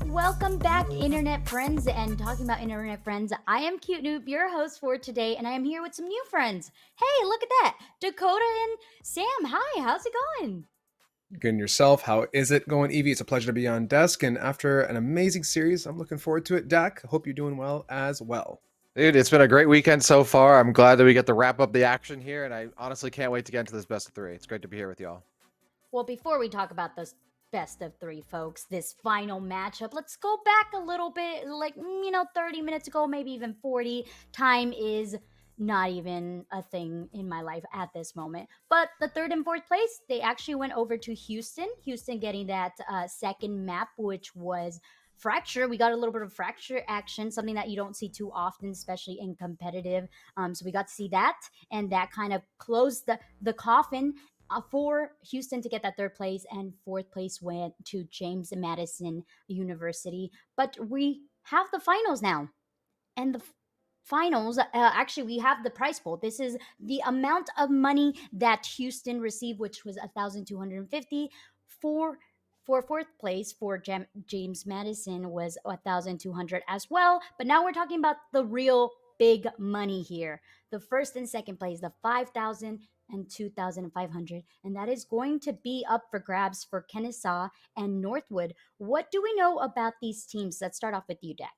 welcome back, internet friends. And talking about internet friends, I am Cute Noob, your host for today, and I am here with some new friends. Hey, look at that, Dakota and Sam. Hi, how's it going? Good and yourself. How is it going, Evie? It's a pleasure to be on desk. And after an amazing series, I'm looking forward to it. Dak, hope you're doing well as well. Dude, it's been a great weekend so far. I'm glad that we get to wrap up the action here, and I honestly can't wait to get into this best of three. It's great to be here with y'all. Well, before we talk about this best of three, folks, this final matchup, let's go back a little bit, like, 30 minutes ago, maybe even 40. Time is not even a thing in my life at this moment. But the third and fourth place, they actually went over to Houston. Houston getting that second map, which was Fracture. We got a little bit of Fracture action, something that you don't see too often, especially in competitive. So we got to see that, and that kind of closed the coffin for Houston to get that third place, and fourth place went to James Madison University. But we have the finals now, and the finals actually we have the prize pool. This is the amount of money that Houston received, which was 1,250 for fourth place. For James Madison was 1,200 as well. But now we're talking about the real big money here. The first and second place, the 5,000 and 2,500, and that is going to be up for grabs for Kennesaw and Northwood. What do we know about these teams? Let's start off with you, Dak.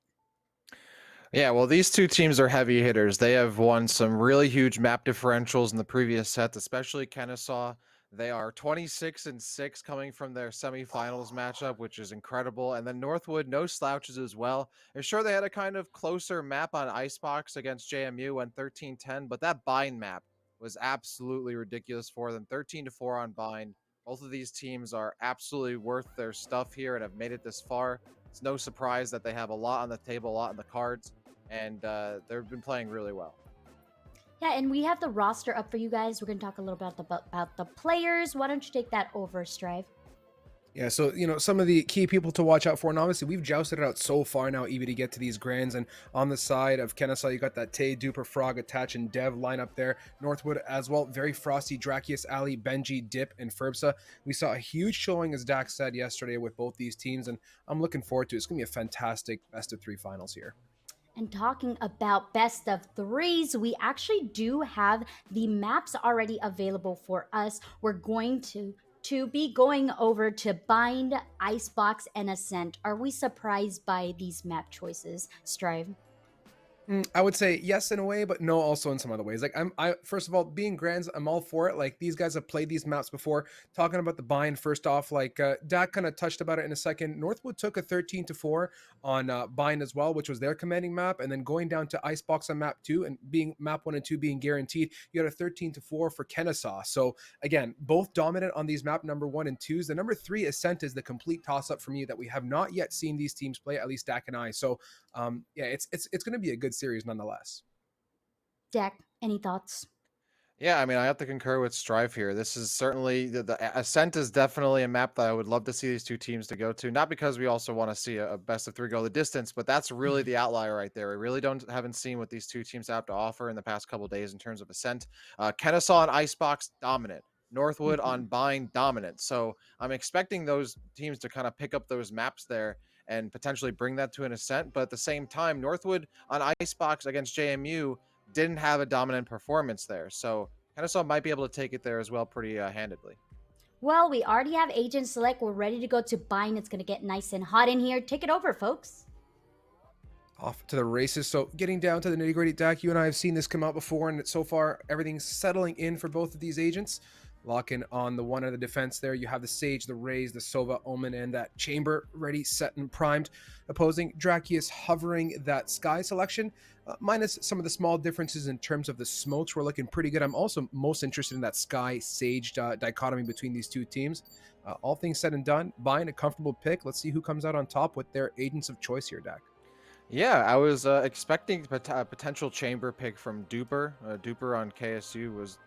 Yeah, well, these two teams are heavy hitters. They have won some really huge map differentials in the previous sets, especially Kennesaw. They are 26-6 coming from their semifinals matchup, which is incredible. And then Northwood, no slouches as well. I'm sure they had a kind of closer map on Icebox against JMU and 13-10, but that bind map was absolutely ridiculous for them. 13-4 on bind. Both of these teams are absolutely worth their stuff here and have made it this far. It's no surprise that they have a lot on the table, a lot on the cards, and they've been playing really well. Yeah, and we have the roster up for you guys. We're going to talk a little bit about the players. Why don't you take that over, Strive? Yeah, so, some of the key people to watch out for, and obviously we've jousted it out so far now, Evie, to get to these grands. And on the side of Kennesaw, you got that Tay, Duper, Frog, Attach, and Dev lineup there. Northwood as well, very frosty, Drakius, Ali, Benji, Dip, and Ferbsa. We saw a huge showing, as Dax said yesterday, with both these teams, and I'm looking forward to it. It's going to be a fantastic best of three finals here. And talking about best of threes, we actually do have the maps already available for us. We're going to be going over to Bind, Icebox, and Ascent. Are we surprised by these map choices, Strive? I would say yes in a way, but no also in some other ways. Like I first of all, being grands, I'm all for it. Like these guys have played these maps before. Talking about the bind first off, like Dak kind of touched about it in a second. Northwood took a 13-4 on bind as well, which was their commanding map, and then going down to Icebox on map 2 and being map 1 and 2 being guaranteed. You had a 13-4 for Kennesaw. So again, both dominant on these map number 1 and 2s. The number 3 Ascent is the complete toss up for me that we have not yet seen these teams play, at least Dak and I. So yeah, it's going to be a good series nonetheless. Dak, any thoughts? Yeah, I mean, I have to concur with Strive here. This is certainly the Ascent is definitely a map that I would love to see these two teams to go to. Not because we also want to see a best of three go the distance, but that's really the outlier right there. We really haven't seen what these two teams have to offer in the past couple of days in terms of Ascent. Kennesaw on Icebox dominant. Northwood on Bind dominant. So I'm expecting those teams to kind of pick up those maps there and potentially bring that to an Ascent. But at the same time, Northwood on Icebox against JMU didn't have a dominant performance there. So Kennesaw might be able to take it there as well pretty handedly. Well, we already have Agent Select. We're ready to go to Bind. It's going to get nice and hot in here. Take it over, folks. Off to the races. So getting down to the nitty gritty, Dak, you and I have seen this come out before, and so far everything's settling in for both of these agents. Locking on the one of the defense there, you have the Sage, the Raze, the Sova, Omen, and that Chamber ready, set, and primed. Opposing Drakius hovering that Sky selection, minus some of the small differences in terms of the smokes. We're looking pretty good. I'm also most interested in that Sky Sage dichotomy between these two teams. All things said and done, buying a comfortable pick. Let's see who comes out on top with their agents of choice here, Dak. Yeah, I was expecting a potential Chamber pick from Duper. Duper on KSU was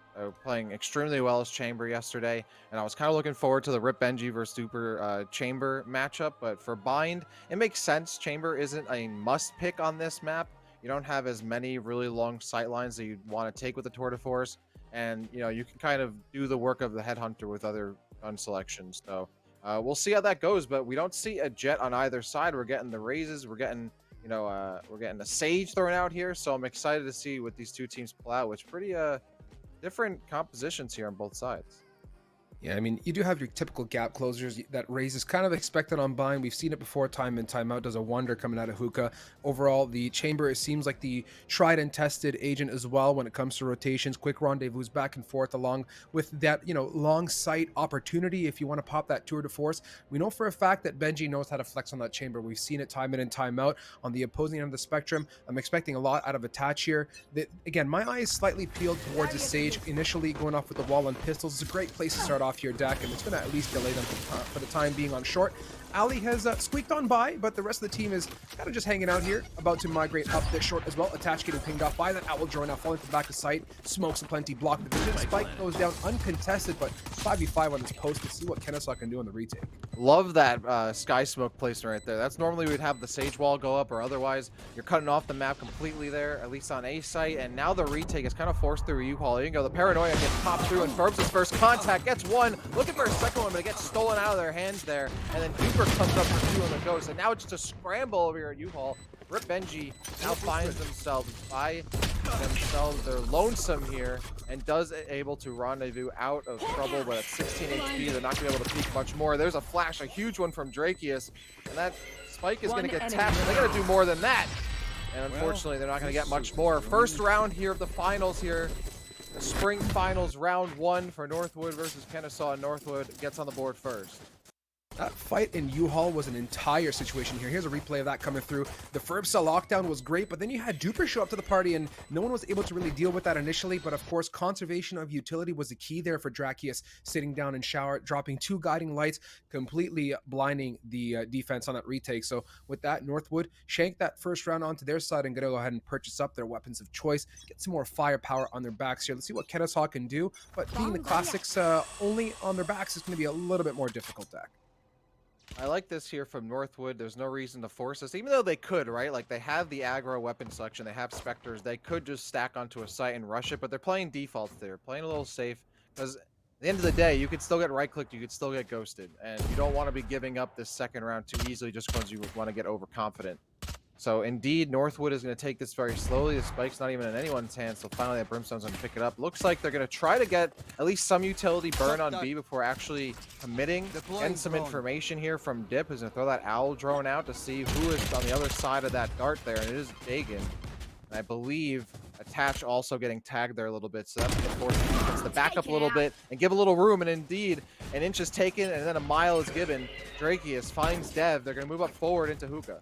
playing extremely well as Chamber yesterday, and I was kind of looking forward to the Rip Benji versus Duper Chamber matchup. But for Bind, it makes sense. Chamber isn't a must pick on this map. You don't have as many really long sight lines that you'd want to take with the Tour de Force, and you can kind of do the work of the Headhunter with other gun selections. So We'll see how that goes, but we don't see a Jet on either side. We're getting the raises. We're getting, we're getting a Sage thrown out here. So I'm excited to see what these two teams pull out, which pretty different compositions here on both sides. Yeah, I mean, you do have your typical gap closers. That raise is kind of expected on Bind. We've seen it before, time in, time out. Does a wonder coming out of Hookah. Overall, the Chamber, it seems like the tried and tested agent as well when it comes to rotations. Quick rendezvous back and forth along with that, long sight opportunity if you want to pop that tour de force. We know for a fact that Benji knows how to flex on that Chamber. We've seen it time in and time out. On the opposing end of the spectrum, I'm expecting a lot out of Attach here. Again, my eye is slightly peeled towards a Sage. Initially going off with the wall and pistols is a great place to start off here, Dak, and it's going to at least delay them for the time being on short. Ali has squeaked on by, but the rest of the team is kind of just hanging out here, about to migrate up this short as well. Attach getting pinged off by that Owl drone, now falling from the back of sight. Smokes aplenty, block the vision. Spike goes down uncontested, but 5v5 on this post to see what Kennesaw can do on the retake. Love that Sky Smoke placement right there. That's normally we'd have the Sage Wall go up, or otherwise you're cutting off the map completely there, at least on A site. And now the retake is kind of forced through U-Haul. You can go, the Paranoia gets popped through and firms his first contact, gets one, looking for a second one, but it gets stolen out of their hands there. And then Duper comes up for two on the ghost. And now it's just a scramble over here at U-Haul. Rip Benji now finds themselves they're lonesome here, and does able to rendezvous out of trouble, but at 16 HP they're not gonna be able to peek much more. There's a flash, a huge one from Drakius, and that Spike is gonna get tapped. They gotta do more than that, and unfortunately they're not gonna get much more. First round here of the finals here, the spring finals, round 1 for Northwood versus Kennesaw, and Northwood gets on the board first. That fight in U-Haul was an entire situation here. Here's a replay of that coming through. The Furbsa lockdown was great, but then you had Duper show up to the party, and no one was able to really deal with that initially. But of course, conservation of utility was the key there for Drakius, sitting down in shower, dropping 2 guiding lights, completely blinding the defense on that retake. So with that, Northwood shanked that first round onto their side and gonna go ahead and purchase up their weapons of choice, get some more firepower on their backs here. Let's see what Kennesaw can do, but being the classics only on their backs is gonna be a little bit more difficult, Dak. I like this here from Northwood. There's no reason to force this, even though they could, right? Like, they have the aggro weapon selection, they have Spectres, they could just stack onto a site and rush it, but they're playing defaults there, playing a little safe, because at the end of the day, you could still get right-clicked, you could still get ghosted, and you don't want to be giving up this second round too easily just because you want to get overconfident. So indeed, Northwood is going to take this very slowly. The Spike's not even in anyone's hands, so finally that Brimstone's going to pick it up. Looks like they're going to try to get at least some utility burn on B before actually committing. Getting some information here from Dip, who's going to throw that Owl drone out to see who is on the other side of that dart there, and it is Dagan. And I believe Attach also getting tagged there a little bit, so that's going to force the defense to back up a little bit and give a little room, and indeed, an inch is taken, and then a mile is given. Drakius finds Dev. They're going to move up forward into Hookah.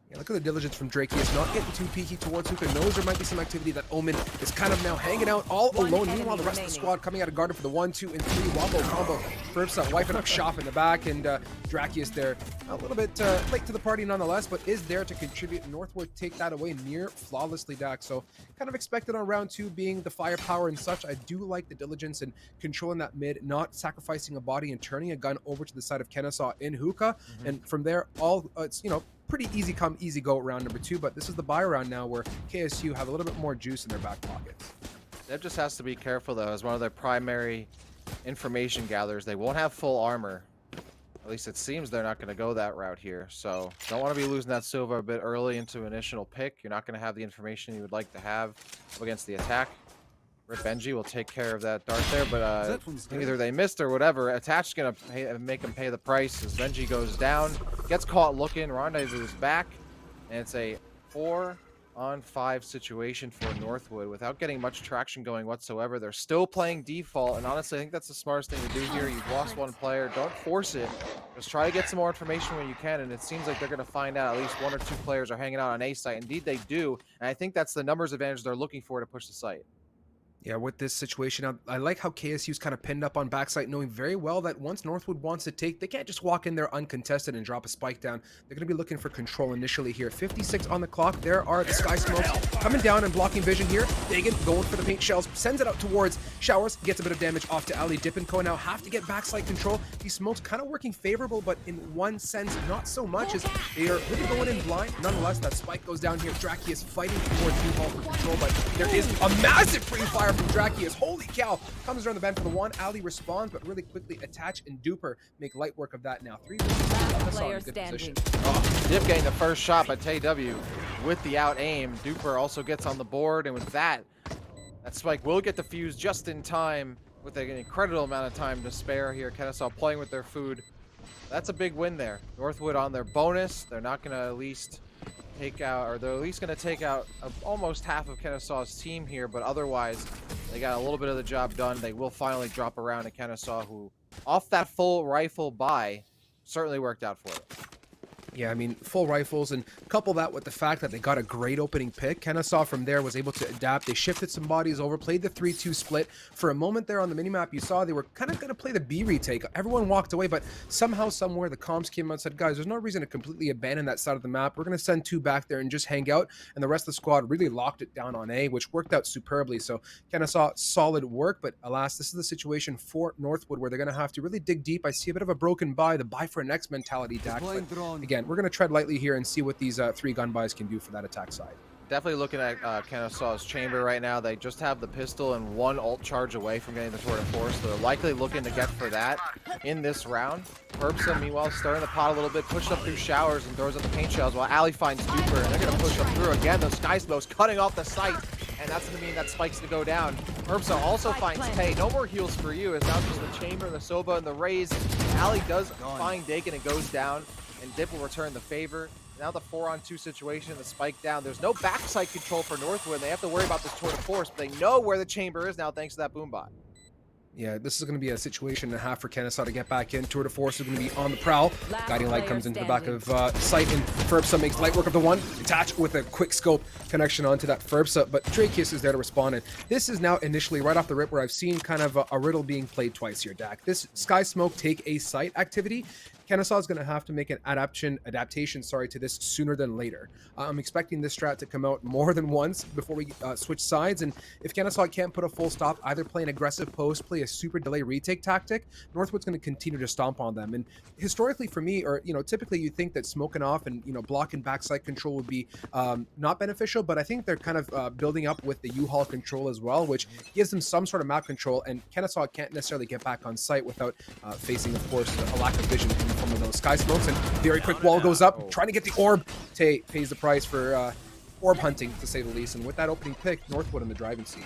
Yeah, look at the diligence from Drakius, not getting too peeky towards Hookah. Knows there might be some activity. That Omen is kind of now hanging out all alone. Meanwhile, the rest of the squad coming out of Garden for the 1, 2, and 3 wombo combo. Furbsa wiping up shop in the back, and Drakius there a little bit late to the party nonetheless, but is there to contribute. Northwood take that away near flawlessly, Dak. So kind of expected on round 2 being the firepower and such. I do like the diligence and controlling that mid, not sacrificing a body and turning a gun over to the side of Kennesaw in Hookah. And from there, all it's, pretty easy come, easy go round number 2, but this is the buy round now where KSU have a little bit more juice in their back pockets. Dev just has to be careful, though, as one of their primary information gatherers. They won't have full armor. At least it seems they're not going to go that route here. So don't want to be losing that Silva a bit early into initial pick. You're not going to have the information you would like to have against the attack. Rip Benji will take care of that dart there, but either they missed or whatever. Attach's going to make him pay the price as Benji goes down. Gets caught looking. Rendezvous is back. And it's a 4-on-5 situation for Northwood without getting much traction going whatsoever. They're still playing default, and honestly, I think that's the smartest thing to do here. You've lost one player. Don't force it. Just try to get some more information when you can, and it seems like they're going to find out at least 1 or 2 players are hanging out on A site. Indeed, they do, and I think that's the numbers advantage they're looking for to push the site. Yeah, with this situation, I like how KSU's kind of pinned up on backside, knowing very well that once Northwood wants to take, they can't just walk in there uncontested and drop a spike down. They're going to be looking for control initially here. 56 on the clock. There are the Sky Smokes coming down and blocking vision here. Dagan going for the paint shells, sends it out towards Showers, gets a bit of damage off to Ali. Dip and Co now have to get backside control. These smokes kind of working favorable, but in one sense, not so much, as they are really going in blind. Nonetheless, that spike goes down here. Drakius fighting towards U-Haul for control, but there is a massive free fire fire from Drakius. Holy cow! Comes around the bend for the one. Ali responds, but really quickly Attach and Duper make light work of that now. 3 versus 2. Good position. Oh, Dip getting the first shot by TW with the out aim. Duper also gets on the board, and with that spike will get defused just in time with an incredible amount of time to spare here. Kennesaw playing with their food. That's a big win there. Northwood on their bonus. They're not going to at least take out, or they're at least going to take out almost half of Kennesaw's team here, but otherwise they got a little bit of the job done. They will finally drop around to Kennesaw, who off that full rifle buy certainly worked out for them. Yeah, I mean, full rifles, and couple that with the fact that they got a great opening pick. Kennesaw from there was able to adapt. They shifted some bodies over, played the 3-2 split. For a moment there on the minimap, you saw they were kind of going to play the B retake. Everyone walked away, but somehow, somewhere, the comms came out and said, guys, there's no reason to completely abandon that side of the map. We're going to send 2 back there and just hang out. And the rest of the squad really locked it down on A, which worked out superbly. So Kennesaw, solid work, but alas, this is the situation for Northwood where they're going to have to really dig deep. I see a bit of a broken buy, the buy for next mentality, Dak. But again, we're going to tread lightly here and see what these 3 gun buys can do for that attack side. Definitely looking at Kennesaw's chamber right now. They just have the pistol and 1 ult charge away from getting the tour de force. So they're likely looking to get for that in this round. Herbson, meanwhile, stirring the pot a little bit, pushed up through showers and throws up the paint shells while Ali finds Duper, and they're going to push up through again. Those sky smokes cutting off the site, and that's going to mean that spike's to go down. Herbson also finds Tay. No more heals for you. It's now just the chamber, the Soba, and the raise. Ali does find Dakin and goes down, and Dip will return the favor. Now the 4-on-2 situation, the spike down. There's no backside control for Northwood. They have to worry about this tour de force, but they know where the chamber is now thanks to that boom bot. Yeah, this is going to be a situation and a half for Kennesaw to get back in. Tour de force is going to be on the prowl. Guiding light comes into the back of sight, and Ferbsa makes light work of the one. Attach with a quick scope connection onto that Ferbsa, but Drakius is there to respond. And this is now initially right off the rip where I've seen kind of a riddle being played twice here, Dak. This Sky Smoke take a site activity. Kennesaw is going to have to make an adaptation to this sooner than later. I'm expecting this strat to come out more than once before we switch sides, and if Kennesaw can't put a full stop, either play an aggressive post, play a super delay retake tactic, Northwood's going to continue to stomp on them. And historically for me, or typically you think that smoking off and blocking backside control would be not beneficial, but I think they're kind of building up with the U-Haul control as well, which gives them some sort of map control, and Kennesaw can't necessarily get back on site without facing, of course, a lack of vision from those sky smokes. And very quick wall goes up, trying to get the orb. Tay pays the price for orb hunting, to say the least. And with that opening pick, Northwood in the driving seat.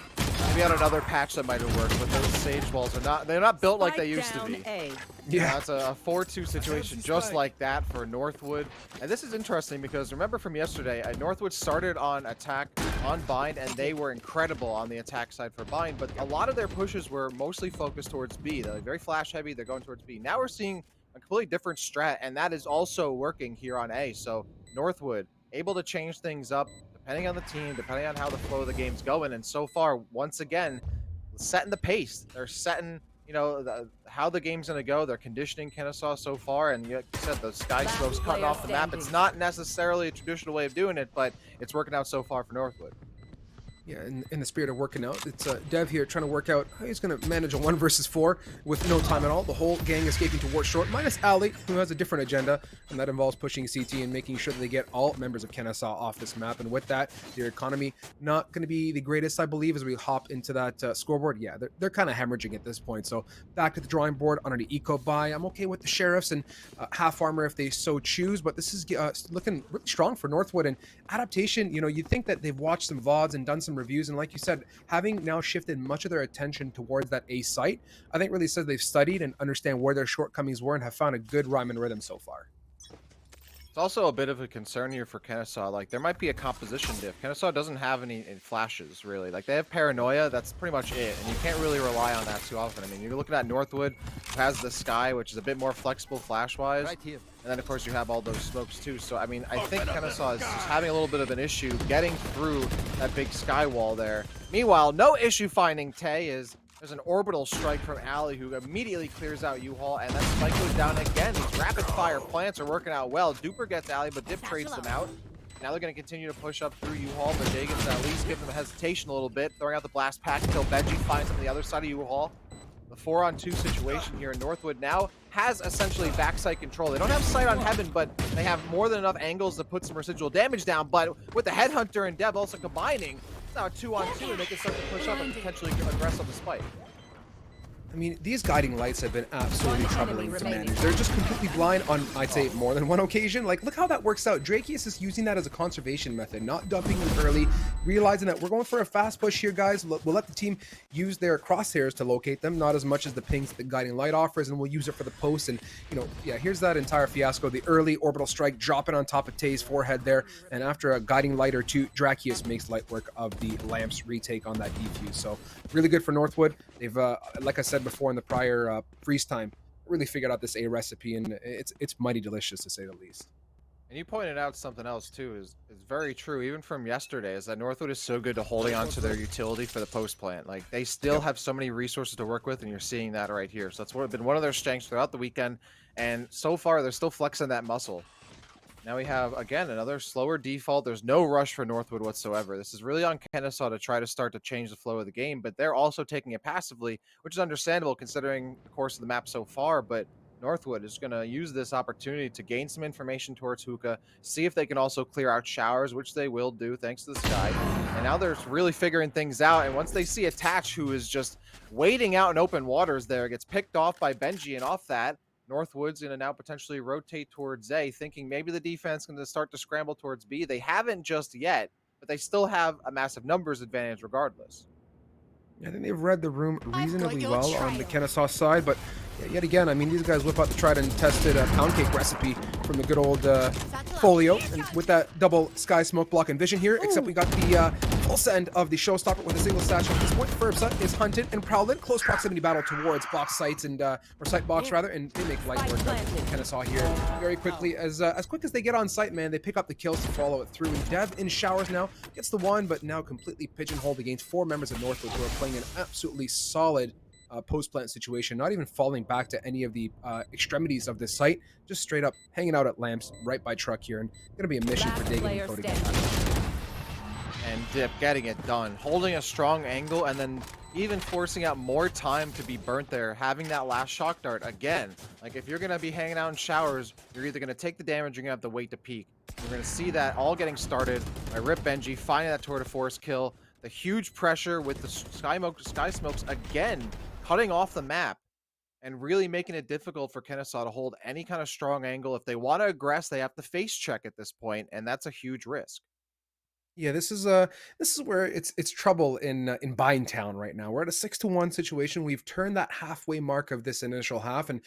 Maybe on another patch that might have worked, but those sage walls are not built like they used to be. Yeah, it's a 4-2 situation just like that for Northwood. And this is interesting because remember from yesterday, Northwood started on attack on Bind, and they were incredible on the attack side for Bind, but a lot of their pushes were mostly focused towards B. They're very flash heavy, they're going towards B. Now we're seeing a completely different strat, and that is also working here on A. So Northwood able to change things up depending on the team, depending on how the flow of the game's going, and so far, once again, setting the pace. They're setting, how the game's going to go. They're conditioning Kennesaw so far, and like you said, the sky smokes cutting off the map. It's not necessarily a traditional way of doing it, but it's working out so far for Northwood. Yeah, in the spirit of working out, it's Dev here trying to work out how he's going to manage a 1 versus 4 with no time at all. The whole gang escaping to Wart Short, minus Ali, who has a different agenda, and that involves pushing CT and making sure that they get all members of Kennesaw off this map. And with that, their economy not going to be the greatest, I believe, as we hop into that scoreboard. Yeah, they're kind of hemorrhaging at this point. So back to the drawing board on an eco buy. I'm okay with the sheriffs and half armor if they so choose, but this is looking really strong for Northwood. And adaptation, you'd think that they've watched some VODs and done some reviews, and like you said, having now shifted much of their attention towards that A site, I think really says they've studied and understand where their shortcomings were and have found a good rhyme and rhythm so far. It's also a bit of a concern here for Kennesaw. Like, there might be a composition diff. Kennesaw doesn't have any flashes, really. Like, they have Paranoia, that's pretty much it, and you can't really rely on that too often. I mean, you're looking at Northwood, who has the Sky, which is a bit more flexible flash-wise, right here. And then, of course, you have all those smokes, too. So, I mean, I think Kennesaw is just having a little bit of an issue getting through that big Sky wall there. Meanwhile, no issue finding Tay is... There's an orbital strike from Ali, who immediately clears out U-Haul, and that spike goes down again. These rapid-fire plants are working out well. Duper gets Ali, but Dip trades them out. Now they're going to continue to push up through U-Haul, but Dagan's at least give them a hesitation a little bit, throwing out the blast pack until Benji finds him on the other side of U-Haul. The 4-on-2 situation here in Northwood now has essentially backside control. They don't have sight on Heaven, but they have more than enough angles to put some residual damage down. But with the Headhunter and Dev also combining, now a 2-on-2, and they can start to push up and potentially aggress on the spike. I mean, these guiding lights have been absolutely troubling to manage. They're just completely blind on, I'd say, more than one occasion. Like, look how that works out. Drakius is using that as a conservation method, not dumping them early, realizing that we're going for a fast push here, guys. We'll let the team use their crosshairs to locate them, not as much as the pings that the guiding light offers, and we'll use it for the post. And, you know, yeah, here's that entire fiasco. The early orbital strike dropping on top of Tay's forehead there, and after a guiding light or two, Drakius makes light work of the Lamps retake on that defuse. So, really good for Northwood. They've, like I said before in the prior freeze time, really figured out this A recipe, and it's mighty delicious to say the least. And you pointed out something else too is very true, even from yesterday, is that Northwood is so good to holding on to their utility for the post plant. Like, they still have so many resources to work with, and you're seeing that right here. So that's been one of their strengths throughout the weekend, and so far they're still flexing that muscle. Now we have, again, another slower default. There's no rush for Northwood whatsoever. This is really on Kennesaw to try to start to change the flow of the game, but they're also taking it passively, which is understandable considering the course of the map so far. But Northwood is going to use this opportunity to gain some information towards Hookah, see if they can also clear out showers, which they will do thanks to the sky. And now they're really figuring things out. And once they see Attach, who is just waiting out in open waters there, gets picked off by Benji, and off that, Northwood's going to now potentially rotate towards A, thinking maybe the defense is going to start to scramble towards B. They haven't just yet, but they still have a massive numbers advantage regardless. I think they've read the room reasonably well on the Kennesaw side, but yet again, I mean, these guys whip out the tried and tested pound cake recipe from the good old Folio, and with that double sky smoke block and vision here, except we got the full send of the showstopper with a single satchel. At this point, Furbsa is hunted and prowled in close proximity battle towards box sites and or site box rather, and they make light work of Kennesaw here very quickly. As quick as they get on site, man, they pick up the kills to follow it through. And Dev in showers now gets the one, but now completely pigeonholed against 4 members of Northwood who are playing an absolutely solid post-plant situation, not even falling back to any of the extremities of this site, just straight up hanging out at Lamps right by truck here, and gonna be a mission for Dagan and Cody to get back. And Dip getting it done, holding a strong angle, and then even forcing out more time to be burnt there, having that last shock dart again. Like, if you're gonna be hanging out in showers, you're either gonna take the damage or you're gonna have to wait to peek. We're gonna see that all getting started by Rip Benji finding that tour de force kill, the huge pressure with the sky smokes again cutting off the map and really making it difficult for Kennesaw to hold any kind of strong angle. If they want to aggress, they have to face check at this point, and that's a huge risk. Yeah, this is where it's trouble in Town right now. We're at a 6-1 situation. We've turned that halfway mark of this initial half, and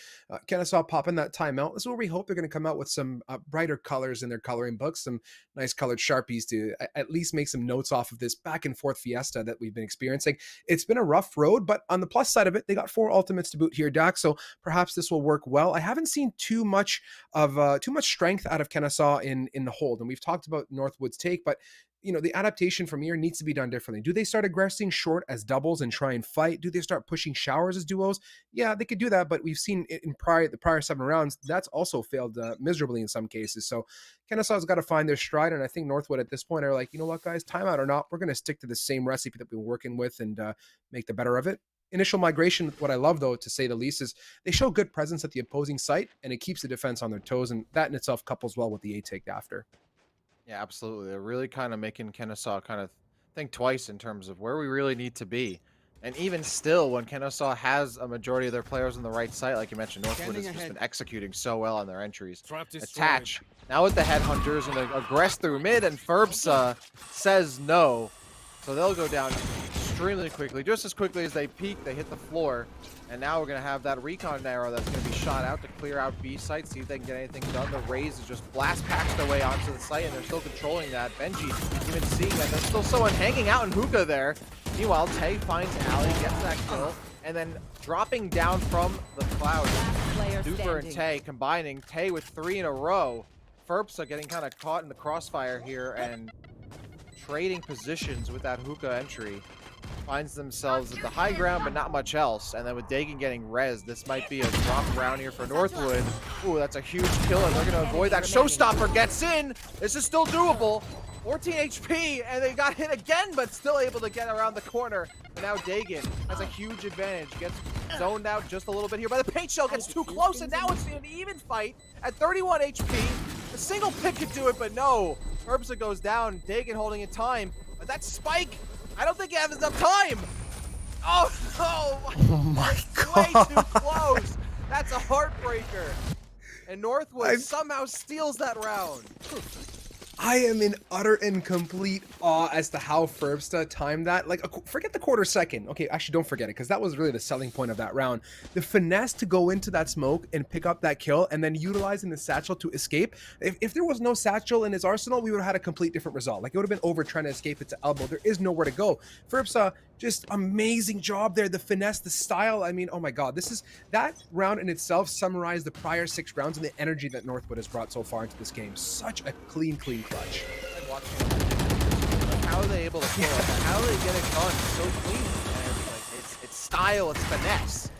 Kennesaw popping that timeout. This is where we hope they're going to come out with some brighter colors in their coloring books, some nice colored Sharpies to at least make some notes off of this back and forth fiesta that we've been experiencing. It's been a rough road, but on the plus side of it, they got 4 ultimates to boot here, Dax. So perhaps this will work well. I haven't seen too much strength out of Kennesaw in the hold, and we've talked about Northwood's take, but you know, the adaptation from here needs to be done differently. Do they start aggressing short as doubles and try and fight? Do they start pushing showers as duos? Yeah, they could do that, but we've seen in the prior 7 rounds, that's also failed miserably in some cases. So Kennesaw's got to find their stride, and I think Northwood at this point are like, you know what, guys, timeout or not, we're going to stick to the same recipe that we've been working with and make the better of it. Initial migration, what I love, though, to say the least, is they show good presence at the opposing site, and it keeps the defense on their toes, and that in itself couples well with the A take after. Yeah, absolutely. They're really kind of making Kennesaw kind of think twice in terms of where we really need to be. And even still, when Kennesaw has a majority of their players on the right side, like you mentioned, Northwood has just been executing so well on their entries. Attach, now with the Headhunters, and they aggress through mid, and Furbsa says no. So they'll go down extremely quickly. Just as quickly as they peak, they hit the floor. And now we're going to have that recon arrow that's going to be shot out to clear out B site, see if they can get anything done. The Raze is just blast packs their way onto the site, and they're still controlling that. Benji even seeing that there's still someone hanging out in Hookah there. Meanwhile, Tay finds Ali, gets that kill, and then dropping down from the clouds. Duper and Tay combining. Tay with 3 in a row. Furbsa getting kind of caught in the crossfire here and trading positions with that Hookah entry. Finds themselves at the high ground, but not much else. And then with Dagan getting rezzed, this might be a drop round here for Northwood. Ooh, that's a huge kill, and they're going to avoid that. Showstopper gets in. This is still doable. 14 HP, and they got hit again, but still able to get around the corner. And now Dagan has a huge advantage. Gets zoned out just a little bit here by the paint shell. Gets too close, and now it's an even fight at 31 HP. A single pick could do it, but no. Furbsa goes down. Dagan holding in time. But that spike I don't think he has enough time. Oh no! Oh my Way god. too close. That's a heartbreaker. And Northwood somehow steals that round. I am in utter and complete awe as to how Ferbsta timed that. Like, forget the quarter second. Okay, actually, don't forget it, because that was really the selling point of that round. The finesse to go into that smoke and pick up that kill, and then utilizing the satchel to escape. If there was no satchel in his arsenal, we would have had a complete different result. Like, it would have been over trying to escape it to elbow. There is nowhere to go. Ferbsta, just amazing job there. The finesse, the style. I mean, oh my god, that round in itself summarized the prior 6 rounds and the energy that Northwood has brought so far into this game. Such a clean clutch. Like watching like, how are they able to kill it? How do they get it done so clean? And like it's style, it's finesse.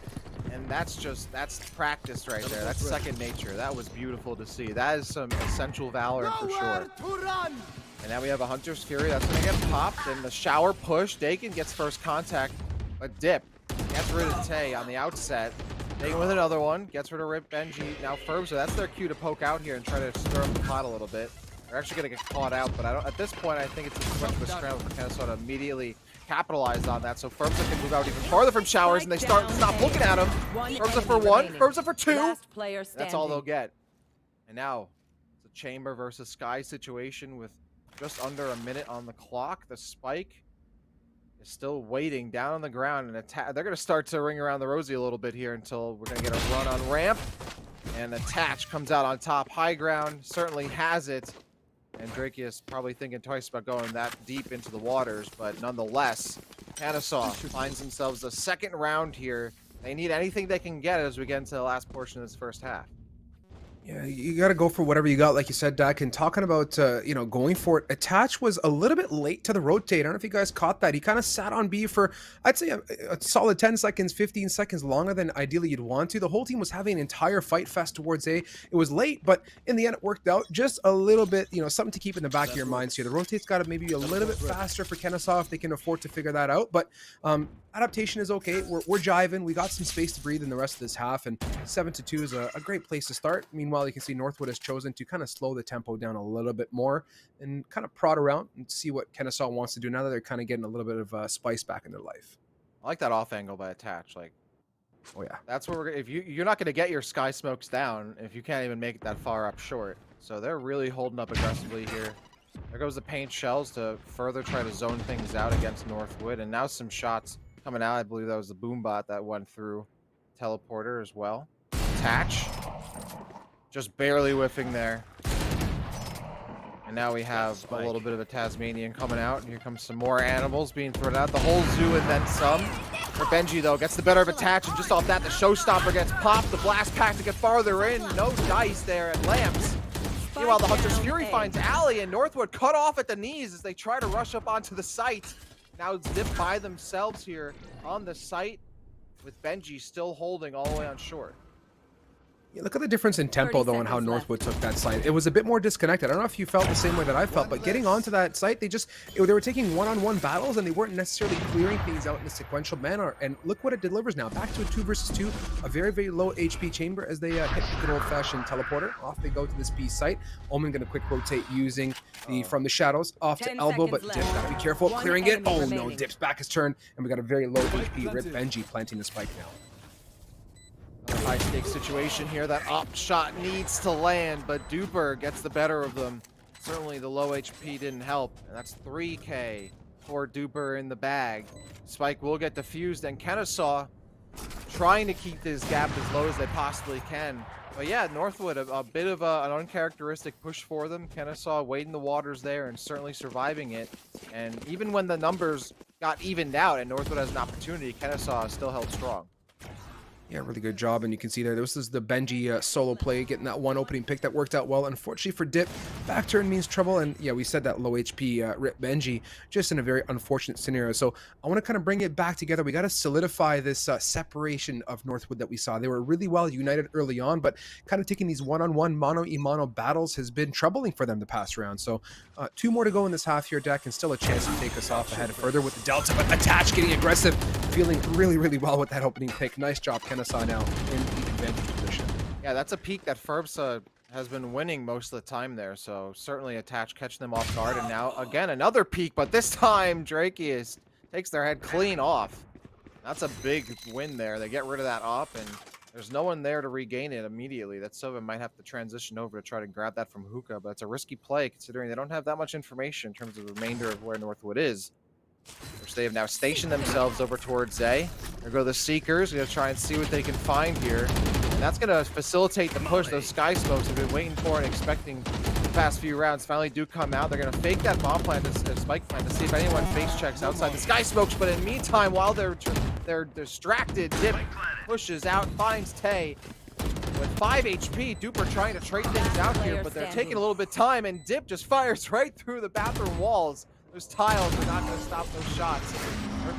And that's practice right there. That's second nature. That was beautiful to see. That is some essential Valorant for sure. And now we have a Hunter's Fury that's gonna get popped, and the shower push. Dakin gets first contact, but Dip gets rid of Tay on the outset. Dakin with another one, gets rid of Rip Benji. Now Ferbsa, that's their cue to poke out here and try to stir up the pot a little bit. They're actually gonna get caught out, but I don't. At this point, I think it's too much of a scramble for Kennesaw to immediately capitalize on that. So Ferbsa can move out even farther from showers, and they stop looking at him. Ferbsa for 1, Ferbsa for 2. That's all they'll get. And now it's a Chamber versus Sky situation with just under a minute on the clock. The spike is still waiting down on the ground, and they're going to start to ring around the rosy a little bit here until we're going to get a run on ramp. And Attach comes out on top. High ground certainly has it. And Drake is probably thinking twice about going that deep into the waters, but nonetheless, Kennesaw finds themselves a second round here. They need anything they can get as we get into the last portion of this first half. Yeah, you got to go for whatever you got, like you said, Dak. And talking about, going for it, Attach was a little bit late to the rotate. I don't know if you guys caught that. He kind of sat on B for, I'd say, a solid 10 seconds, 15 seconds longer than ideally you'd want to. The whole team was having an entire fight fest towards A. It was late, but in the end, it worked out. Just a little bit, something to keep in the back of your minds here. The rotate's got to maybe be a little bit faster for Kennesaw if they can afford to figure that out. But adaptation is okay. We're jiving. We got some space to breathe in the rest of this half, and 7-2 is a great place to start. Meanwhile, you can see Northwood has chosen to kind of slow the tempo down a little bit more and kind of prod around and see what Kennesaw wants to do now that they're kind of getting a little bit of spice back in their life. I like that off angle by Attach. Like, oh yeah, that's where if you're not going to get your Sky Smokes down if you can't even make it that far up short. So they're really holding up aggressively here. There goes the paint shells to further try to zone things out against Northwood, and now some shots coming out. I believe that was the boom bot that went through teleporter as well. Attach just barely whiffing there. And now we have a little bit of a Tasmanian coming out. Here comes some more animals being thrown out. The whole zoo and then some. For Benji, though, gets the better of Attach, and just off that, the showstopper gets popped. The blast pack to get farther in. No dice there at Lamps. Meanwhile, the Hunter's Fury finds Alley, and Northwood cut off at the knees as they try to rush up onto the site. Now Zip by themselves here on the site, with Benji still holding all the way on short. Yeah, look at the difference in tempo, though, and how Northwood took that site. It was a bit more disconnected. I don't know if you felt the same way that I felt, but getting onto that site, they were taking one-on-one battles, and they weren't necessarily clearing things out in a sequential manner. And look what it delivers now. Back to a 2 versus 2, a very, very low HP chamber as they hit the good old-fashioned teleporter. Off they go to this B site. Omen going to quick rotate using the from the shadows off to elbow, but Dip got to be careful clearing it. Oh no, Dip's back is turned, and we got a very low HP Rip Benji planting the spike now. High stakes situation here. That op shot needs to land, but Duper gets the better of them. Certainly the low HP didn't help, and that's 3K for Duper in the bag. Spike will get defused, and Kennesaw trying to keep this gap as low as they possibly can. But yeah, Northwood, a bit of an uncharacteristic push for them. Kennesaw wading the waters there and certainly surviving it. And even when the numbers got evened out and Northwood has an opportunity, Kennesaw is still held strong. Yeah, really good job, and you can see there, this is the Benji solo play, getting that one opening pick that worked out well. Unfortunately for Dip, back turn means trouble, and yeah, we said that low HP Rip Benji, just in a very unfortunate scenario. So I want to kind of bring it back together. We got to solidify this separation of Northwood that we saw. They were really well united early on, but kind of taking these one-on-one mono-e-mono battles has been troubling for them the past round. So 2 more to go in this half here, Deck, and still a chance to take us off ahead further with the Delta, but Attach getting aggressive, feeling really, really well with that opening pick. Nice job, Kennesaw now in the advantage position. Yeah, that's a peak that Ferbsa has been winning most of the time there, so certainly Attach catching them off guard, and now again another peak, but this time Drake is Takes their head clean off. That's a big win there. They get rid of that op, and there's no one there to regain it immediately. That Sova might have to transition over to try to grab that from Hookah, but it's a risky play considering they don't have that much information in terms of the remainder of where Northwood is. Which they have now stationed themselves over towards A. There go the Seekers. Gonna try and see what they can find here. And that's gonna facilitate the push. Those Sky Smokes have been waiting for and expecting the past few rounds finally do come out. They're gonna fake that bomb plant, spike plant, to see if anyone face checks outside the Sky Smokes. But in the meantime, while they're distracted, Dip pushes out, finds Tay. With 5 HP, Duper trying to trade things out here, but they're taking a little bit of time, and Dip just fires right through the bathroom walls. Those tiles are not going to stop those shots.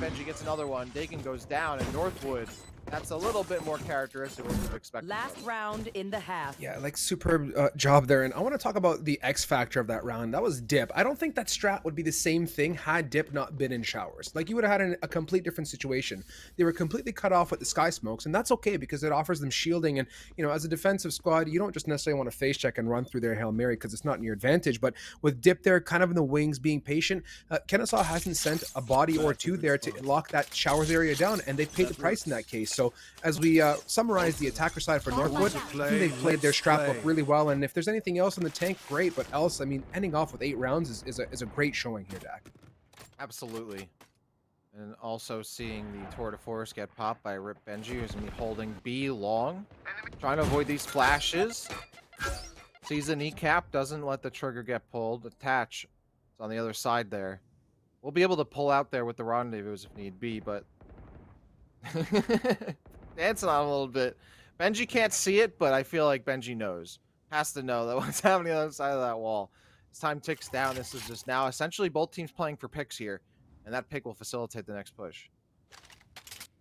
Benji gets another one. Dagon goes down, and Northwood, that's a little bit more characteristic of what we've expected. Last round in the half. Yeah, like superb job there. And I want to talk about the X factor of that round. That was Dip. I don't think that strat would be the same thing had Dip not been in showers. Like, you would have had a complete different situation. They were completely cut off with the Sky Smokes, and that's okay because it offers them shielding. And, you know, as a defensive squad, you don't just necessarily want to face check and run through their Hail Mary because it's not in your advantage. But with Dip there kind of in the wings being patient, Kennesaw hasn't sent a body or two there to lock that showers area down, and they've paid the price in that case. So as we summarize the attacker side for Northwood, I think they've played their strap up really well, and if there's anything else in the tank, great, but else, I mean, ending off with 8 rounds is a great showing here, Dak. Absolutely. And also seeing the Tour de Force get popped by Rip Benji, who's going to be holding B long, trying to avoid these flashes. Sees the kneecap, doesn't let the trigger get pulled. Attach is on the other side there. We'll be able to pull out there with the rendezvous if need be, but dancing on a little bit. Benji can't see it, but I feel like Benji knows. Has to know that what's happening on the other side of that wall. As time ticks down, this is just now essentially both teams playing for picks here, and that pick will facilitate the next push.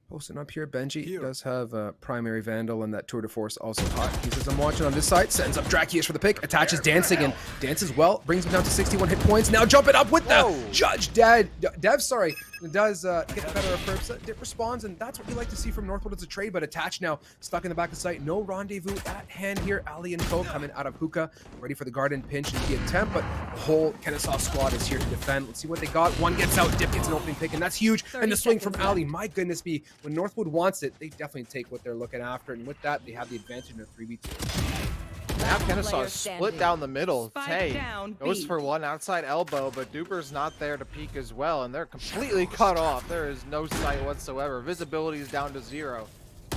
Posting up here, Benji does have a primary Vandal, and that Tour de Force also hot. He says, I'm watching on this side, sends up Drakius for the pick, attaches Dancing, and dances well, brings him down to 61 hit points. Now jumping up with the Judge Dev, sorry, does get the better of Perps. Dip responds, and that's what you like to see from Northwood as a trade, but Attach now stuck in the back of sight. No rendezvous at hand here. Ali and Co coming out of Hookah, ready for the garden pinch and the attempt, but the whole Kennesaw squad is here to defend. Let's see what they got. One gets out, Dip gets an opening pick, and that's huge. And the swing from Ali, my goodness me. When Northwood wants it, they definitely take what they're looking after, and with that, they have the advantage in a 3v2. Now Kennesaw is split down the middle. Tay goes for one outside elbow, but Duper's not there to peek as well, and they're completely cut off. There is no sight whatsoever. Visibility is down to 0.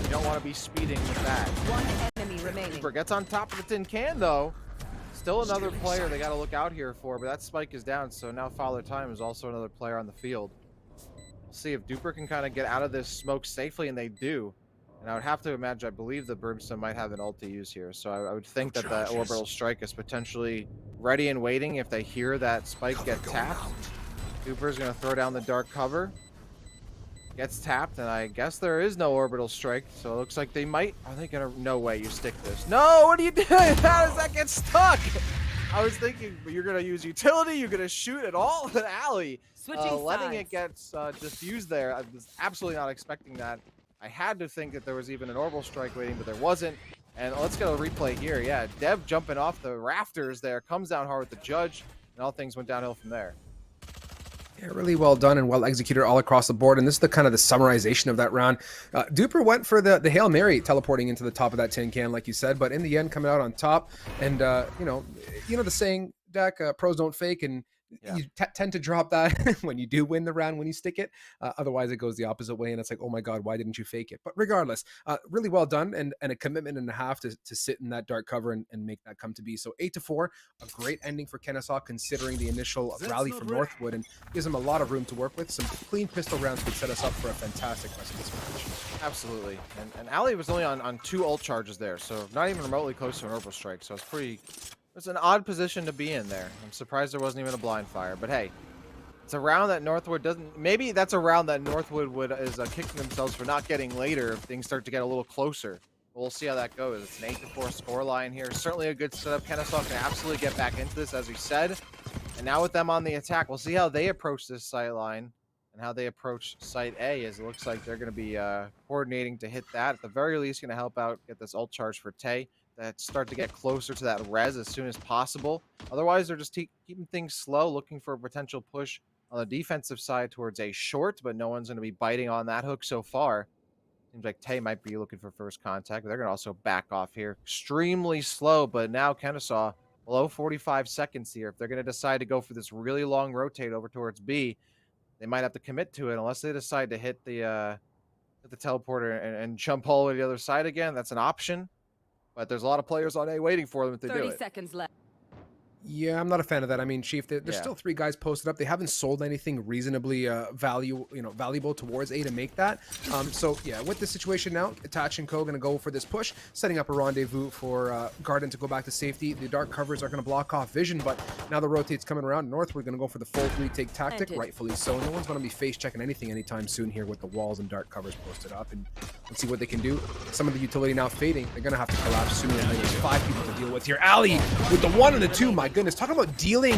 You don't want to be speeding with that. One enemy remaining. Duper gets on top of the tin can, though. Still another player they got to look out here for, but that spike is down, so now Father Time is also another player on the field. We'll see if Duper can kind of get out of this smoke safely, and they do. And I would have to imagine, I believe the Brimstone might have an ult to use here, so I would think that the Orbital Strike is potentially ready and waiting if they hear that spike get tapped. Duper's going to throw down the dark cover. Gets tapped, and I guess there is no Orbital Strike, so it looks like they might... Are they going to... No way, you stick this. No, what are you doing? How does that get stuck? I was thinking, you're going to use utility, you're going to shoot it all in alley. Letting it get diffused there, I was absolutely not expecting that. I had to think that there was even an Orbital Strike waiting, but there wasn't. And let's get a replay here. Yeah, Dev jumping off the rafters there, comes down hard with the Judge, and all things went downhill from there. Yeah, really well done and well executed all across the board. And this is the kind of the summarization of that round. Duper went for the Hail Mary, teleporting into the top of that tin can, like you said, but in the end, coming out on top. And, you know the saying, Dak, pros don't fake, and you tend to drop that when you do win the round, when you stick it. Otherwise, it goes the opposite way, and it's like, oh my God, why didn't you fake it? But regardless, really well done, and a commitment and a half to sit in that dark cover and make that come to be. So 8-4, a great ending for Kennesaw considering the initial rally from Northwood, and gives them a lot of room to work with. Some clean pistol rounds could set us up for a fantastic rest of this match. Absolutely. And Ali was only on 2 ult charges there, so not even remotely close to an Orbital Strike, so it's pretty... It's an odd position to be in there. I'm surprised there wasn't even a blind fire, but hey, it's a round that Northwood doesn't... Maybe that's a round that Northwood is kicking themselves for not getting later if things start to get a little closer. We'll see how that goes. It's an 8-4 score line here. Certainly a good setup. Kennesaw can absolutely get back into this, as we said. And now with them on the attack, we'll see how they approach this sight line and how they approach site A, as it looks like they're going to be coordinating to hit that. At the very least, going to help out get this ult charge for Tay. That start to get closer to that res as soon as possible. Otherwise, they're just keeping things slow, looking for a potential push on the defensive side towards a short, but no one's going to be biting on that hook so far. Seems like Tay might be looking for first contact, but they're going to also back off here. Extremely slow, but now Kennesaw below 45 seconds here. If they're going to decide to go for this really long rotate over towards B, they might have to commit to it unless they decide to hit the teleporter and jump all the way to the other side again. That's an option, but there's a lot of players on A waiting for them if they do 30 it. seconds left. Yeah, I'm not a fan of that. I mean, Chief, there's Yeah. still 3 guys posted up. They haven't sold anything reasonably valuable towards A to make that. So yeah, with the situation now, Attach and Co going to go for this push, setting up a rendezvous for Garden to go back to safety. The dark covers are going to block off vision, but now the rotate's coming around north. We're going to go for the full retake tactic, Planted. rightfully so. No one's going to be face checking anything anytime soon here with the walls and dark covers posted up, and let's see what they can do. Some of the utility now fading. They're going to have to collapse sooner or later. There's 5 people to deal with here. Ali with the 1 and the 2. My goodness, talk about dealing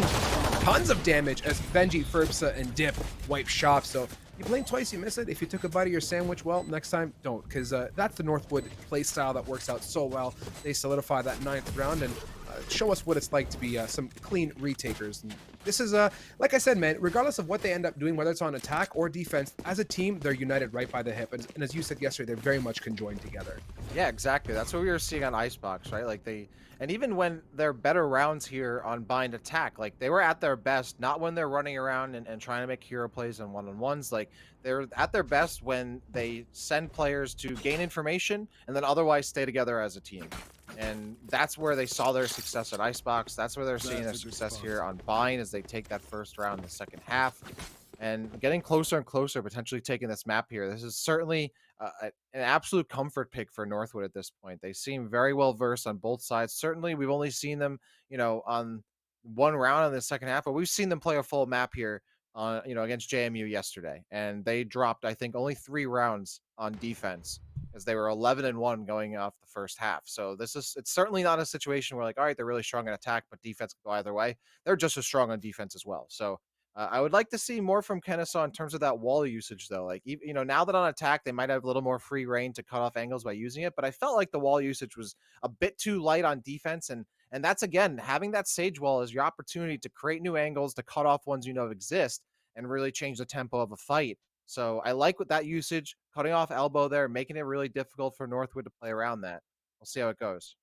tons of damage as Benji, Ferbsa, and Dip wipe shop. So you blink twice, you miss it. If you took a bite of your sandwich, well, next time don't, because that's the Northwood play style that works out so well. They solidify that 9th round and show us what it's like to be some clean retakers. And this is, like I said, man, regardless of what they end up doing, whether it's on attack or defense, as a team, they're united right by the hip. And as you said yesterday, they're very much conjoined together. Yeah, exactly. That's what we were seeing on Icebox, right? Like and even when their better rounds here on Bind Attack, like they were at their best, not when they're running around and trying to make hero plays on one-on-ones. Like they're at their best when they send players to gain information and then otherwise stay together as a team. And that's where they saw their success at Icebox. That's where they're seeing their success here on Bind as they take that first round in the second half. And getting closer and closer, potentially taking this map here. This is certainly an absolute comfort pick for Northwood at this point. They seem very well versed on both sides. Certainly, we've only seen them, on one round in the second half, but we've seen them play a full map here, against JMU yesterday, and they dropped, I think, only 3 rounds on defense as they were 11-1 going off the first half. So it's certainly not a situation where like, all right, they're really strong in attack, but defense can go either way. They're just as strong on defense as well. So I would like to see more from Kennesaw in terms of that wall usage, though. Like, now that on attack, they might have a little more free reign to cut off angles by using it. But I felt like the wall usage was a bit too light on defense. And that's, again, having that Sage wall is your opportunity to create new angles, to cut off ones exist, and really change the tempo of a fight. So I like with that usage, cutting off elbow there, making it really difficult for Northwood to play around that. We'll see how it goes.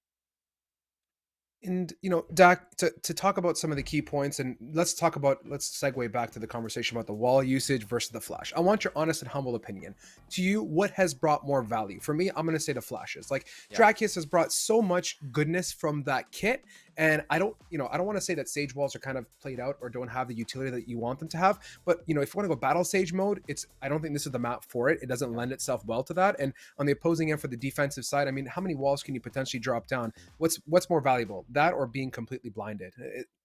And, Dak, to talk about some of the key points, and let's segue back to the conversation about the wall usage versus the flash. I want your honest and humble opinion. To you, what has brought more value? For me, I'm going to say the flashes. Like, Yeah. Drakius has brought so much goodness from that kit, and I don't want to say that Sage walls are kind of played out or don't have the utility that you want them to have, but, if you want to go battle Sage mode, I don't think this is the map for it. It doesn't lend itself well to that. And on the opposing end for the defensive side, I mean, how many walls can you potentially drop down? What's more valuable? That or being completely blinded?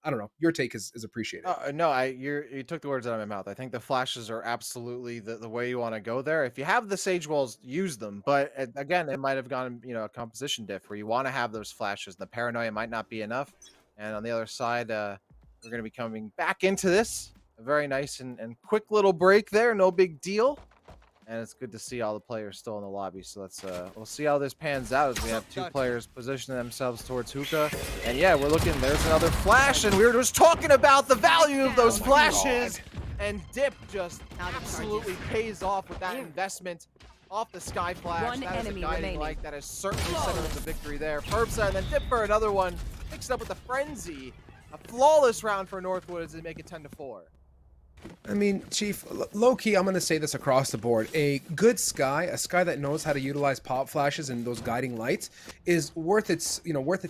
I don't know. Your take is appreciated. No, you took the words out of my mouth. I think the flashes are absolutely the way you want to go there. If you have the Sage walls, use them. But again, it might have gone, a composition diff where you want to have those flashes. The paranoia might not be enough. And on the other side, we're going to be coming back into this. A very nice and quick little break there. No big deal. And it's good to see all the players still in the lobby. So we'll see how this pans out as we have 2 players positioning themselves towards hookah. And yeah, we're looking, there's another flash, and we were just talking about the value of those flashes. And Dip just absolutely pays off with that investment off the Sky Flash. One That is a enemy guiding remaining. light that has certainly set up the victory there. Ferbsa, and then Dip for another one. Picks it up with the Frenzy. A flawless round for Northwood as they make it 10-4. I mean, Chief, low-key, I'm going to say this across the board. A good Sky, a Sky that knows how to utilize pop flashes and those guiding lights is worth its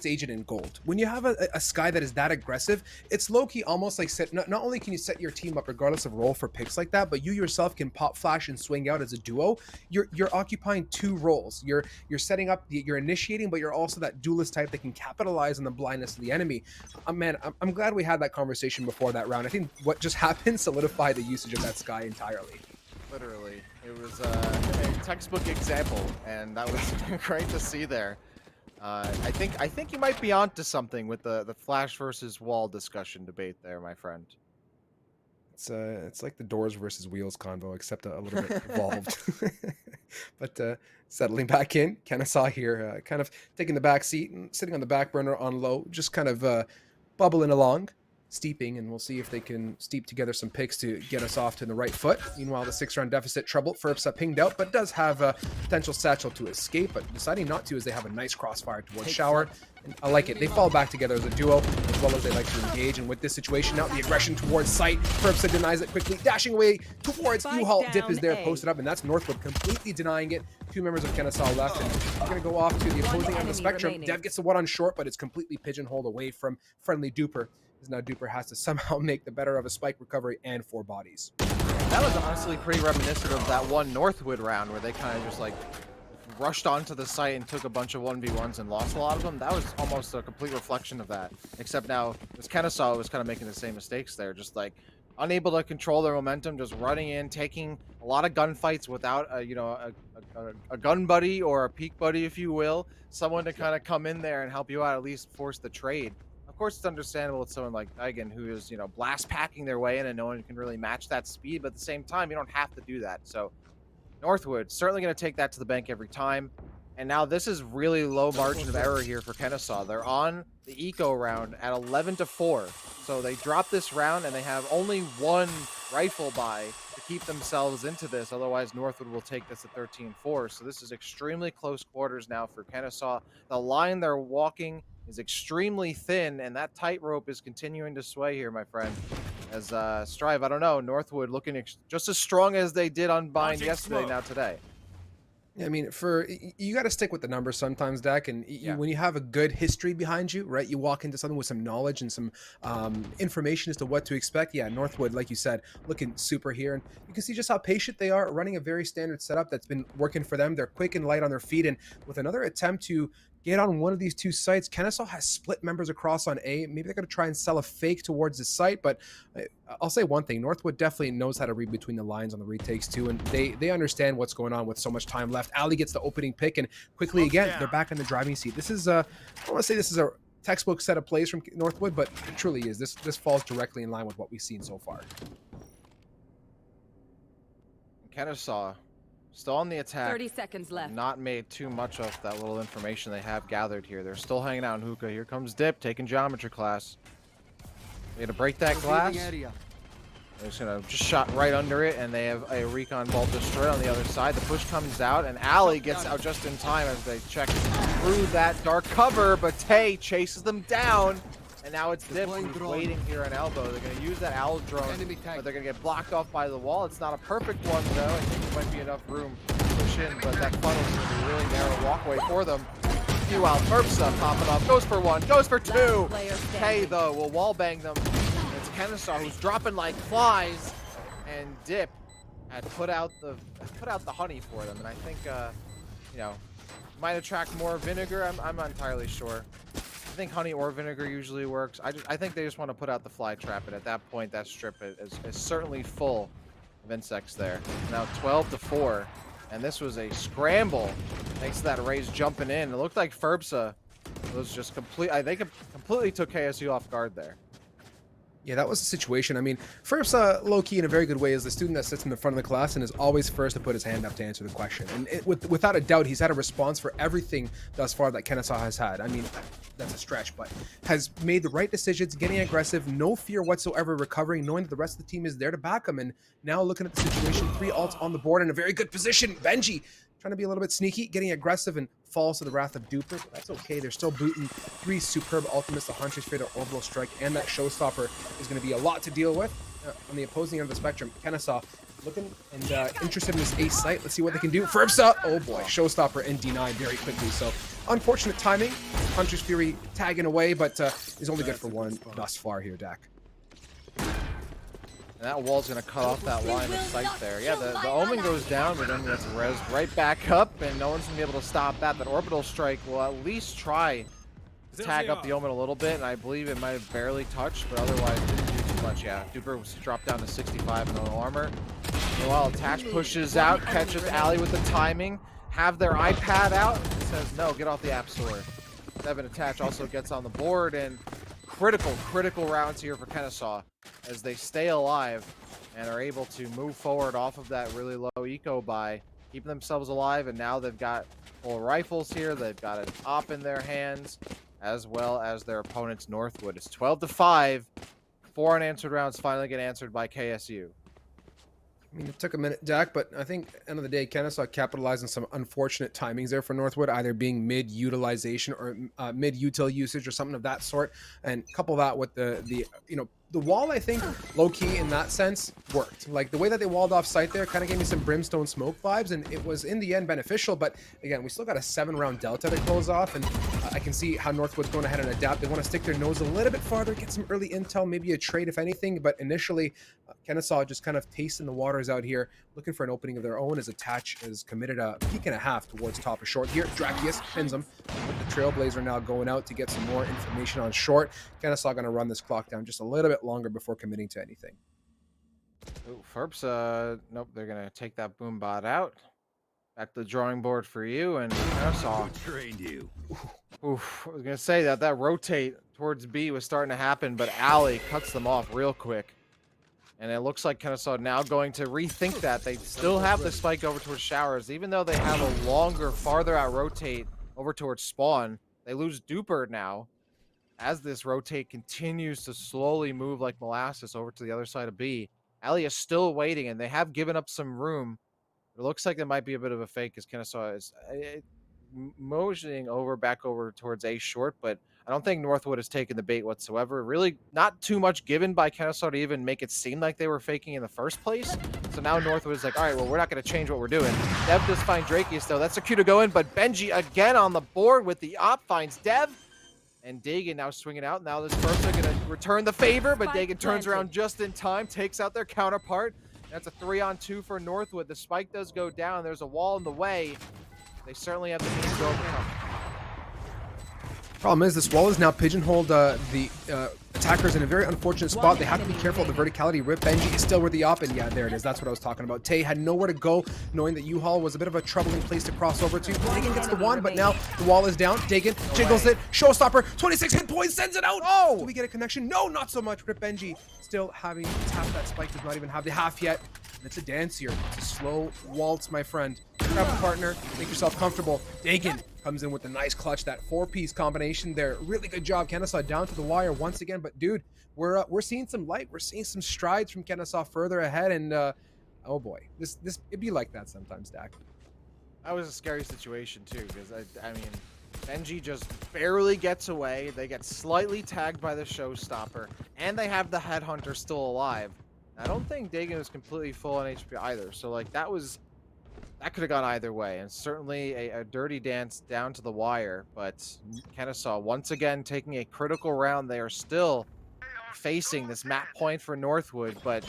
agent in gold. When you have a Sky that is that aggressive, it's low-key almost like not only can you set your team up regardless of role for picks like that, but you yourself can pop flash and swing out as a duo. You're occupying 2 roles. You're setting up, you're initiating, but you're also that duelist type that can capitalize on the blindness of the enemy. Man, I'm glad we had that conversation before that round. I think what just happened solidified the usage of that Sky entirely. Literally, it was a textbook example, and that was great to see there. I think you might be onto something with the flash versus wall discussion debate there, my friend. It's like the Doors versus Wheels convo, except a little bit evolved. But settling back in, Kennesaw here, kind of taking the back seat and sitting on the back burner on low, just kind of bubbling along. steeping, and we'll see if they can steep together some picks to get us off to the right foot. Meanwhile, the 6-round deficit troubled. Ferbsa pinged out, but does have a potential satchel to escape, but deciding not to as they have a nice crossfire towards Shower. And I like it. They fall back together as a duo, as well as they like to engage. And with this situation now, the aggression towards site, Ferbsa denies it quickly, dashing away towards U-Haul. Dip is there, posted up, and that's Northwood completely denying it. 2 members of Kennesaw left, and we're going to go off to the opposing end of the spectrum. remaining. Dev gets the one on short, but it's completely pigeonholed away from friendly Duper. As now Duper has to somehow make the better of a spike recovery and 4 bodies. That was honestly pretty reminiscent of that one Northwood round where they kind of just like rushed onto the site and took a bunch of 1v1s and lost a lot of them. That was almost a complete reflection of that. Except now, as Kennesaw was kind of making the same mistakes there, just like unable to control their momentum, just running in, taking a lot of gunfights without a gun buddy or a peak buddy, if you will, someone to kind of come in there and help you out, at least force the trade. Of course, it's understandable with someone like Eigen, who is, blast packing their way in and no one can really match that speed, but at the same time, you don't have to do that. So Northwood certainly going to take that to the bank every time. And now this is really low margin of error here for Kennesaw. They're on the eco round at 11-4. So they drop this round and they have only 1 rifle buy to keep themselves into this. Otherwise, Northwood will take this at 13-4. So this is extremely close quarters now for Kennesaw. The line they're walking is extremely thin, and that tightrope is continuing to sway here, my friend. As Strive, I don't know, Northwood looking just as strong as they did on Bind yesterday, now today. I mean, you got to stick with the numbers sometimes, Dak. And when you have a good history behind you, right, you walk into something with some knowledge and some information as to what to expect. Yeah, Northwood, like you said, looking super here. And you can see just how patient they are, running a very standard setup that's been working for them. They're quick and light on their feet. And with another attempt to get on one of these 2 sites, Kennesaw has split members across on A. Maybe they're going to try and sell a fake towards the site, but I'll say one thing. Northwood definitely knows how to read between the lines on the retakes too, and they understand what's going on with so much time left. Ali gets the opening pick, and quickly again, they're back in the driving seat. This is, I don't want to say this is a textbook set of plays from Northwood, but it truly is. This falls directly in line with what we've seen so far. Kennesaw still on the attack. 30 seconds left. Not made too much of that little information they have gathered here. They're still hanging out in hookah. Here comes Dip taking geometry class. They're gonna break that glass. They're just gonna shot right under it, and they have a recon vault destroyed on the other side. The push comes out, and Ali gets out just in time as they check through that dark cover, but Tay chases them down. And now it's Dip who's waiting here on elbow. They're going to use that owl drone, but they're going to get blocked off by the wall. It's not a perfect one, though. I think there might be enough room to push in, but that funnel's going to be a really narrow walkway for them. Meanwhile, Ferbsa popping up. Goes for 1, goes for 2. Tay, though, will wallbang them. It's Kennesaw who's dropping like flies, and Dip had put out the honey for them. And I think, might attract more vinegar. I'm not entirely sure. I think honey or vinegar usually works. I think they just want to put out the fly trap, and at that point, that strip is certainly full of insects there. Now 12-4, and this was a scramble thanks to that Raze jumping in. It looked like Ferbsa was just they completely took KSU off guard there. Yeah, that was the situation. I mean, Ferbsa, low-key in a very good way, is the student that sits in the front of the class and is always first to put his hand up to answer the question. And without a doubt, he's had a response for everything thus far that Kennesaw has had. I mean, that's a stretch, but has made the right decisions, getting aggressive, no fear whatsoever, recovering, knowing that the rest of the team is there to back him. And now looking at the situation, 3 ults on the board in a very good position. Benji trying to be a little bit sneaky, getting aggressive, and falls to the wrath of Duper, but that's okay. They're still booting 3 superb ultimates, the Hunter's Fear, the Orbital Strike, and that Showstopper is going to be a lot to deal with. On the opposing end of the spectrum, Kennesaw looking and interested in this ace site. Let's see what they can do. Ferbsa, oh boy, Showstopper and denied very quickly. So unfortunate timing. Hunter's Fury tagging away, but is only good for 1 thus far here, Dak. And that wall's going to cut off that line of sight there. Yeah, the Omen goes down, but then that's res right back up, and no one's going to be able to stop that. That Orbital Strike will at least try to tag up the Omen a little bit, and I believe it might have barely touched, but otherwise didn't do too much. Yeah, Duper was dropped down to 65 no armor. Meanwhile, Attach pushes out, catches Ali with the timing, have their iPad out, and says, no, get off the App Store. Devin Attach also gets on the board, and critical rounds here for Kennesaw as they stay alive and are able to move forward off of that really low eco buy, keeping themselves alive. And now they've got full rifles here. They've got an op in their hands, as well as their opponent's Northwood. It's 12-5. 4 unanswered rounds finally get answered by KSU. I mean, it took a minute, Dak, but I think end of the day, Kennesaw capitalized on some unfortunate timings there for Northwood, either being mid-utilization or mid-util usage or something of that sort. And couple that with the wall, I think, low-key in that sense, worked. Like, the way that they walled off site there kind of gave me some brimstone smoke vibes, and it was, in the end, beneficial. But, again, we still got a 7-round delta to close off, and I can see how Northwood's going ahead and adapt. They want to stick their nose a little bit farther, get some early intel, maybe a trade, if anything. But initially, Kennesaw just kind of tasting the waters out here, looking for an opening of their own, as Attach is committed a peek and a half towards top of short here. Drakius pins him. With the Trailblazer now going out to get some more information on short. Kennesaw going to run this clock down just a little bit longer before committing to anything. Ooh, Ferps, nope, they're going to take that boom bot out. Back to the drawing board for you, and Kennesaw. Trained you. Oof, I was going to say that rotate towards B was starting to happen, but Ali cuts them off real quick. And it looks like Kennesaw now going to rethink that. They still have the spike over towards Showers, even though they have a longer, farther out rotate over towards Spawn. They lose Duper now as this rotate continues to slowly move like molasses over to the other side of B. Ali is still waiting, and they have given up some room. It looks like there might be a bit of a fake as Kennesaw is motioning back over towards A short, but I don't think Northwood has taken the bait whatsoever. Really not too much given by Kennesaw to even make it seem like they were faking in the first place. So now Northwood is like, all right, well, we're not going to change what we're doing. Dev does find Drakius, though. That's a cue to go in, but Benji again on the board with the op finds Dev. And Dagan now swinging out. Now this first are going to return the favor, but Dagan turns around just in time, takes out their counterpart. That's a 3-on-2 for Northwood. The spike does go down. There's a wall in the way. They certainly have the means to overcome. Problem is, this wall is now pigeonholed the attackers in a very unfortunate spot. They have to be careful of the verticality. Rip Benji is still with the op, and yeah, there it is. That's what I was talking about. Tay had nowhere to go, knowing that U-Haul was a bit of a troubling place to cross over to. Dagan gets the one, but now the wall is down. Dagan jiggles it. Showstopper, 26 hit points, sends it out. Oh! Do we get a connection? No, not so much. Rip Benji still having to tap that spike. Does not even have the half yet. It's a dance here. It's a slow waltz, my friend. Grab a partner, make yourself comfortable. Dagan comes in with a nice clutch, that 4-piece combination there. Really good job. Kennesaw down to the wire once again. But dude, we're seeing some light. We're seeing some strides from Kennesaw further ahead, and oh boy, this it'd be like that sometimes, Dak. That was a scary situation too, because I mean, Benji just barely gets away. They get slightly tagged by the showstopper, and they have the headhunter still alive. I don't think Dagan was completely full on HP either, so like that could have gone either way, and certainly a dirty dance down to the wire. But Kennesaw once again taking a critical round. They are still facing this map point for Northwood, but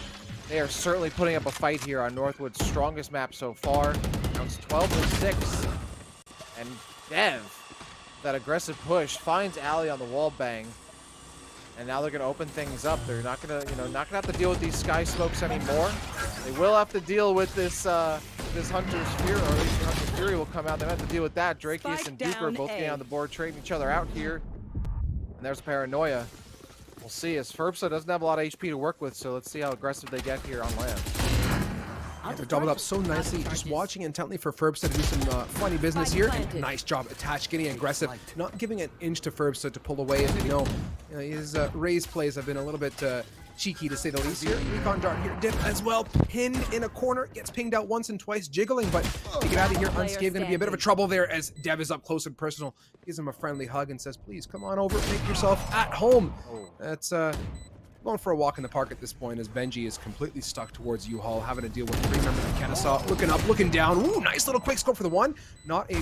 they are certainly putting up a fight here on Northwood's strongest map so far. Now it's 12-6, and Dev, that aggressive push, finds Ali on the wall bang. And now they're going to open things up. They're not going to, not going to have to deal with these sky smokes anymore. They will have to deal with this this Hunter's Fury, or at least Hunter's Fury will come out. They have to deal with that. Drakius and Duper both getting on the board, trading each other out here. And there's Paranoia. We'll see, as Ferpsa doesn't have a lot of HP to work with, so let's see how aggressive they get here on land. Yeah, they're doubled up so nicely. Just watching intently for Ferbsta to do some funny business here. Nice job, Attach, getting aggressive, not giving an inch to Ferbsta to pull away. As we know, his raised plays have been a little bit cheeky, to say the least here. Recon dart here, Dip as well, pinned in a corner, gets pinged out once and twice, jiggling, but to get out of here unscathed, going to be a bit of a trouble there as Dev is up close and personal, gives him a friendly hug and says, please come on over, make yourself at home. That's going for a walk in the park at this point, as Benji is completely stuck towards U-Haul, having to deal with 3 members of Kennesaw. Looking up, looking down. Ooh, nice little quick scope for the one. Not a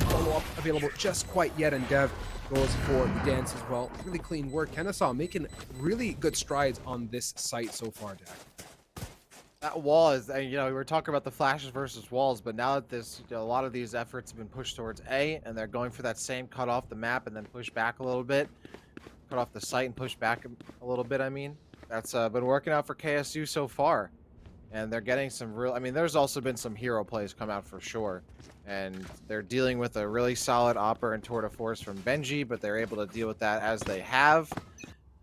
follow-up available just quite yet, and Dev goes for the dance as well. Really clean work. Kennesaw making really good strides on this site so far, Dak. That wall is, we were talking about the flashes versus walls, but now that this, a lot of these efforts have been pushed towards A, and they're going for that same cut off the map and then push back a little bit. Cut off the site and push back a little bit, That's been working out for KSU so far. And they're getting some real... there's also been some hero plays come out for sure. And they're dealing with a really solid Opper and Tour de Force from Benji, but they're able to deal with that as they have.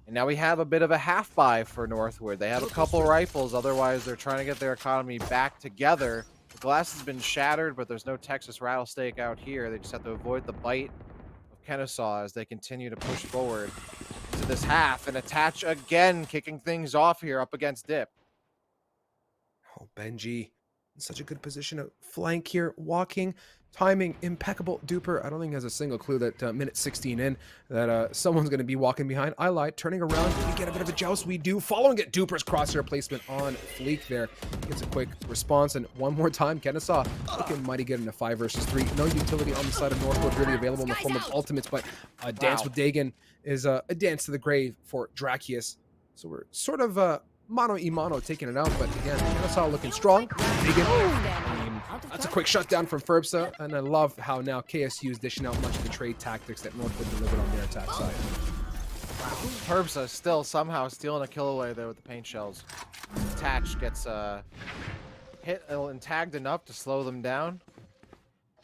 And now we have a bit of a half-buy for Northwood. They have a couple rifles, otherwise they're trying to get their economy back together. The glass has been shattered, but there's no Texas Rattlesnake out here. They just have to avoid the bite Kennesaw as they continue to push forward. into this half, and Attach again kicking things off here up against Dip. Oh, Benji, in such a good position to flank here, walking, timing impeccable. Duper, I don't think he has a single clue that minute 16 in that someone's going to be walking behind. I lied, turning around, we get a bit of a joust. We do, following it, Duper's crosshair placement on Fleek there. Gets a quick response, and one more time, Kennesaw looking mighty good in a 5 versus 3. No utility on the side of Northwood really available in the form of ultimates, but a dance with Dagon is a dance to the grave for Drakius. So we're sort of mano y mano taking it out, but again, Kennesaw looking strong. Dagon, I mean, that's a quick shutdown from Ferbsa, and I love how now KSU is dishing out much of the trade tactics that Northwood delivered on their attack side. Ferbsa still somehow stealing a kill away there with the paint shells. Attach gets hit and tagged enough to slow them down.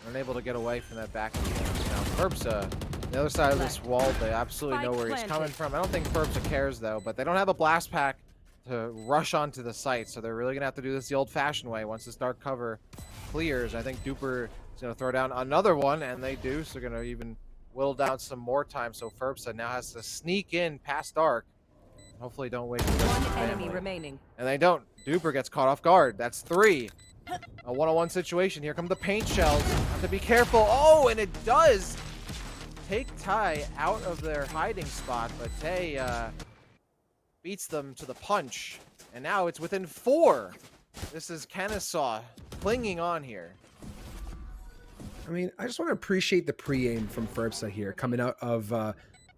Unable to get away from that back engage. Now Ferbsa, the other side of this wall, they absolutely know where he's coming from. I don't think Ferbsa cares though, but they don't have a blast pack to rush onto the site, so they're really gonna have to do this the old-fashioned way once this dark cover clears. I think Duper is gonna throw down another one, and they do, so they're gonna even whittle down some more time. So Ferbsa now has to sneak in past dark. Hopefully don't wake the rest of the One enemy family. remaining. And they don't. Duper gets caught off guard. That's 3. A one-on-one situation. Here come the paint shells. Have to be careful. Oh, and it does take Ty out of their hiding spot, but Tay beats them to the punch. And now it's within 4. This is Kennesaw clinging on here. I mean, I just want to appreciate the pre-aim from Ferbsa here, coming out of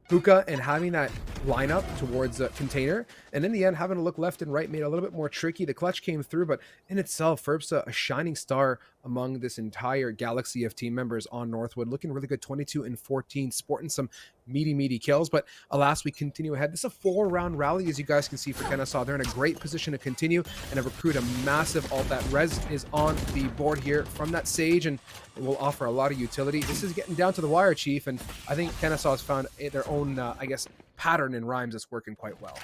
Hookah and having that lineup towards container, and in the end having to look left and right made it a little bit more tricky. The clutch came through, but in itself, Ferbsa a shining star among this entire galaxy of team members on Northwood, looking really good, 22 and 14, sporting some meaty kills. But alas, we continue ahead. This is a 4-round rally, as you guys can see, for Kennesaw. They're in a great position to continue and have recruited a massive ult. That res is on the board here from that Sage, and it will offer a lot of utility. This is getting down to the wire, Chief, and I think Kennesaw has found their own, I guess, pattern in rhymes that's working quite well.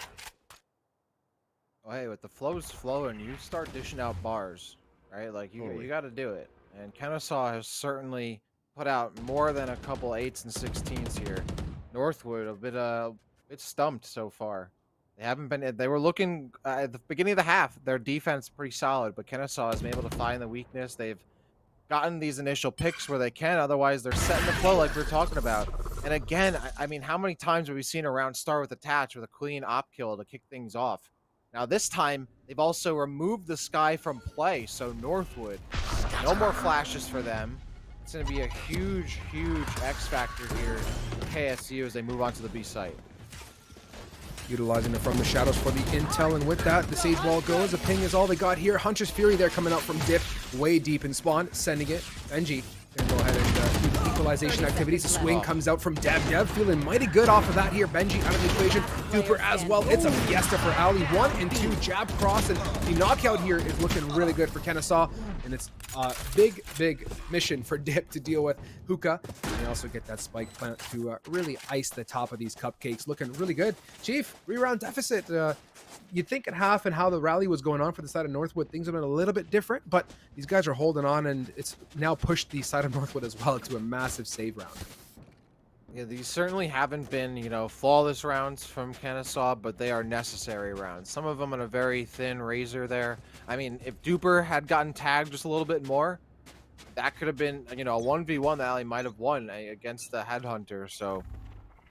Oh, hey, with the flows flowing, you start dishing out bars, right? Like, you got to do it. And Kennesaw has certainly put out more than a couple 8s and 16s here. Northwood, a bit stumped so far. They haven't been, they were looking, at the beginning of the half, their defense pretty solid, but Kennesaw has been able to find the weakness. They've gotten these initial picks where they can, otherwise they're setting the flow like we're talking about. And again, I mean, how many times have we seen a round start with Attach with a clean op kill to kick things off? Now this time, they've also removed the sky from play, so Northwood, no more flashes for them. It's going to be a huge X factor here for KSU as they move on to the B site. Utilizing it from the shadows for the intel, and with that, the Sage Wall goes. A ping is all they got here. Hunter's Fury there coming out from Dip, way deep in spawn, sending it. Benji gonna go ahead and do the equalization activities. The swing comes out from Dev feeling mighty good off of that here. Benji out of the equation. Duper as well. It's a fiesta for Ali. 1 and 2 jab cross, and the knockout here is looking really good for Kennesaw. And it's a big mission for Dip to deal with Hookah. And they also get that spike plant to really ice the top of these cupcakes. Looking really good. Chief, 3-round deficit. You'd think at half and how the rally was going on for the side of Northwood, things have been a little bit different, but these guys are holding on, and it's now pushed the side of Northwood as well to a massive save round. Yeah, these certainly haven't been, you know, flawless rounds from Kennesaw, but they are necessary rounds. Some of them on a very thin razor there. I mean, if Duper had gotten tagged just a little bit more, that could have been, you know, a 1v1 that Ali might have won against the Headhunter, so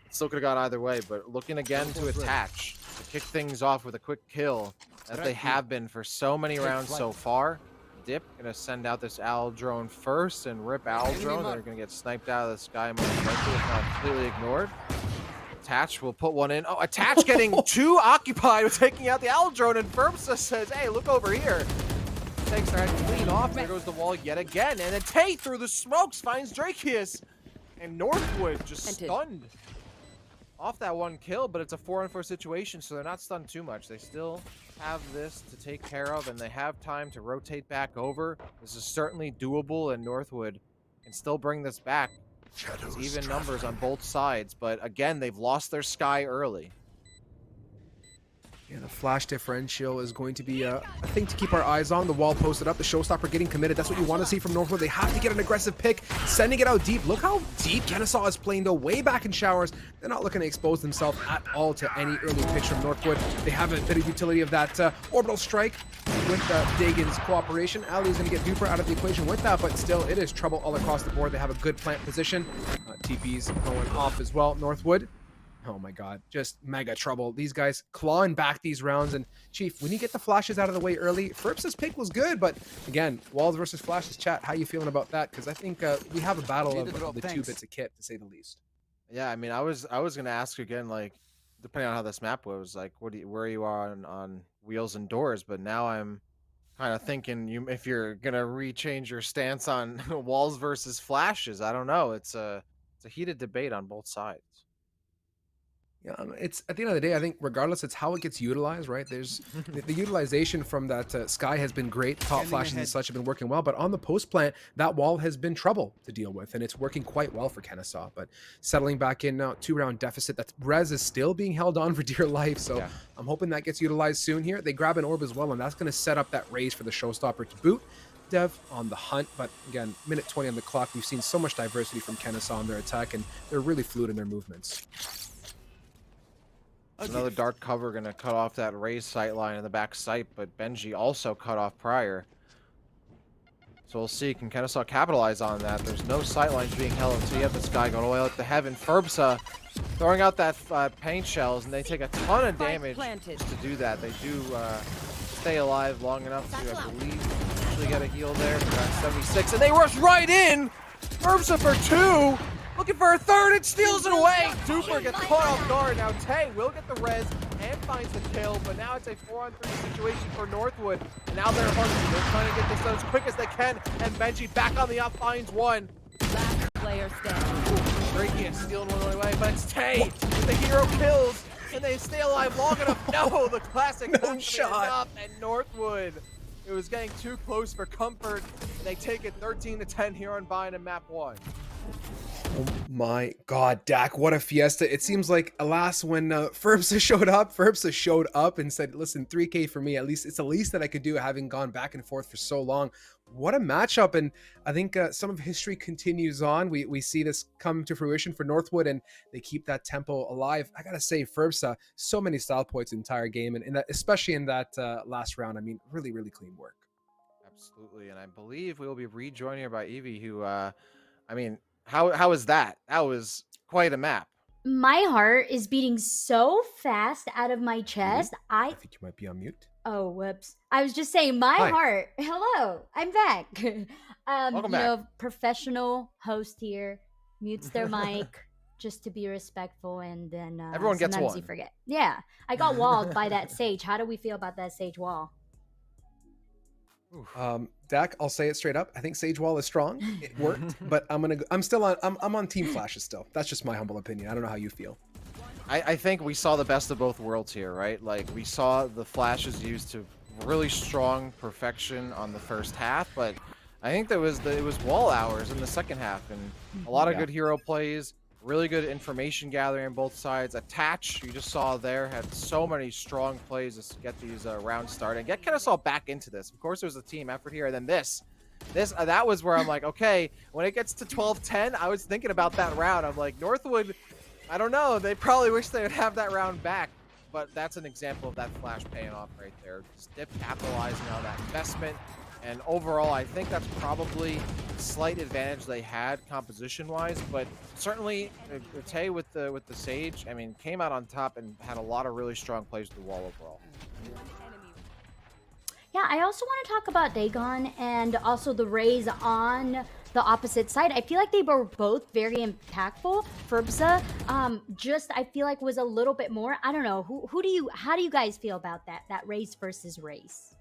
it still could have gone either way. But looking again to Attach, to kick things off with a quick kill, that they have been for so many rounds so far. Dip gonna send out this owl drone first and rip owl drone. They're gonna get sniped out of the sky most likely, if not completely ignored. Attach will put one in. Oh, Attach getting too occupied with taking out the owl drone, and Ferbsa says, hey, look over here. Takes their head clean off. There goes the wall yet again. And then Tate through the smokes finds Drakius. And Northwood just stunned off that one kill, but it's a 4-on-4 situation, so they're not stunned too much. They still have this to take care of, and they have time to rotate back over. This is certainly doable, and Northwood can still bring this back. It's even numbers on both sides, but again, they've lost their sky early. Yeah, the flash differential is going to be a thing to keep our eyes on. The wall posted up, the showstopper getting committed. That's what you want to see from Northwood. They have to get an aggressive pick, sending it out deep. Look how deep Kennesaw is playing, though, way back in showers. They're not looking to expose themselves at all to any early picks from Northwood. They have a bit of utility of that orbital strike with Dagon's cooperation. Ali is going to get Duper out of the equation with that, but still, it is trouble all across the board. They have a good plant position. TP's going off as well, Northwood. Oh my god, just mega trouble. These guys clawing back these rounds. And Chief, when you get the flashes out of the way early, Ferps's pick was good, but again, walls versus flashes. Chat, how you feeling about that? Because I think we have a battle of the two bits of kit, to say the least. Yeah, I mean, I was gonna ask again, like, depending on how this map was, like, where you are on wheels and doors, but now I'm kind of thinking if you're gonna rechange your stance on walls versus flashes. I don't know. It's a heated debate on both sides. Yeah, it's at the end of the day, I think regardless, it's how it gets utilized, right? There's the utilization from that Sky has been great. Top flashes and such have been working well, but on the post plant, that wall has been trouble to deal with, and it's working quite well for Kennesaw. But settling back in now, 2-round deficit. That Rez is still being held on for dear life, so yeah. I'm hoping that gets utilized soon here. They grab an orb as well, and that's going to set up that raise for the showstopper to boot. Dev on the hunt, but again, minute 20 on the clock. We've seen so much diversity from Kennesaw in their attack, and they're really fluid in their movements. Another dark cover gonna cut off that raised sight line in the back sight, but Benji also cut off prior. So we'll see, can Kennesaw capitalize on that? There's no sight lines being held until you have this guy going all the way up to heaven. Ferbsa throwing out that paint shells, and they take a ton of damage just to do that. They do stay alive long enough to, I believe, usually get a heal there for that 76, and they rush right in! Ferbsa for 2! Looking for a third, and steals it away! Duper gets caught off guard. Now Tay will get the res and finds the kill, but now it's a 4-on-3 situation for Northwood. And now they're hungry. They're trying to get this done as quick as they can, and Benji back on the up finds one. Last player standing. Drakia stealing one away, but it's Tay with the hero kills, and they stay alive long enough. No, the classic shot up, and Northwood. It was getting too close for comfort. They take it 13-10 here on Vine in map 1. Oh my god, Dak, what a fiesta. It seems like, alas, when Ferbsa showed up and said, listen, 3K for me, at least it's the least that I could do, having gone back and forth for so long. What a matchup, and I think some of history continues on. We see this come to fruition for Northwood, and they keep that tempo alive. I gotta say, Ferbsa, so many style points the entire game, and especially in that last round. I mean, really, really clean work. Absolutely, and I believe we will be rejoined here by Evie, who, I mean, how is that? That was quite a map. My heart is beating so fast out of my chest. I think you might be on mute. Oh, whoops. I was just saying, my heart. Hello, I'm back. Welcome back. Professional host here mutes their mic just to be respectful, and then everyone gets one. You forget. Yeah, I got walled by that Sage. How do we feel about that Sage wall? Dak, I'll say it straight up. I think Sage Wall is strong. It worked, but I'm still on. I'm on Team Flashes still. That's just my humble opinion. I don't know how you feel. I think we saw the best of both worlds here, right? Like, we saw the flashes used to really strong perfection on the first half, but I think it was wall hours in the second half, and a lot of good hero plays, really good information gathering on both sides. Attach, you just saw there, had so many strong plays to get these rounds started and get Kennesaw back into this. Of course, there was a team effort here, and then that was where I'm like, okay, when it gets to 12-10, I was thinking about that round. I'm like, Northwood, I don't know, they probably wish they would have that round back, but that's an example of that flash paying off right there. Stiff capitalizing on that investment, and overall, I think that's probably a slight advantage they had composition-wise, but certainly Tay with the Sage, I mean, came out on top and had a lot of really strong plays with the wall overall. Yeah, I also want to talk about Dagon and also the raise on the opposite side. I feel like they were both very impactful. Ferbsa, I feel like was a little bit more. I don't know. How do you guys feel about that raise versus race?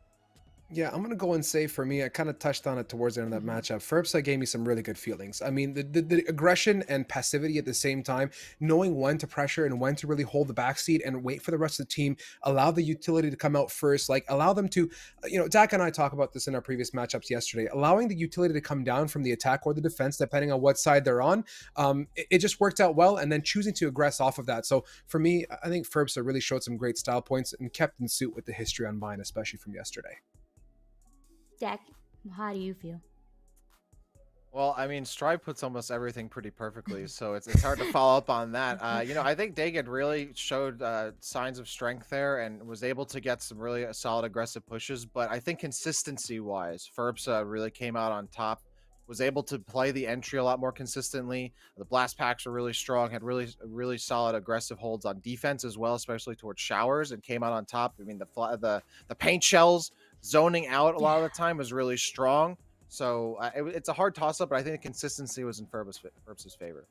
Yeah, I'm gonna go and say for me, I kind of touched on it towards the end of that Mhm. matchup. FERPSA gave me some really good feelings. I mean, the aggression and passivity at the same time, knowing when to pressure and when to really hold the backseat and wait for the rest of the team, allow the utility to come out first, like allow them to, Dak and I talk about this in our previous matchups yesterday, allowing the utility to come down from the attack or the defense, depending on what side they're on. It just worked out well, and then choosing to aggress off of that. So for me, I think FERPSA really showed some great style points and kept in suit with the history on mine, especially from yesterday. Dak, how do you feel? Well, I mean, Stripe puts almost everything pretty perfectly, so it's hard to follow up on that. I think Dagan really showed signs of strength there and was able to get some really solid aggressive pushes. But I think consistency-wise, Ferbsa really came out on top. Was able to play the entry a lot more consistently. The blast packs were really strong. Had really solid aggressive holds on defense as well, especially towards showers, and came out on top. I mean, the paint shells zoning out a lot of the time was really strong. So it's a hard toss up, but I think the consistency was in Ferbs's favor.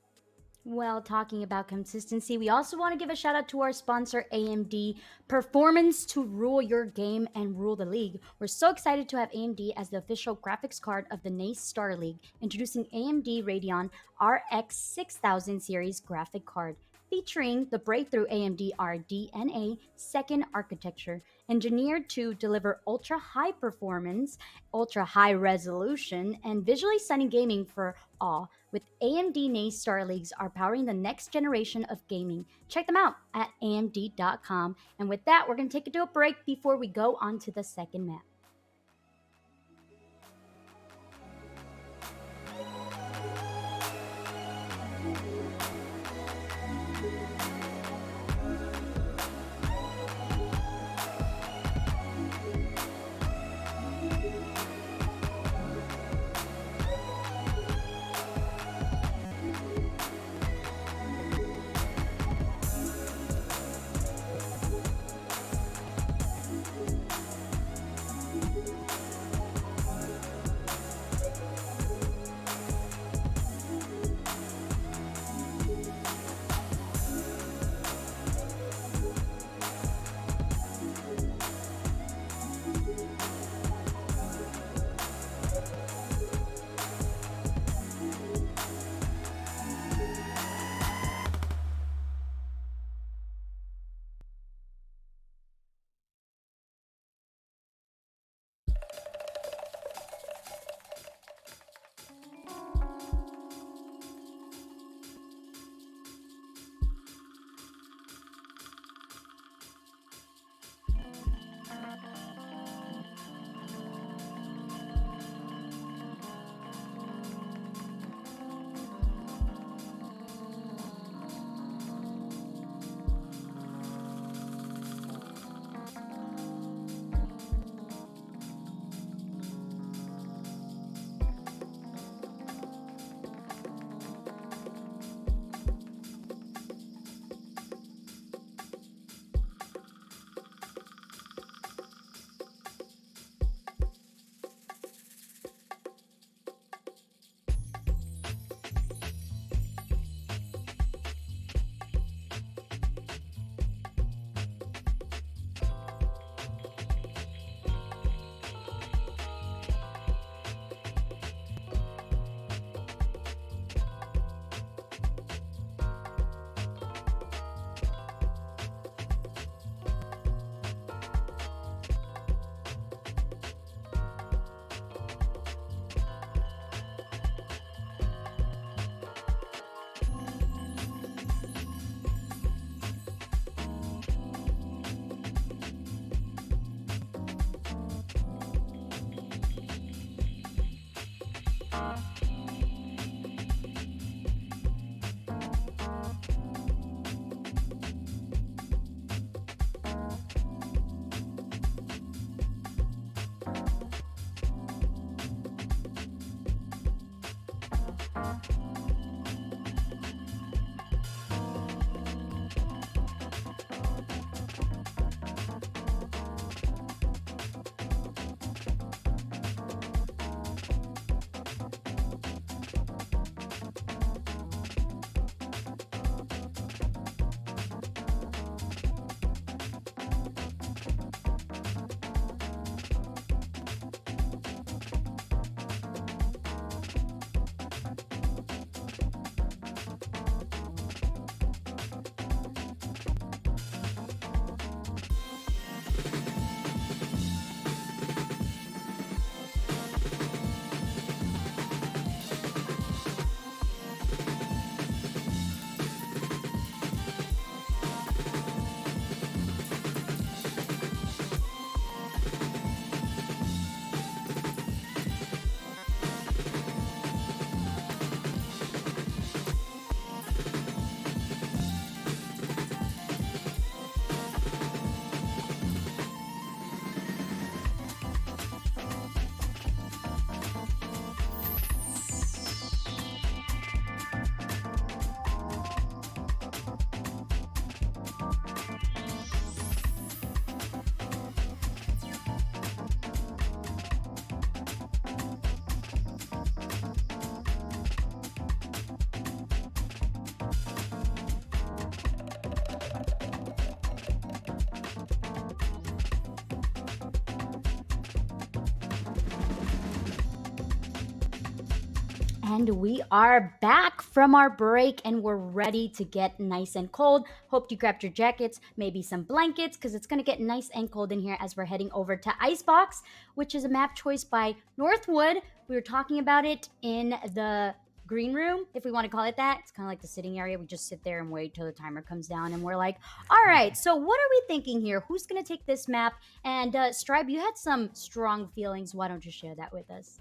Well, talking about consistency, we also want to give a shout out to our sponsor, AMD. Performance to rule your game and rule the league. We're so excited to have AMD as the official graphics card of the NACE Starleague, introducing AMD Radeon RX 6000 series graphic card, featuring the breakthrough AMD RDNA second architecture, engineered to deliver ultra high performance, ultra high resolution, and visually stunning gaming for all. With AMD NACE Starleagues are powering the next generation of gaming. Check them out at amd.com. And with that, we're going to take it to a break before we go on to the second map. And we are back from our break and we're ready to get nice and cold. Hope you grabbed your jackets, maybe some blankets, because it's going to get nice and cold in here as we're heading over to Icebox, which is a map choice by Northwood. We were talking about it in the green room, if we want to call it that. It's kind of like the sitting area. We just sit there and wait till the timer comes down and we're like, all right, so what are we thinking here? Who's going to take this map? And Stripe, you had some strong feelings. Why don't you share that with us?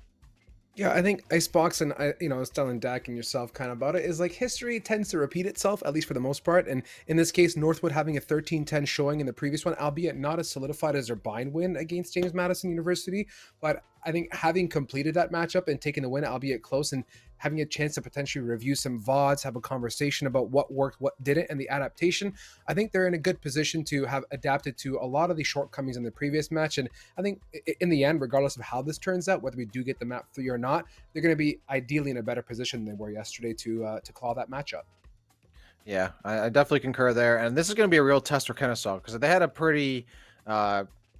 Yeah, I think Icebox and I was telling Dak and yourself kind of about it, is like history tends to repeat itself, at least for the most part. And in this case, Northwood having a 13-10 showing in the previous one, albeit not as solidified as their bind win against James Madison University. But I think having completed that matchup and taking the win, albeit close, and having a chance to potentially review some VODs, have a conversation about what worked, what didn't, and the adaptation, I think they're in a good position to have adapted to a lot of the shortcomings in the previous match. And I think in the end, regardless of how this turns out, whether we do get the map 3 or not, they're going to be ideally in a better position than they were yesterday to claw that matchup. Yeah, I definitely concur there. And this is going to be a real test for Kennesaw because they had a pretty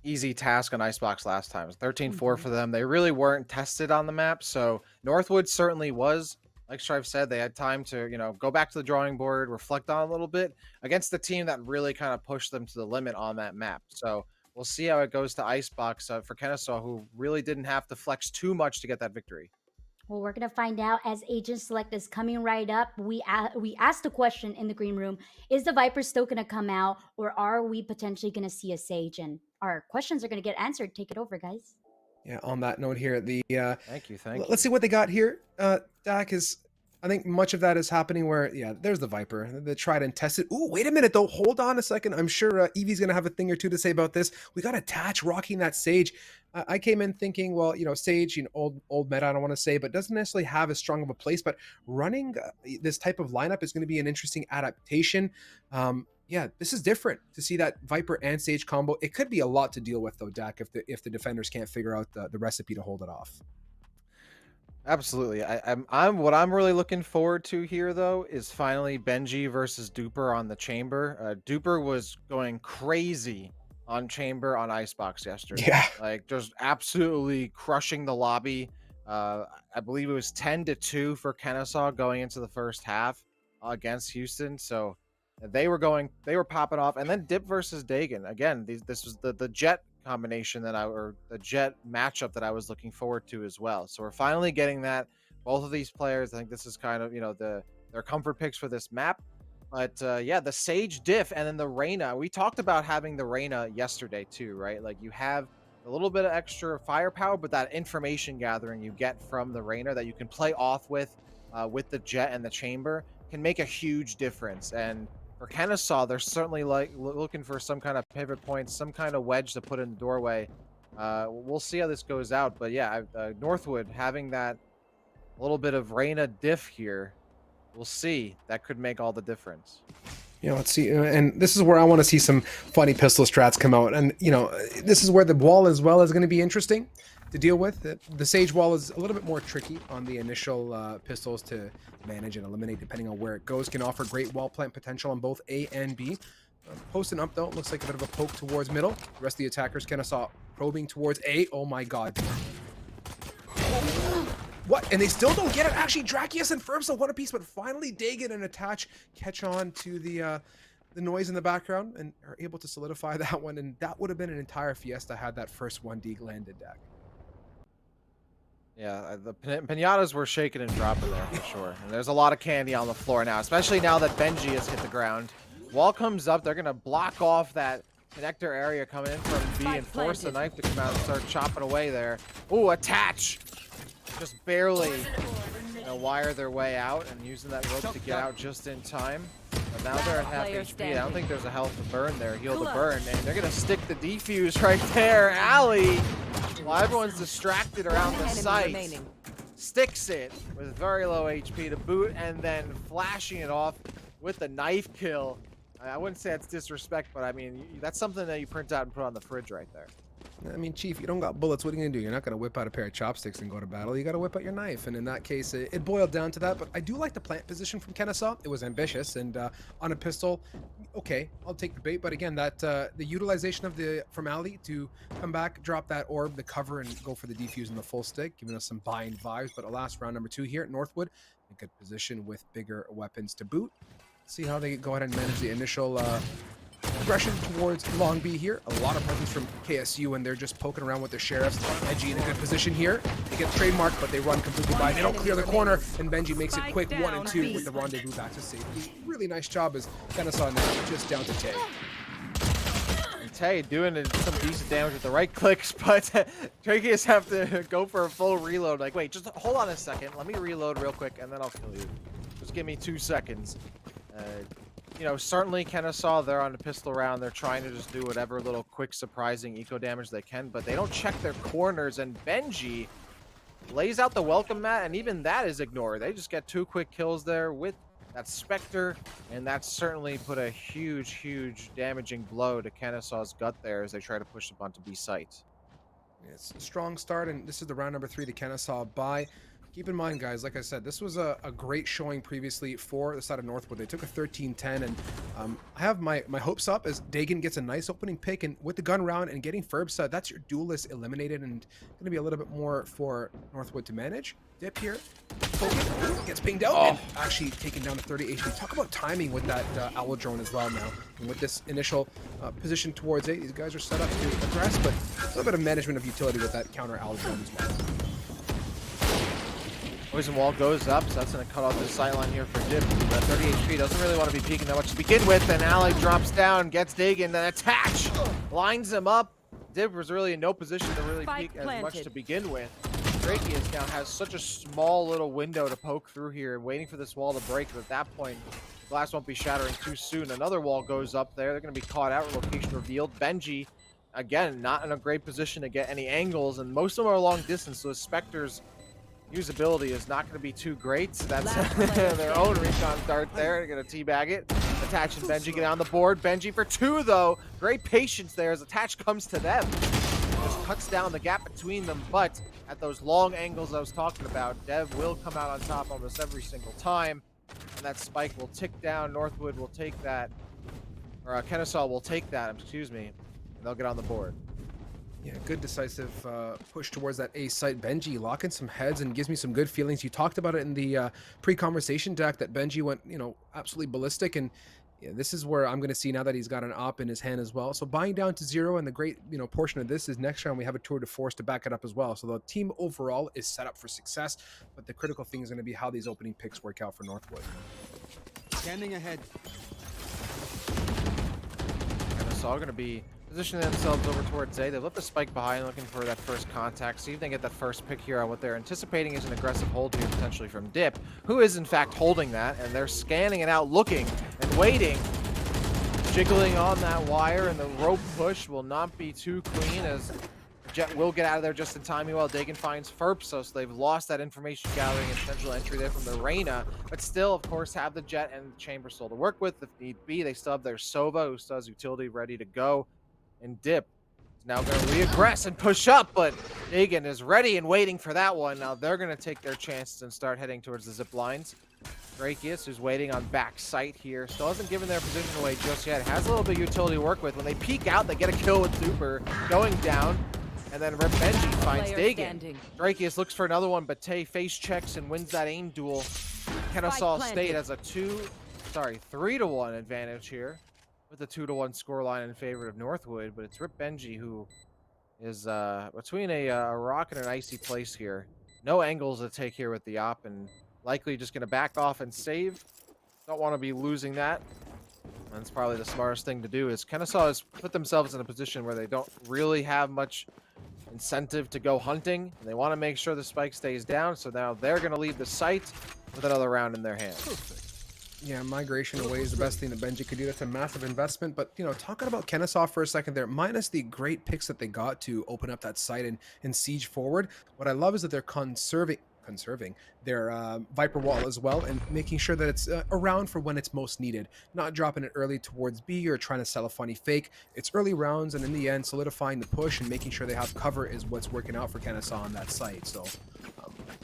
easy task on Icebox last time. It was 13-4 for them. They really weren't tested on the map. So Northwood certainly was. Like Strive said, they had time to, go back to the drawing board, reflect on a little bit against the team that really kind of pushed them to the limit on that map. So we'll see how it goes to Icebox for Kennesaw, who really didn't have to flex too much to get that victory. Well, we're gonna find out as Agent Select is coming right up. We asked a question in the green room: is the Viper still gonna come out, or are we potentially gonna see a Sage? And our questions are gonna get answered. Take it over, guys. Yeah, on that note here, Thank you. let's see what they got here. Dak is, I think much of that is happening where, yeah, there's the Viper, the tried and tested. Ooh, wait a minute though. Hold on a second. I'm sure Evie's going to have a thing or two to say about this. We got Attach rocking that Sage. I came in thinking, well, Sage, old meta, I don't want to say, but doesn't necessarily have as strong of a place, but running this type of lineup is going to be an interesting adaptation. Yeah, this is different to see that Viper and Sage combo. It could be a lot to deal with though, Dak, if the defenders can't figure out the recipe to hold it off. Absolutely. I'm what I'm really looking forward to here though is finally Benji versus Duper on the Chamber. Duper was going crazy on Chamber on Icebox yesterday. Yeah. Like just absolutely crushing the lobby. I believe it was 10-2 for Kennesaw going into the first half against Houston. So they were popping off. And then Dip versus Dagon. Again, this was the Jet combination or the Jet matchup that I was looking forward to as well. So we're finally getting that. Both of these players, I think this is kind of, their comfort picks for this map. But yeah, the Sage diff and then the Reyna. We talked about having the Reyna yesterday too, right? Like you have a little bit of extra firepower, but that information gathering you get from the Reyna that you can play off with the Jet and the Chamber can make a huge difference. And for Kennesaw, they're certainly looking for some kind of pivot point, some kind of wedge to put in the doorway. We'll see how this goes out. But yeah, Northwood having that little bit of Reyna diff here, we'll see. That could make all the difference. Let's see. And this is where I want to see some funny pistol strats come out. And, this is where the wall as well is going to be interesting to deal with. The Sage wall is a little bit more tricky on the initial pistols to manage and eliminate depending on where it goes. Can offer great wall plant potential on both A and B. Posting up though, looks like a bit of a poke towards middle. The rest of the attackers, Kennesaw probing towards A. Oh my god. What? And they still don't get it? Actually, Drakius and Firms a one apiece, but finally Dagon and Attach catch on to the noise in the background and are able to solidify that one. And that would have been an entire fiesta had that first 1D landed, Dak. Yeah, the pinatas were shaking and dropping there for sure. And there's a lot of candy on the floor now, especially now that Benji has hit the ground. Wall comes up, they're going to block off that connector area coming in from B and force the knife to come out and start chopping away there. Ooh, Attach! Just barely wire their way out and using that rope to get out just in time. But now they're at half HP. I don't think there's a health to burn there. Heal to burn. And they're going to stick the defuse right there. Allie, while everyone's distracted around the site, sticks it with very low HP to boot and then flashing it off with the knife kill. I wouldn't say it's disrespect, but I mean, that's something that you print out and put on the fridge right there. I mean, Chief, you don't got bullets. What are you going to do? You're not going to whip out a pair of chopsticks and go to battle. You got to whip out your knife. And in that case, it boiled down to that. But I do like the plant position from Kennesaw. It was ambitious. And on a pistol, okay, I'll take the bait. But again, that the utilization of the from Ali to come back, drop that orb, the cover, and go for the defuse and the full stick, giving us some bind vibes. But alas, round number 2 here at Northwood, a good position with bigger weapons to boot. See how they go ahead and manage the initial aggression towards Long B here. A lot of presence from KSU, and they're just poking around with their sheriffs. Benji in a good position here. They get trademarked, but they run completely by. They don't clear the corner, and Benji makes it quick 1 and 2 with the rendezvous back to safety. Really nice job as Kennesaw now just down to Tay. Tay doing some decent damage with the right clicks, but Tracheus have to go for a full reload. Like, wait, just hold on a second. Let me reload real quick, and then I'll kill you. Just give me 2 seconds. You know, certainly Kennesaw, they're on the pistol round. They're trying to just do whatever little quick, surprising eco damage they can, but they don't check their corners, and Benji lays out the welcome mat, and even that is ignored. They just get 2 quick kills there with that Spectre, and that certainly put a huge, huge damaging blow to Kennesaw's gut there as they try to push up onto B site. It's a strong start, and this is the round number 3 to Kennesaw by. Keep in mind, guys, like I said, this was a great showing previously for the side of Northwood. They took a 13-10, and I have my hopes up as Dagan gets a nice opening pick, and with the gun round and getting Ferbsa, that's your duelist eliminated, and going to be a little bit more for Northwood to manage. Dip here, gets pinged out, and actually taken down to 30 HP. Talk about timing with that owl drone as well now. And with this initial position towards A, these guys are set up to aggress, but a little bit of management of utility with that counter owl drone as well. Poison wall goes up, so that's going to cut off the sideline here for Dip. But 30 HP doesn't really want to be peeking that much to begin with, and Ally drops down, gets Dagan, and attach lines him up. Dip was really in no position to really peek as much to begin with. Tracheus now has such a small little window to poke through here, waiting for this wall to break, but at that point, the glass won't be shattering too soon. Another wall goes up there. They're going to be caught out, location revealed. Benji, again, not in a great position to get any angles, and most of them are long distance, so the Spectre's usability is not going to be too great. So that's their own recon dart there. They're going to teabag it. Attach and Benji get on the board. Benji for 2, though. Great patience there as Attach comes to them. Just cuts down the gap between them, but at those long angles I was talking about, Dev will come out on top almost every single time, and that spike will tick down. Northwood will take that, or Kennesaw will take that, excuse me, and they'll get on the board. Yeah, good decisive push towards that A site. Benji locking some heads and gives me some good feelings. You talked about it in the pre-conversation deck that Benji went, you know, absolutely ballistic, and yeah, this is where I'm going to see now that he's got an op in his hand as well. So buying down to 0, and the great, you know, portion of this is next round we have a tour de force to back it up as well. So the team overall is set up for success, but the critical thing is going to be how these opening picks work out for Northwood. Standing ahead. Kennesaw going to be positioning themselves over towards A. They left the spike behind looking for that first contact. See if they get that first pick here on what they're anticipating is an aggressive hold here potentially from Dip, who is in fact holding that, and they're scanning it out, looking and waiting. Jiggling on that wire, and the rope push will not be too clean as Jet will get out of there just in time. Meanwhile, Dagan finds Ferbsa, so they've lost that information gathering and potential entry there from the Reyna, but still, of course, have the Jet and the Chamber Soul to work with if need be. They still have their Sova, who still has utility ready to go. And Dip is now going to re-aggress and push up, but Dagan is ready and waiting for that one. Now they're going to take their chances and start heading towards the zip lines. Tracheus, who's waiting on back sight here, still hasn't given their position away just yet. Has a little bit of utility to work with. When they peek out, they get a kill with Super going down. And then Rip Benji finds Dagan. Tracheus looks for another one, but Tay face checks and wins that aim duel. Kennesaw State has a 3-1 advantage here, with a 2-1 scoreline in favor of Northwood, but it's Rip Benji who is between a rock and an icy place here. No angles to take here with the op, and likely just going to back off and save. Don't want to be losing that. That's probably the smartest thing to do, is Kennesaw has put themselves in a position where they don't really have much incentive to go hunting, and they want to make sure the spike stays down, so now they're going to leave the site with another round in their hands. Perfect. Yeah, migration away is the best thing that Benji could do. That's a massive investment. But, you know, talking about Kennesaw for a second there, minus the great picks that they got to open up that site and siege forward, what I love is that they're conserving conserving their Viper wall as well, and making sure that it's around for when it's most needed, not dropping it early towards B or trying to sell a funny fake. It's early rounds, and in the end, solidifying the push and making sure they have cover is what's working out for Kennesaw on that site. So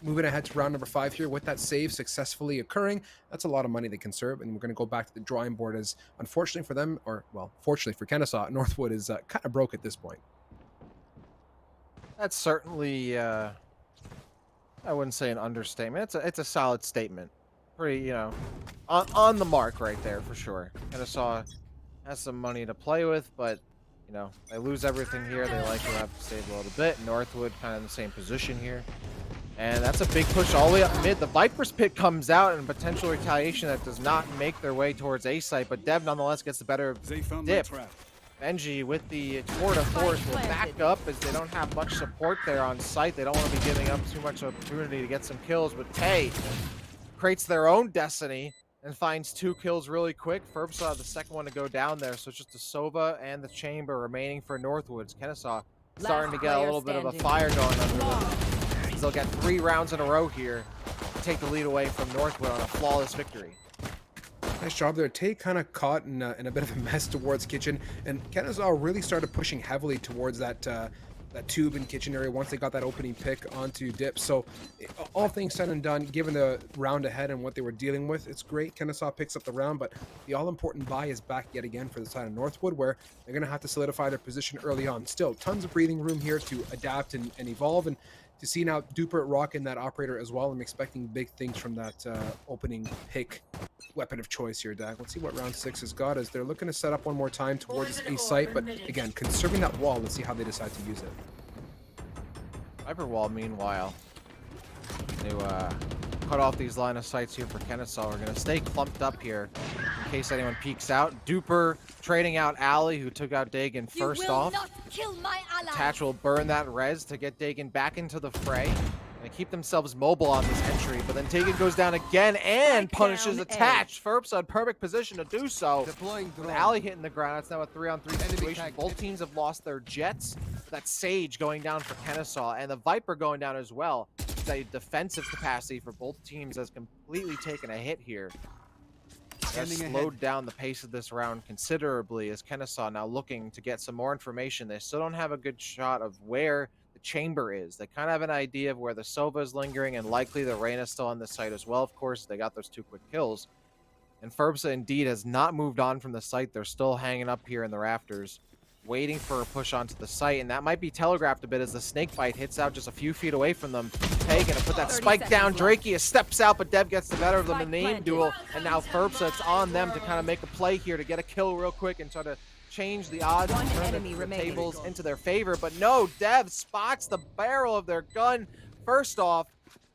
moving ahead to round number 5 here with that save successfully occurring, that's a lot of money they conserve, and we're going to go back to the drawing board as, unfortunately for them, or well, fortunately for Kennesaw, Northwood is kind of broke at this point. That's certainly, I wouldn't say an understatement. It's a solid statement. Pretty, you know, on the mark right there for sure. Kennesaw has some money to play with, but you know, they lose everything here. They likely have to save a little bit. Northwood kind of in the same position here. And that's a big push all the way up mid. The Viper's Pit comes out in potential retaliation that does not make their way towards A site, but Dev nonetheless gets the better of Dip. Benji with the tour de force will back up as they don't have much support there on site. They don't want to be giving up too much opportunity to get some kills, but Tay creates their own destiny and finds 2 kills really quick. Ferb saw the second one to go down there, so it's just the Sova and the Chamber remaining for Northwoods. Kennesaw starting to get a little bit of a fire going under them. They'll get 3 rounds in a row here to take the lead away from Northwood on a flawless victory. Nice job there. Tay kind of caught in a bit of a mess towards Kitchen, and Kennesaw really started pushing heavily towards that that tube and kitchen area once they got that opening pick onto Dip. So all things said and done, given the round ahead and what they were dealing with, it's great. Kennesaw picks up the round, but the all-important buy is back yet again for the side of Northwood, where they're going to have to solidify their position early on. Still, tons of breathing room here to adapt and evolve, and to see now Duper rocking that operator as well. I'm expecting big things from that opening pick weapon of choice here, Dak. Let's see what round 6 has got as they're looking to set up one more time towards a site, but again, conserving that wall. Let's see how they decide to use it. Viper wall, meanwhile, to cut off these line of sights here for Kennesaw. We're going to stay clumped up here in case anyone peeks out. Duper trading out Ali, who took out Dagan first off. Attach will burn that res to get Dagan back into the fray. They keep themselves mobile on this entry, but then Dagan goes down again and punishes Attach. Ferpsa in perfect position to do so. With Ali hitting the ground, it's now a 3-on-3 situation. Both teams have lost their jets. That's Sage going down for Kennesaw, and the Viper going down as well. A defensive capacity for both teams has completely taken a hit here. Has slowed down the pace of this round considerably as Kennesaw now looking to get some more information. They still don't have a good shot of where the chamber is. They kind of have an idea of where the Sova is lingering, and likely the Reyna's still on this site as well. Of course, they got those 2 quick kills. And Ferbsa indeed has not moved on from the site. They're still hanging up here in the rafters, waiting for a push onto the site, and that might be telegraphed a bit as the snake bite hits out just a few feet away from them. Tay gonna put that spike down. Drakeia steps out, but Dev gets the better of them in the name duel, and now Ferbsa, it's on them to kind of make a play here to get a kill real quick and try to change the odds and turn the tables into their favor. But no, Dev spots the barrel of their gun first off,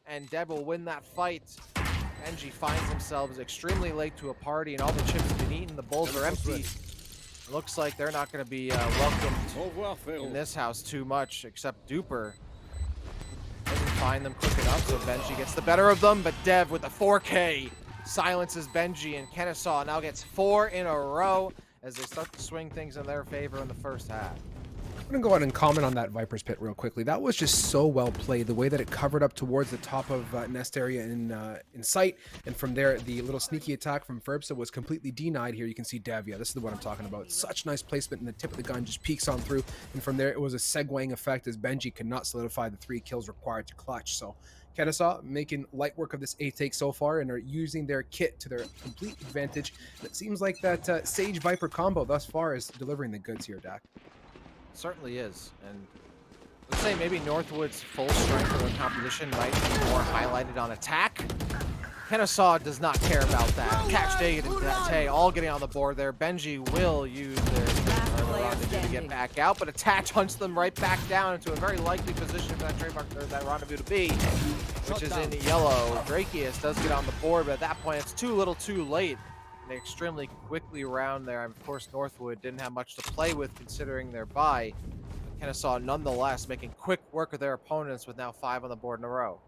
and Dev will win that fight. Benji finds themselves extremely late to a party, and all the chips have been eaten. The bowls are empty. Looks like they're not going to be welcomed in this house too much, except Duper doesn't find them quick enough, so Benji gets the better of them, but Dev with the 4K silences Benji, and Kennesaw now gets 4 in a row as they start to swing things in their favor in the first half. I'm going to go out and comment on that Viper's Pit real quickly. That was just so well played. The way that it covered up towards the top of nest area in sight, and from there, the little sneaky attack from Ferbsa was completely denied here. You can see Davia. This is what I'm talking about. Such nice placement, and the tip of the gun just peeks on through, and from there, it was a segueing effect as Benji could not solidify the 3 kills required to clutch. So Kennesaw making light work of this A take so far and are using their kit to their complete advantage. And it seems like that Sage Viper combo thus far is delivering the goods here, Dak. Certainly is, and let's say maybe Northwood's full strength of the composition might be more highlighted on attack. Kennesaw does not care about that. Catch Dagan and Tay all getting on the board there. Benji will use their rendezvous to get back out, but Attach hunts them right back down into a very likely position for that trademark or that rendezvous to be, which is in yellow. Drakeus does get on the board, but at that point it's too little too late. They extremely quickly round there. Of course, Northwood didn't have much to play with considering their bye. Kennesaw nonetheless making quick work of their opponents with now 5 on the board in a row.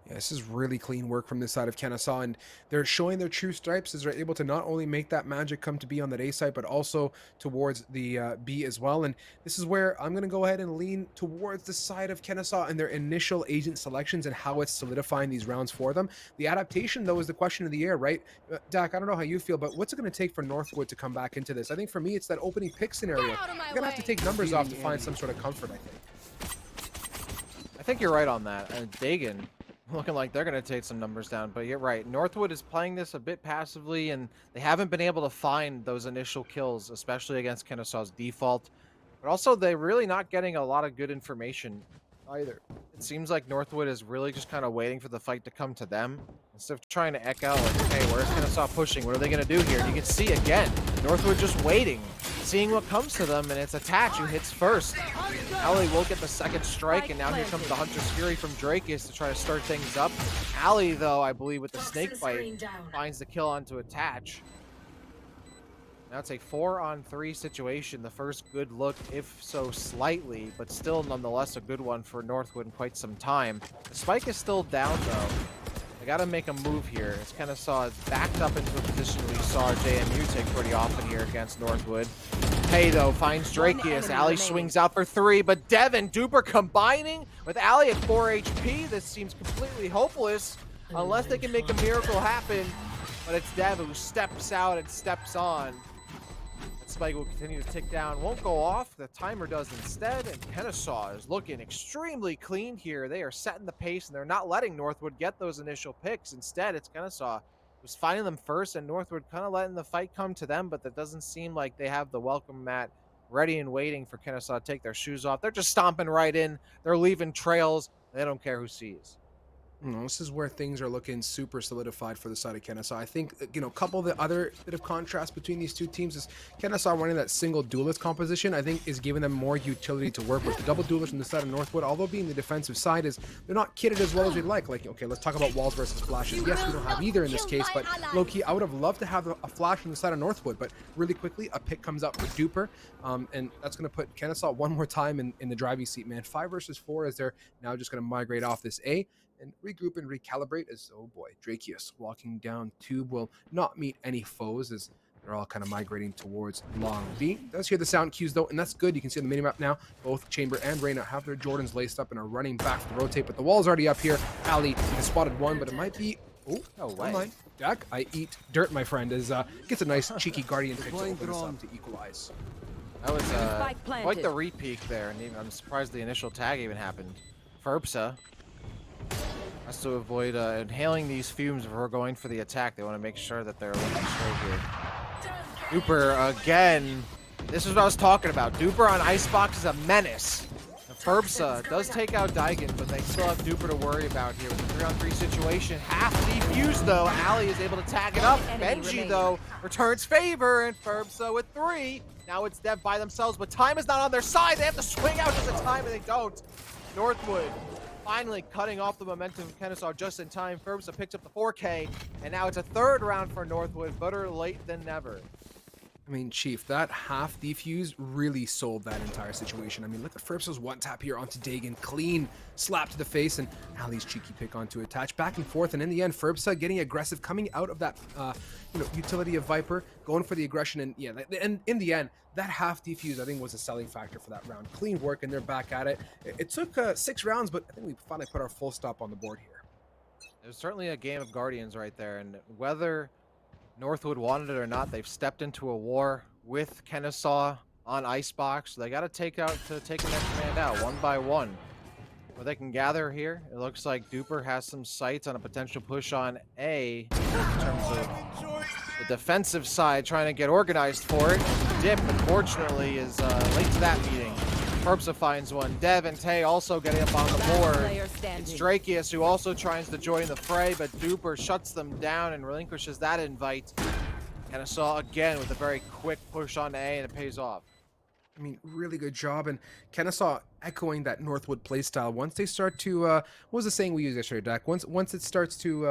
Yeah, this is really clean work from this side of Kennesaw, and they're showing their true stripes as they're able to not only make that magic come to be on that A side, but also towards the B as well. And this is where I'm going to go ahead and lean towards the side of Kennesaw and their initial agent selections and how it's solidifying these rounds for them. The adaptation, though, is the question of the year, right? Dak, I don't know how you feel, but what's it going to take for Northwood to come back into this? I think for me, it's that opening pick scenario. You're going to have to take numbers off to find some sort of comfort, I think. I think you're right on that. And Dagon looking like they're going to take some numbers down, but you're right. Northwood is playing this a bit passively, and they haven't been able to find those initial kills, especially against Kennesaw's default. But also, they're really not getting a lot of good information either. It seems like Northwood is really just kind of waiting for the fight to come to them instead of trying to echo like, hey, where's Kennesaw pushing? What are they going to do here? And you can see again, Northwood just waiting, seeing what comes to them, and it's Attach who hits first. Ali will get the second strike, and now here comes the Hunter's Fury from Drakus to try to start things up. Ali, though, I believe with the snake bite, finds the kill onto Attach. Now it's a 4-on-3 situation. The first good look, if so slightly, but still nonetheless a good one for Northwood in quite some time. The spike is still down, though. They got to make a move here. As Kennesaw is backed up into a position we saw JMU take pretty often here against Northwood. Hey, though, finds Drakius. Ali swings out for 3, but Devin, Duper combining with Ali at 4 HP. This seems completely hopeless unless they can make a miracle happen. But it's Dev who steps out and steps on. That spike will continue to tick down. Won't go off. The timer does instead. And Kennesaw is looking extremely clean here. They are setting the pace, and they're not letting Northwood get those initial picks. Instead, it's Kennesaw who's finding them first, and Northwood kind of letting the fight come to them, but that doesn't seem like they have the welcome mat ready and waiting for Kennesaw to take their shoes off. They're just stomping right in. They're leaving trails. They don't care who sees. This is where things are looking super solidified for the side of Kennesaw. I think, couple the other bit of contrast between these two teams is Kennesaw running that single duelist composition, I think, is giving them more utility to work with. The double duelist from the side of Northwood, although being the defensive side, is they're not kitted as well as we'd like. Like, okay, let's talk about walls versus flashes. Yes, we don't have either in this case, but low-key, I would have loved to have a flash from the side of Northwood, but really quickly, a pick comes up for Duper, and that's going to put Kennesaw one more time in the driving seat, man. 5 versus 4 as they're now just going to migrate off this A and regroup and recalibrate as, oh boy, Drakius walking down tube will not meet any foes as they're all kind of migrating towards long B. Does hear the sound cues though, and that's good. You can see on the minimap now, both Chamber and Reyna have their Jordans laced up and are running back to the rotate, but the wall's already up here. Ali has spotted one, but it might be, oh, no way. Never mind. Jack, I eat dirt, my friend, as gets a nice cheeky Guardian pick to open this up to equalize. That was quite the repeat there, and even, I'm surprised the initial tag even happened. Ferbsa has to avoid inhaling these fumes before going for the attack. They want to make sure that they're looking straight here. Duper again. This is what I was talking about. Duper on Icebox is a menace. Ferbsa does take out Daigen, but they still have Duper to worry about here with the 3-on-3 situation. Half defused though. Ali is able to tag it up. Benji though returns favor, and Ferbsa with 3. Now it's Dev by themselves, but time is not on their side. They have to swing out just in time, and they don't. Northwood finally cutting off the momentum of Kennesaw just in time. Ferbsa picks up the 4K, and now it's a 3rd round for Northwood. Better late than never. I mean, Chief, that half defuse really sold that entire situation. I mean, look at Ferbsa's one tap here onto Dagon. Clean slap to the face, and Ali's cheeky pick onto Attach. Back and forth, and in the end, Ferbsa getting aggressive, coming out of that, utility of Viper, going for the aggression, and yeah, and in the end, that half defuse, I think, was a selling factor for that round. Clean work, and they're back at it. It took 6 rounds, but I think we finally put our full stop on the board here. It was certainly a game of Guardians right there, and whether Northwood wanted it or not, they've stepped into a war with Kennesaw on Icebox. So they got to take the next man out one by one. What they can gather here, it looks like Duper has some sights on a potential push on A in terms of the defensive side trying to get organized for it. Dip, unfortunately, is late to that meeting. Ferbsa finds one. Dev and Tay also getting up on the board. It's Drakius who also tries to join the fray, but Duper shuts them down and relinquishes that invite. Kennesaw again with a very quick push on A, and it pays off. I mean, really good job. And Kennesaw echoing that Northwood playstyle. Once they start to, what was the saying we used yesterday, Dak? Once it starts to,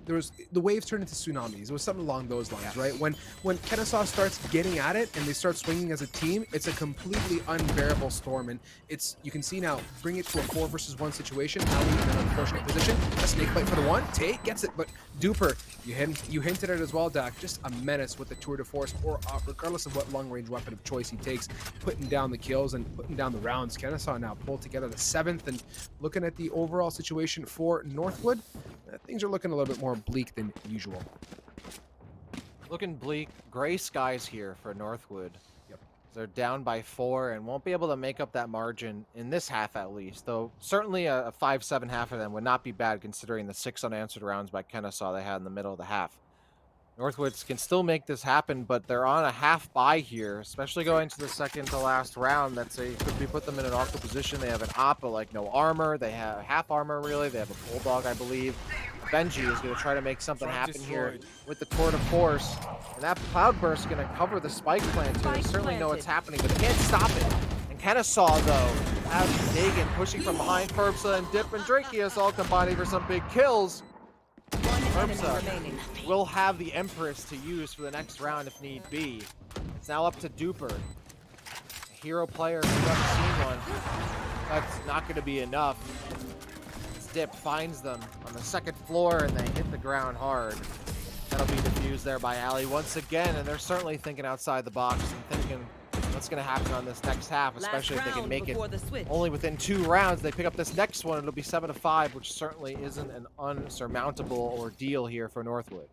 there was the waves turn into tsunamis. It was something along those lines, right? When Kennesaw starts getting at it and they start swinging as a team, it's a completely unbearable storm. And it's, you can see now, bring it to a 4 versus 1 situation. Ali in an unfortunate position. A snake bite for the one. Tate gets it, but Duper, you hinted at it as well, Dak. Just a menace with the tour de force, or regardless of what long range weapon of choice he takes, putting down the kills and putting down the rounds. Kennesaw now pulled together the 7th, and looking at the overall situation for Northwood, things are looking a little bit more bleak than usual. Looking bleak. Gray skies here for Northwood. Yep. They're down by 4 and won't be able to make up that margin in this half at least, though certainly a 5-7 half of them would not be bad considering the 6 unanswered rounds by Kennesaw they had in the middle of the half. Northwoods can still make this happen, but they're on a half bye here, especially going to the second to last round. Could be put them in an awkward position. They have an Oppa, like no armor. They have half armor, really. They have a Bulldog, I believe. Benji is going to try to make something happen here with the Tour de Force. And that Cloudburst is going to cover the spike plant here. They certainly know what's happening, but they can't stop it. And Kennesaw, though, has Dagan pushing from behind Ferbsa and Dip and Drakius all combining for some big kills. Ferbsa will have the Empress to use for the next round if need be. It's now up to Duper. A hero player who hasn't seen one. That's not going to be enough. Dip finds them on the second floor and they hit the ground hard. That'll be defused there by Ali once again, and they're certainly thinking outside the box and thinking what's going to happen on this next half, especially if they can make it only within 2 rounds. They pick up this next one, it'll be 7-5, which certainly isn't an unsurmountable ordeal here for Northwood.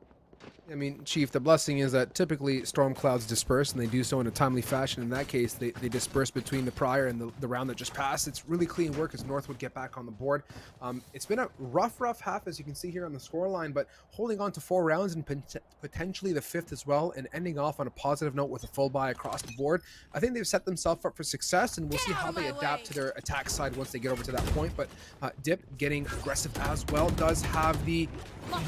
I mean, Chief, the blessing is that typically storm clouds disperse, and they do so in a timely fashion. In that case, they disperse between the prior and the round that just passed. It's really clean work as Northwood get back on the board. It's been a rough half, as you can see here on the scoreline, but holding on to 4 rounds and potentially the 5th as well, and ending off on a positive note with a full buy across the board. I think they've set themselves up for success, and we'll see how they adapt to their attack side once they get over to that point. But Dip getting aggressive as well, does have the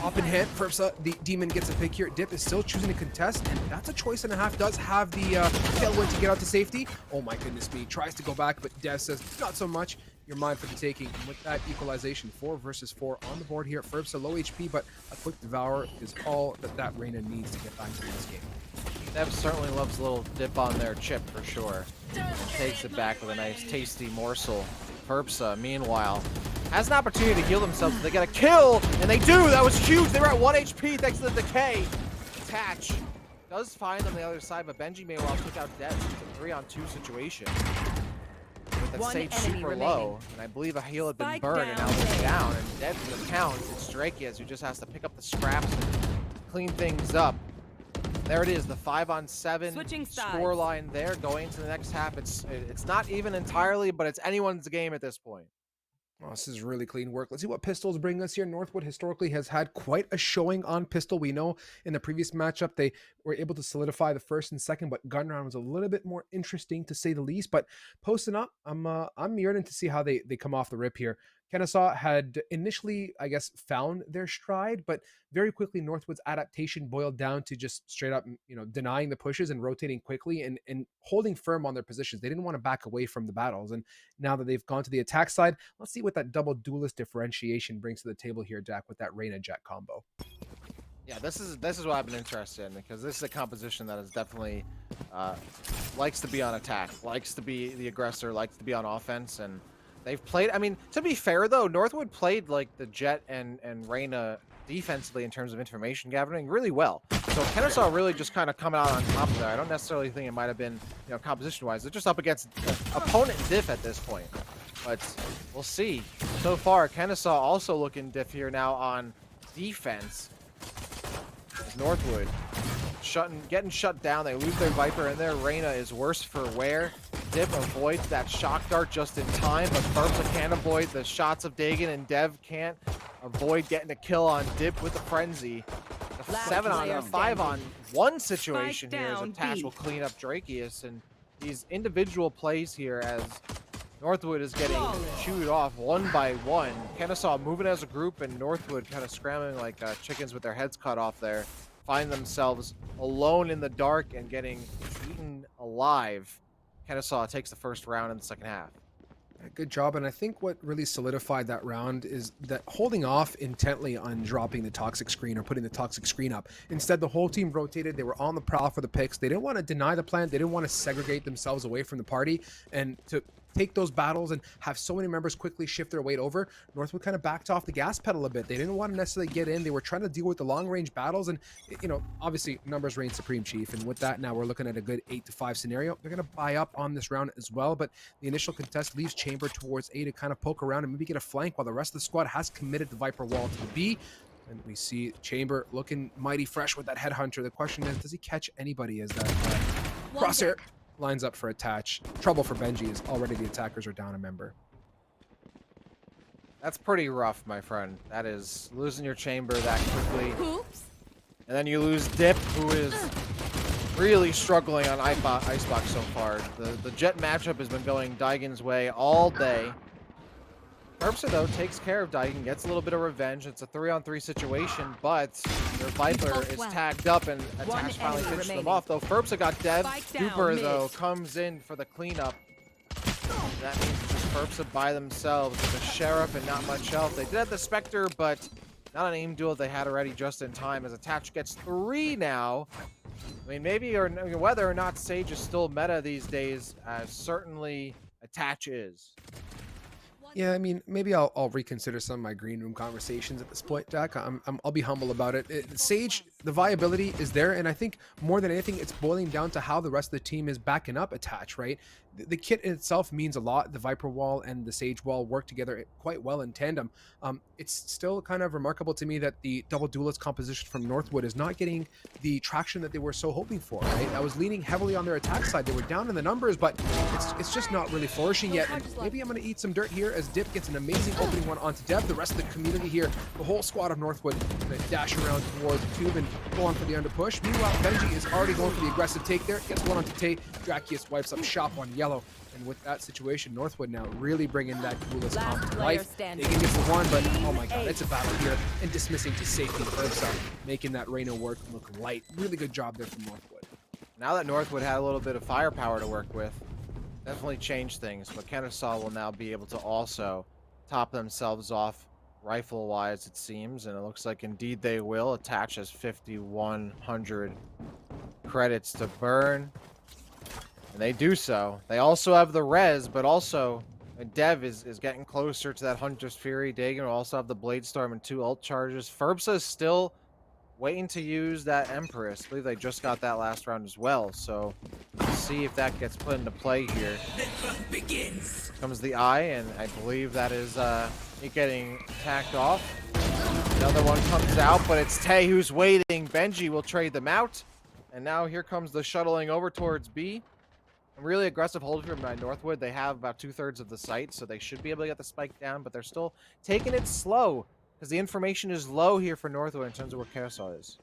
up in hand. Ferbsa, the demon, gets a pick here. Dip is still choosing to contest, and that's a choice and a half. Does have the tailwind to get out to safety. Oh my goodness me. Tries to go back, but Dev says, not so much. You're mine for the taking. And with that equalization, 4 versus 4 on the board here. Ferbsa low HP, but a quick devour is all that Reyna needs to get back to this game. Dev certainly loves a little dip on their chip for sure. Takes it back with a nice tasty morsel. Ferbsa, meanwhile, has an opportunity to heal themselves. They get a kill, and they do. That was huge. They were at 1 HP thanks to the decay. Attach does find them on the other side, but Benji meanwhile took out Dev. It's a 3-on-2 situation. With that Sage super low, and I believe a heal had been burned, and now it's down. And Dev in the count. It's Drakius who just has to pick up the scraps and clean things up. There it is, the 5-on-7 scoreline there going to the next half. It's not even entirely, but it's anyone's game at this point. Oh, this is really clean work. Let's see what pistols bring us here. Northwood historically has had quite a showing on pistol. We know in the previous matchup they were able to solidify the first and second, but gun round was a little bit more interesting to say the least. But posting up, I'm yearning to see how they come off the rip here. Kennesaw had initially, I guess, found their stride, but very quickly Northwood's adaptation boiled down to just straight up, denying the pushes and rotating quickly and holding firm on their positions. They didn't want to back away from the battles. And now that they've gone to the attack side, let's see what that double duelist differentiation brings to the table here, Dak, with that Reyna Jet combo. Yeah, this is what I've been interested in, because this is a composition that is definitely likes to be on attack, likes to be the aggressor, likes to be on offense, and they've played. I mean, to be fair though, Northwood played like the Jet and Reyna defensively in terms of information gathering really well. So Kennesaw really just kind of coming out on top of that. I don't necessarily think it might have been, composition wise. They're just up against opponent diff at this point, but we'll see. So far, Kennesaw also looking diff here now on defense. Northwood getting shut down. They lose their Viper, and their Reyna is worse for wear. Dip avoids that shock dart just in time, but Ferbsa can't avoid the shots of Dagan, and Dev can't avoid getting a kill on Dip with the frenzy. The 5-on-1 situation here as Attach will clean up Drakius, and these individual plays here as Northwood is getting chewed off 1 by 1. Kennesaw moving as a group, and Northwood kind of scrambling like chickens with their heads cut off there. Find themselves alone in the dark and getting eaten alive. Kennesaw takes the first round in the second half. Good job. And I think what really solidified that round is that holding off intently on dropping the toxic screen or putting the toxic screen up. Instead, the whole team rotated. They were on the prowl for the picks. They didn't want to deny the plant. They didn't want to segregate themselves away from the party. And to take those battles and have so many members quickly shift their weight over, Northwood kind of backed off the gas pedal a bit. They didn't want to necessarily get in. They were trying to deal with the long range battles, and obviously numbers reign supreme, Chief, and with that now we're looking at a good 8-5 scenario. They're going to buy up on this round as well, but the initial contest leaves Chamber towards A to kind of poke around and maybe get a flank while the rest of the squad has committed the Viper wall to the B. And we see Chamber looking mighty fresh with that headhunter. The question is, does he catch anybody as that crosshair lines up for attach? Trouble for Benji as already the attackers are down a member. That's pretty rough, my friend. That is losing your chamber that quickly. Oops. And then you lose Dip, who is really struggling on Icebox so far. The Jet matchup has been going Daigen's way all day. Herbster, though, takes care of Daigen, gets a little bit of revenge. It's a 3-on-3 situation, but their Viper is tagged up, and Attach finally finishes them off, though. Ferbsa got Dev. Duper, though, comes in for the cleanup. That means it's just Ferbsa by themselves with the Sheriff and not much else. They did have the Spectre, but not an aim duel they had already just in time, as Attach gets 3 now. I mean, maybe or whether or not Sage is still meta these days, certainly Attach is. Yeah, I mean, maybe I'll reconsider some of my green room conversations at this point, Jack. I'll be humble about it. Sage, the viability is there, and I think more than anything, it's boiling down to how the rest of the team is backing up Attach, right? The kit in itself means a lot. The Viper wall and the Sage wall work together quite well in tandem. It's still kind of remarkable to me that the double duelist composition from Northwood is not getting the traction that they were so hoping for, right? I was leaning heavily on their attack side. They were down in the numbers, but it's just not really flourishing yet. And maybe I'm going to eat some dirt here as Dip gets an amazing opening one onto Dev. The rest of the community here, the whole squad of Northwood, going to dash around towards the tube and go on for the under push. Meanwhile, Benji is already going for the aggressive take there. Gets one onto Tay. Drakius wipes up shop on yellow. And with that situation, Northwood now really bringing that coolest comp to life. They can get the one, but oh my god, it's a battle here. And dismissing to safety Ursa, making that Reyna work look light. Really good job there from Northwood. Now that Northwood had a little bit of firepower to work with, definitely changed things. But Kennesaw will now be able to also top themselves off rifle-wise, it seems. And it looks like indeed they will. Attach as 5,100 credits to burn. And they do so. They also have the res, but also Dev is getting closer to that Hunter's Fury. Dagon will also have the Blade Storm and 2 ult charges. Ferbsa is still waiting to use that Empress. I believe they just got that last round as well. So we'll see if that gets put into play here. Begins. Comes the Eye, and I believe that is it getting attacked off. Another one comes out, but it's Tay who's waiting. Benji will trade them out. And now here comes the shuttling over towards B. Really aggressive hold here by Northwood. They have about 2/3 of the site, so they should be able to get the spike down, but they're still taking it slow because the information is low here for Northwood in terms of where Kennesaw is.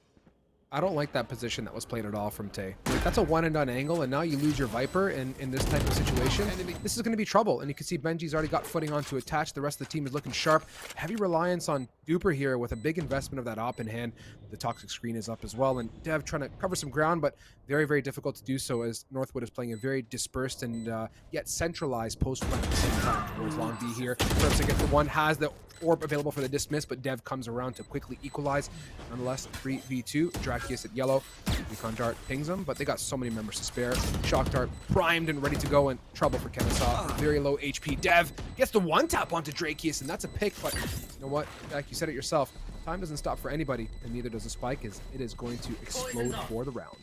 I don't like that position that was played at all from Tay. Like, that's a one and done angle, and now you lose your Viper in this type of situation. This is going to be trouble, and you can see Benji's already got footing on to attach. The rest of the team is looking sharp. Heavy reliance on Duper here with a big investment of that op in hand. The toxic screen is up as well, and Dev trying to cover some ground, but very, very difficult to do so as Northwood is playing a very dispersed and yet centralized post-plant at the same time towards Long B here. First to get the one, has the orb available for the dismiss, but Dev comes around to quickly equalize. Nonetheless, 3v2. Drakius at yellow. Recon Dart pings them, but they got so many members to spare. Shock Dart primed and ready to go, and trouble for Kennesaw. Very low HP. Dev gets the one tap onto Drakius, and that's a pick, but you know what? Like you said it yourself, time doesn't stop for anybody, and neither does the spike, as it is going to explode for the round.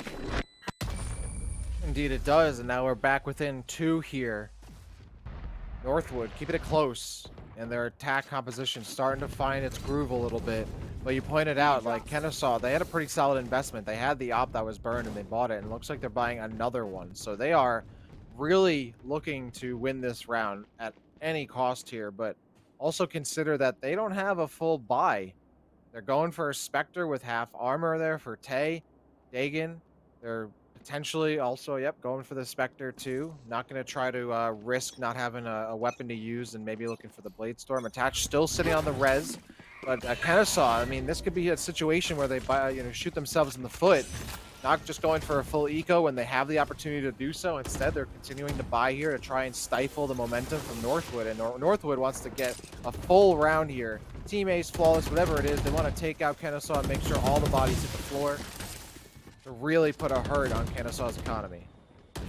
Indeed it does, and now we're back within 2 here. Northwood keeping it close, and their attack composition starting to find its groove a little bit. But you pointed out, like Kennesaw, they had a pretty solid investment. They had the op that was burned and they bought it, and it looks like they're buying another one. So they are really looking to win this round at any cost here, but also consider that they don't have a full buy. They're going for a Spectre with half armor there for Tay, Dagon. They're potentially also, going for the Spectre too. Not going to try to risk not having a weapon to use and maybe looking for the Blade Storm. Attached still sitting on the res. But Kennesaw, I mean, this could be a situation where they shoot themselves in the foot not just going for a full eco when they have the opportunity to do so. Instead, they're continuing to buy here to try and stifle the momentum from Northwood. And Northwood wants to get a full round here. Team Ace, flawless, whatever it is. They want to take out Kennesaw and make sure all the bodies hit the floor to really put a hurt on Kennesaw's economy.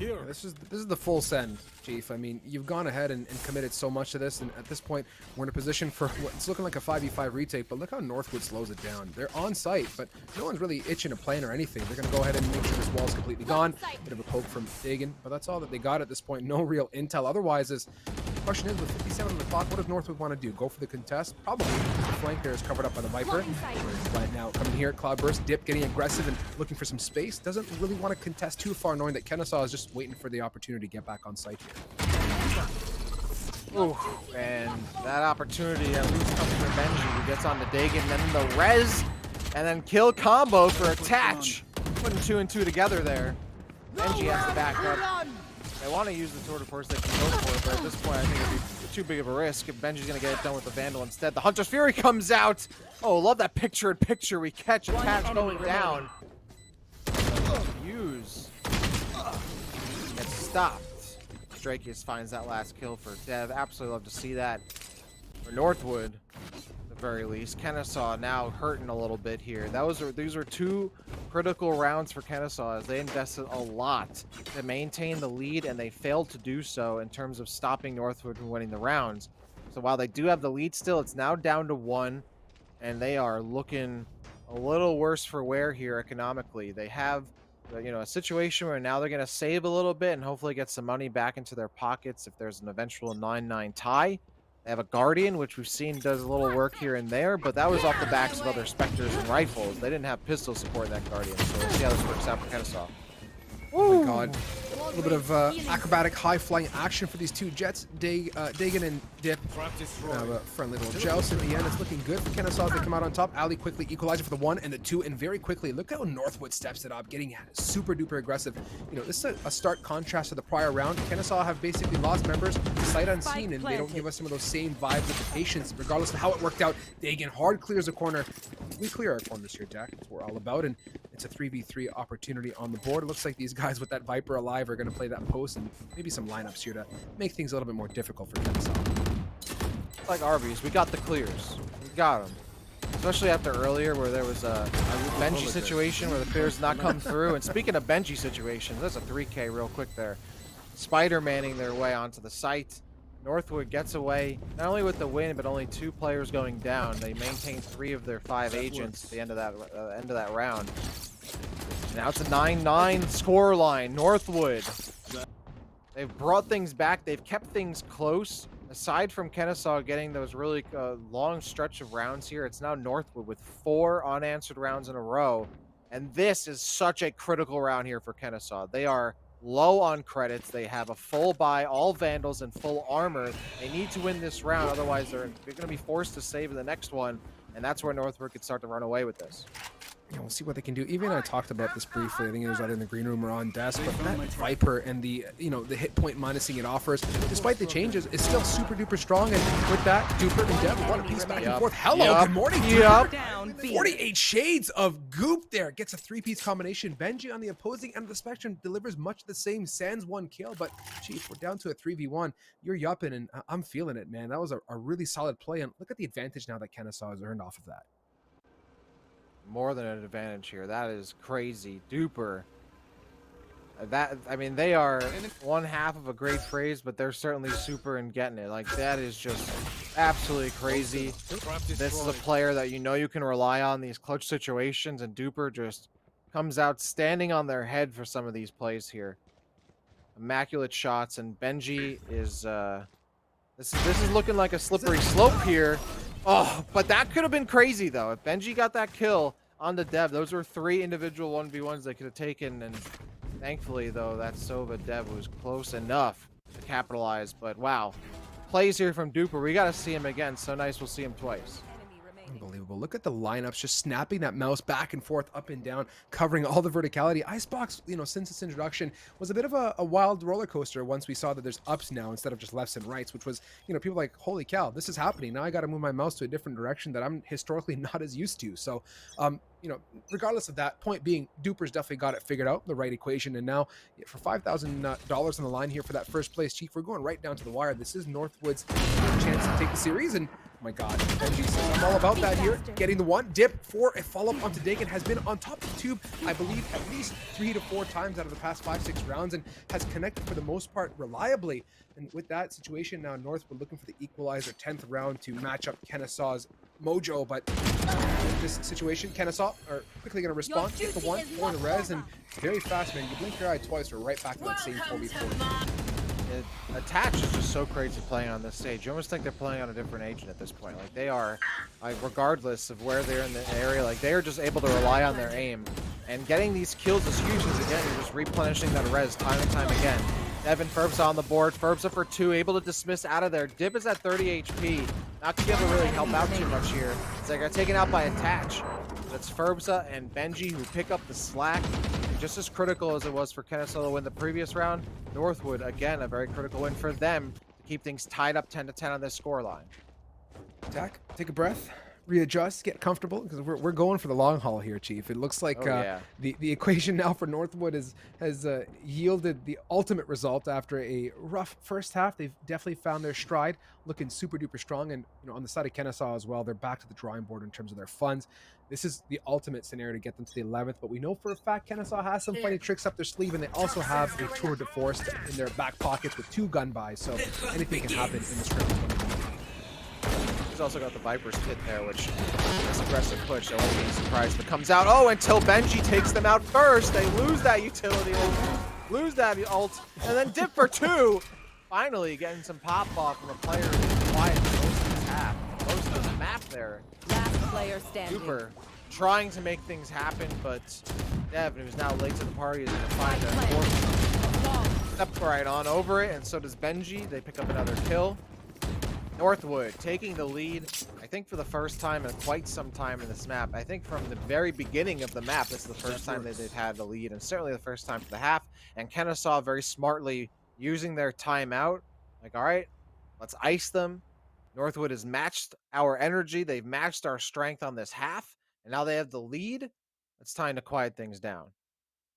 Yeah, this is the full send, Chief. I mean, you've gone ahead and committed so much to this, and at this point, we're in a position for what's looking like a 5v5 retake, but look how Northwood slows it down. They're on site, but no one's really itching to plan or anything. They're going to go ahead and make sure this wall's completely gone. Bit of a poke from Dagan, but that's all that they got at this point. No real intel. Otherwise, the question is, with 57 on the clock, what does Northwood want to do? Go for the contest? Probably. The flank there is covered up by the Viper. Right now, coming here, Cloudburst, Dip getting aggressive and looking for some space. Doesn't really want to contest too far, knowing that Kennesaw is just waiting for the opportunity to get back on site here. Ooh, and that opportunity at least comes from Benji, who gets on the Dagan, then the res, and then kill combo for attach. Putting 2 and 2 together there. Benji has to back up. They want to use the tour de force they can go for it, but at this point I think it'd be too big of a risk if Benji's going to get it done with the Vandal instead. The Hunter's Fury comes out. Oh, love that picture-in-picture. We catch attach going down. Use. Gets stopped. Drakius finds that last kill for Dev. Absolutely love to see that. For Northwood, at the very least. Kennesaw now hurting a little bit here. These were 2 critical rounds for Kennesaw as they invested a lot to maintain the lead, and they failed to do so in terms of stopping Northwood from winning the rounds. So while they do have the lead still, it's now down to 1, and they are looking a little worse for wear here economically. They have a situation where now they're going to save a little bit and hopefully get some money back into their pockets if there's an eventual 9-9 tie. They have a Guardian, which we've seen does a little work here and there, but that was off the backs of other Spectres and Rifles. They didn't have pistol support in that Guardian, so we'll see how this works out for Kennesaw. Oh my god. A little bit of acrobatic high-flying action for these 2 Jets. Dagan and Dip have a friendly little joust at the end. It's looking good for Kennesaw as they come out on top. Ali quickly equalizing for the 1 and the 2, and very quickly, look how Northwood steps it up, getting super duper aggressive. This is a stark contrast to the prior round. Kennesaw have basically lost members sight unseen, and they don't give us some of those same vibes of the patience, regardless of how it worked out. Dagan hard clears a corner. We clear our corners here, Jack. That's what we're all about, and it's a 3v3 opportunity on the board. It looks like these guys with that Viper alive are going to play that post and maybe some lineups here to make things a little bit more difficult for Kennesaw. Like Arby's, we got the clears. We got them. Especially after earlier where there was a Benji situation where the clears did not come through. And speaking of Benji situations, there's a 3K real quick there. Spider-manning their way onto the site. Northwood gets away, not only with the win, but only 2 players going down. They maintain 3 of their 5 agents at the end of that round. Now it's a 9-9 score line. Northwood. They've brought things back. They've kept things close. Aside from Kennesaw getting those really long stretch of rounds here, it's now Northwood with 4 unanswered rounds in a row. And this is such a critical round here for Kennesaw. They are low on credits. They have a full buy, all Vandals and full armor. They need to win this round, otherwise they're going to be forced to save in the next one. And that's where Northwood could start to run away with this. Yeah, we'll see what they can do. Even I talked about this briefly. I think it was either in the green room or on desk. But that Viper and the the hit point minusing it offers, despite the changes, is still super duper strong. And with that, Duper and Dev, what a piece back and forth. Hello, good morning, Duper. 48 shades of goop there. Gets a 3-piece combination. Benji on the opposing end of the spectrum delivers much the same. Sans 1 kill, but Chief, we're down to a 3v1. You're yupping, and I'm feeling it, man. That was a really solid play. And look at the advantage now that Kennesaw has earned off of that. More than an advantage here. That is crazy. Duper. I mean, they are one half of a great phrase, but they're certainly super in getting it. Like, that is just absolutely crazy. This is a player that you can rely on these clutch situations, and Duper just comes out standing on their head for some of these plays here. Immaculate shots, and Benji is this is looking like a slippery slope here. Oh, but that could have been crazy, though. If Benji got that kill on the Dev, those were 3 individual 1v1s they could have taken. And thankfully, though, that Sova Dev was close enough to capitalize. But wow, plays here from Duper. We got to see him again. So nice we'll see him twice. Unbelievable. Look at the lineups, just snapping that mouse back and forth, up and down, covering all the verticality. Icebox, since its introduction, was a bit of a wild roller coaster once we saw that there's ups now instead of just lefts and rights, which was, people like, holy cow, this is happening. Now I got to move my mouse to a different direction that I'm historically not as used to. So, regardless of that, point being, Duper's definitely got it figured out, the right equation. And now, for $5,000 on the line here for that first place, Chief, we're going right down to the wire. This is Northwood's chance to take the series. And oh my God, Benji says I'm all about that here. Getting the one dip for a follow-up onto Dagan, has been on top of the tube, I believe, at least 3 to 4 times out of the past 5-6 rounds, and has connected for the most part reliably. And with that situation, now Northwood looking for the equalizer 10th round to match up Kennesaw's mojo. But in this situation, Kennesaw are quickly going to respond, get the one for the res, and very fast, man. You blink your eye twice, we're right back to that same 4v4. Attach is just so crazy playing on this stage. You almost think they're playing on a different agent at this point. Like, they are, regardless of where they're in the area, like, they are just able to rely on their aim. And getting these kills is huge because, again, you're just replenishing that res time and time again. Evan Ferbs on the board. Ferbs up for 2, able to dismiss out of there. Dip is at 30 HP. Not going to be able to really help out too much here. It's like got taken out by Attach. That's Ferbsa and Benji who pick up the slack. And just as critical as it was for Kennesaw to win the previous round, Northwood, again, a very critical win for them to keep things tied up 10-10 on this scoreline. Jack, take a breath, readjust, get comfortable, because we're going for the long haul here, Chief. It looks like the equation now for Northwood has yielded the ultimate result after a rough first half. They've definitely found their stride, looking super duper strong. And on the side of Kennesaw as well, they're back to the drawing board in terms of their funds. This is the ultimate scenario to get them to the 11th, but we know for a fact Kennesaw has some funny tricks up their sleeve, and they also have a tour de force in their back pockets with 2 gun buys, so anything can happen in the script. He's also got the Viper's Pit there, which is aggressive push. I won't be surprised if it comes out. Oh, until Benji takes them out first. They lose that utility ult, lose that ult, and then dip for 2. Finally getting some pop off from a player who's quiet most of this half. Most of the map there. Last player standing. Super trying to make things happen, but Devin, who's now late to the party, is going to find a step right on over it, and so does Benji. They pick up another kill. Northwood taking the lead, I think for the first time in quite some time in this map. I think from the very beginning of the map, this is the first time that they've had the lead, and certainly the first time for the half. And Kennesaw very smartly using their timeout. Like, all right, let's ice them. Northwood has matched our energy. They've matched our strength on this half, and now they have the lead. It's time to quiet things down.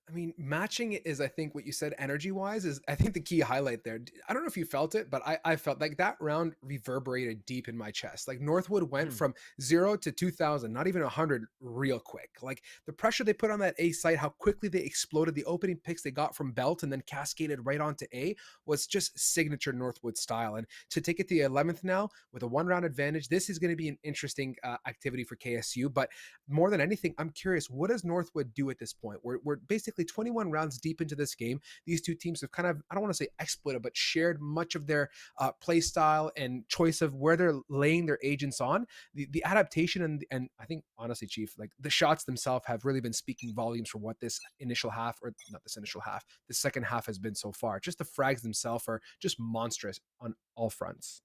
I mean, matching is, I think, what you said energy-wise is, I think, the key highlight there. I don't know if you felt it, but I felt like that round reverberated deep in my chest. Like, Northwood went from 0 to 2,000, not even 100 real quick. Like, the pressure they put on that A site, how quickly they exploded, the opening picks they got from Belt and then cascaded right onto A was just signature Northwood style. And to take it to the 11th now with a 1-round advantage, this is going to be an interesting activity for KSU. But more than anything, I'm curious, what does Northwood do at this point? We're basically 21 rounds deep into this game. These two teams have kind of, I don't want to say exploited, but shared much of their play style and choice of where they're laying their agents on. The adaptation and I think, honestly, Chief, like the shots themselves have really been speaking volumes for what this initial half, or not this initial half, the second half has been so far. Just the frags themselves are just monstrous on all fronts.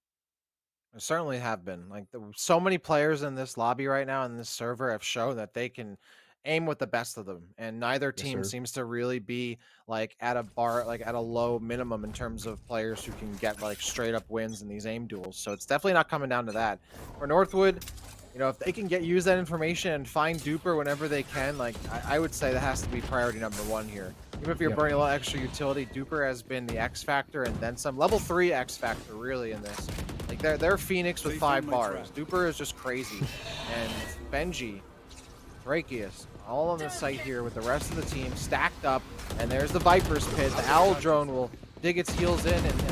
There certainly have been. Like, so many players in this lobby right now in this server have shown that they can aim with the best of them, and neither team seems to really be like at a bar, like at a low minimum in terms of players who can get like straight up wins in these aim duels. So it's definitely not coming down to that. For Northwood, if they can use that information and find Duper whenever they can, like I would say that has to be priority number 1 here. Even if you're burning a lot of extra utility, Duper has been the X factor, and then some. Level 3 X factor really in this. Like they're Phoenix with 5 bars. Duper is just crazy, and Benji, Drakius, all on the site here with the rest of the team stacked up, and there's the Viper's Pit. The Owl Drone will dig its heels in and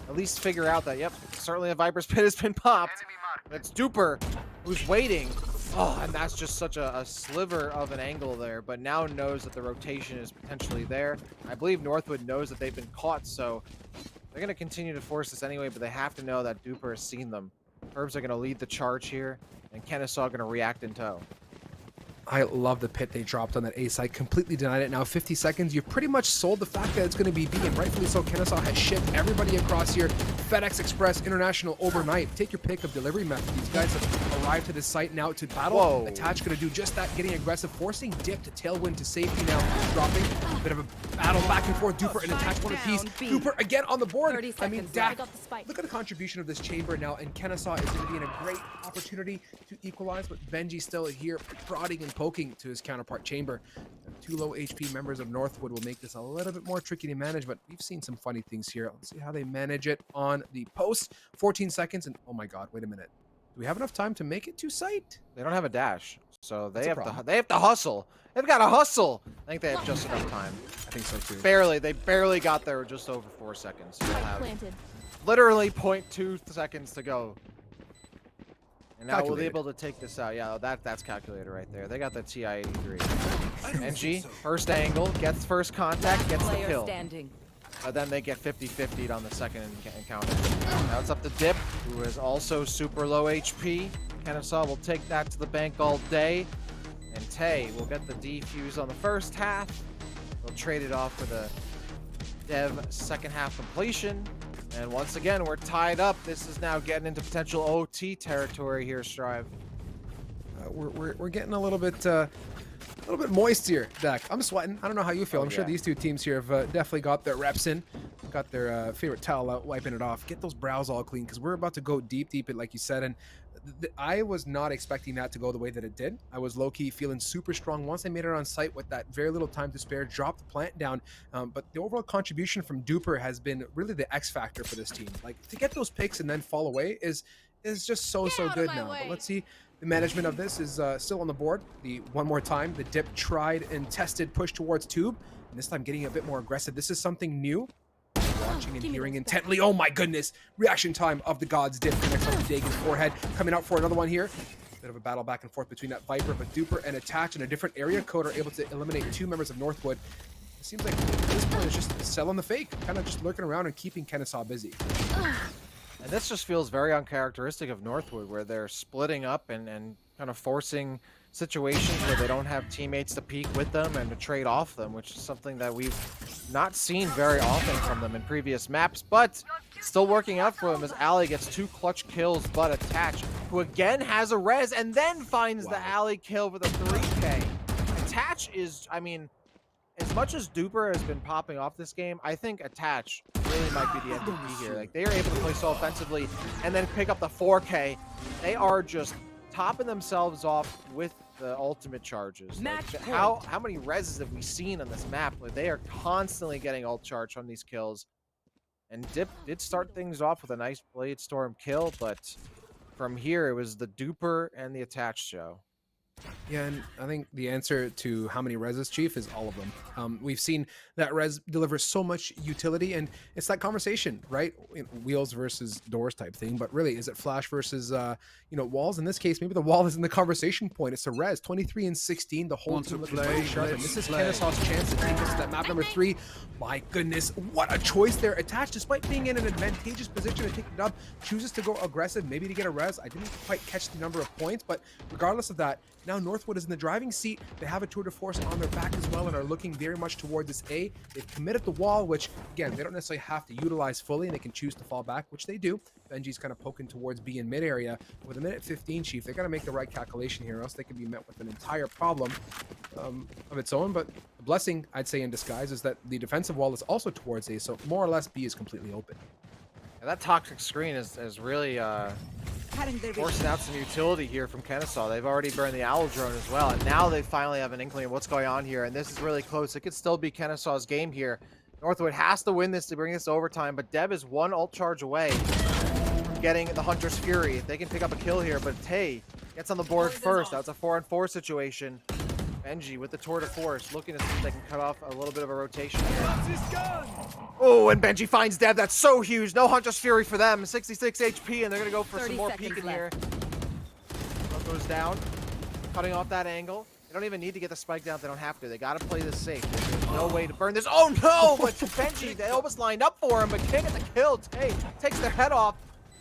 at least figure out that, yep, certainly a Viper's Pit has been popped. It's Duper who's waiting. Oh, and that's just such a sliver of an angle there, but now knows that the rotation is potentially there. I believe Northwood knows that they've been caught, so they're going to continue to force this anyway, but they have to know that Duper has seen them. Herbs are going to lead the charge here, and Kennesaw going to react in tow. I love the pit they dropped on that A site. Completely denied it. Now 50 seconds. You've pretty much sold the fact that it's going to be B, and rightfully so. Kennesaw has shipped everybody across here. FedEx Express International overnight. Take your pick of delivery method. These guys have arrived to this site now to battle. Whoa. Attach going to do just that, getting aggressive, forcing Dip to tailwind to safety now. Dropping. A bit of a battle back and forth. Duper and Attach one apiece. Duper again on the board. 30 I mean, seconds Dak, left. look at the contribution of this chamber now, and Kennesaw is going to be in a great opportunity to equalize, but Benji still here prodding and poking to his counterpart chamber. Two low HP members of Northwood will make this a little bit more tricky to manage, but we've seen some funny things here. Let's see how they manage it on the post. 14 seconds, and oh my god, wait a minute. Do we have enough time to make it to site? They don't have a dash, so they That's a have to problem. hustle. They've got to hustle. I think they have just enough time. I think so too. They barely got there with just over 4 seconds. They'll have Planted. literally 0.2 seconds to go. And now we'll be Calculated. able to take this out. Yeah, that's calculated right there. They got the TI-83. NG, first angle, gets first contact, gets the Player kill. standing. Then they get 50-50'd on the second encounter. Now it's up to Dip, who is also super low HP. Kennesaw will take that to the bank all day. And Tay will get the defuse on the first half. They'll trade it off for the Dev second half completion. And once again, we're tied up. This is now getting into potential OT territory here, Strive. We're getting a little bit moist here, Dak. I'm sweating. I don't know how you feel. Oh, I'm sure yeah. these two teams here have definitely got their reps in, got their favorite towel out, wiping it off. Get those brows all clean, because we're about to go deep, like you said. And I was not expecting that to go the way that it did. I was low-key feeling super strong once I made it on site with that very little time to spare, dropped the plant down. But the overall contribution from Duper has been really the X factor for this team. Like, to get those picks and then fall away is just so good now. But let's see. The management of this is still on the board. One more time, the Dip tried and tested push towards Tube, and this time getting a bit more aggressive. This is something new. Watching and hearing intently. Oh my goodness. Reaction time of the gods. Dip connects on Dagon's forehead. Coming out for another one here. Bit of a battle back and forth between that Viper, but Duper and Attach in a different area code are able to eliminate two members of Northwood. It seems like this point is just selling the fake, kind of just lurking around and keeping Kennesaw busy. And this just feels very uncharacteristic of Northwood, where they're splitting up and kind of forcing situations where they don't have teammates to peek with them and to trade off them, which is something that we've not seen very often from them in previous maps, but still working out for them as Ali gets 2 clutch kills, but Attach, who again has a res and then finds the Ali kill for the 3K. Attach is, I mean, as much as Duper has been popping off this game, I think Attach really might be the MVP here. Like, they are able to play so offensively and then pick up the 4K. They are just topping themselves off with the ultimate charges. Match Like, point. how many reses have we seen on this map where they are constantly getting ult charge from these kills? And Dip did start things off with a nice Blade Storm kill, but from here it was the Duper and the Attach show. Yeah, and I think the answer to how many reses, Chief, is all of them. We've seen that res deliver so much utility, and it's that conversation, right? Wheels versus doors type thing, but really, is it flash versus, walls? In this case, maybe the wall isn't the conversation point. It's the res. 23 and 16, the whole Want team to looking play? very sharp, and Let's this is play. Kennesaw's chance to take us to that map number 3. My goodness, what a choice there. Attached, despite being in an advantageous position to take the dub, chooses to go aggressive, maybe to get a res. I didn't quite catch the number of points, but regardless of that, now Northwood is in the driving seat. They have a tour de force on their back as well and are looking very much towards this A. They've committed the wall, which, again, they don't necessarily have to utilize fully, and they can choose to fall back, which they do. Benji's kind of poking towards B in mid area. With a minute 15, Chief, they got to make the right calculation here, or else they can be met with an entire problem of its own. But the blessing, I'd say, in disguise is that the defensive wall is also towards A, so more or less B is completely open. And that toxic screen is really forcing out some utility here from Kennesaw. They've already burned the Owl drone as well, and now they finally have an inkling of what's going on here, and this is really close. It could still be Kennesaw's game here. Northwood has to win this to bring this to overtime, but Deb is 1 ult charge away from getting the Hunter's Fury. If they can pick up a kill here, but Tay gets on the board first. That's a 4-on-4 situation. Benji with the tour de force, looking to see if they can cut off a little bit of a rotation here. Oh, and Benji finds Deb. That's so huge. No Hunter's Fury for them. 66 HP, and they're going to go for 30 some more seconds peeking here. left. Smoke goes down, cutting off that angle. They don't even need to get the spike down if they don't have to. They got to play this safe. There's no way to burn this. Oh, no! But Benji, they almost lined up for him, but can't get the kill. Tay takes their head off,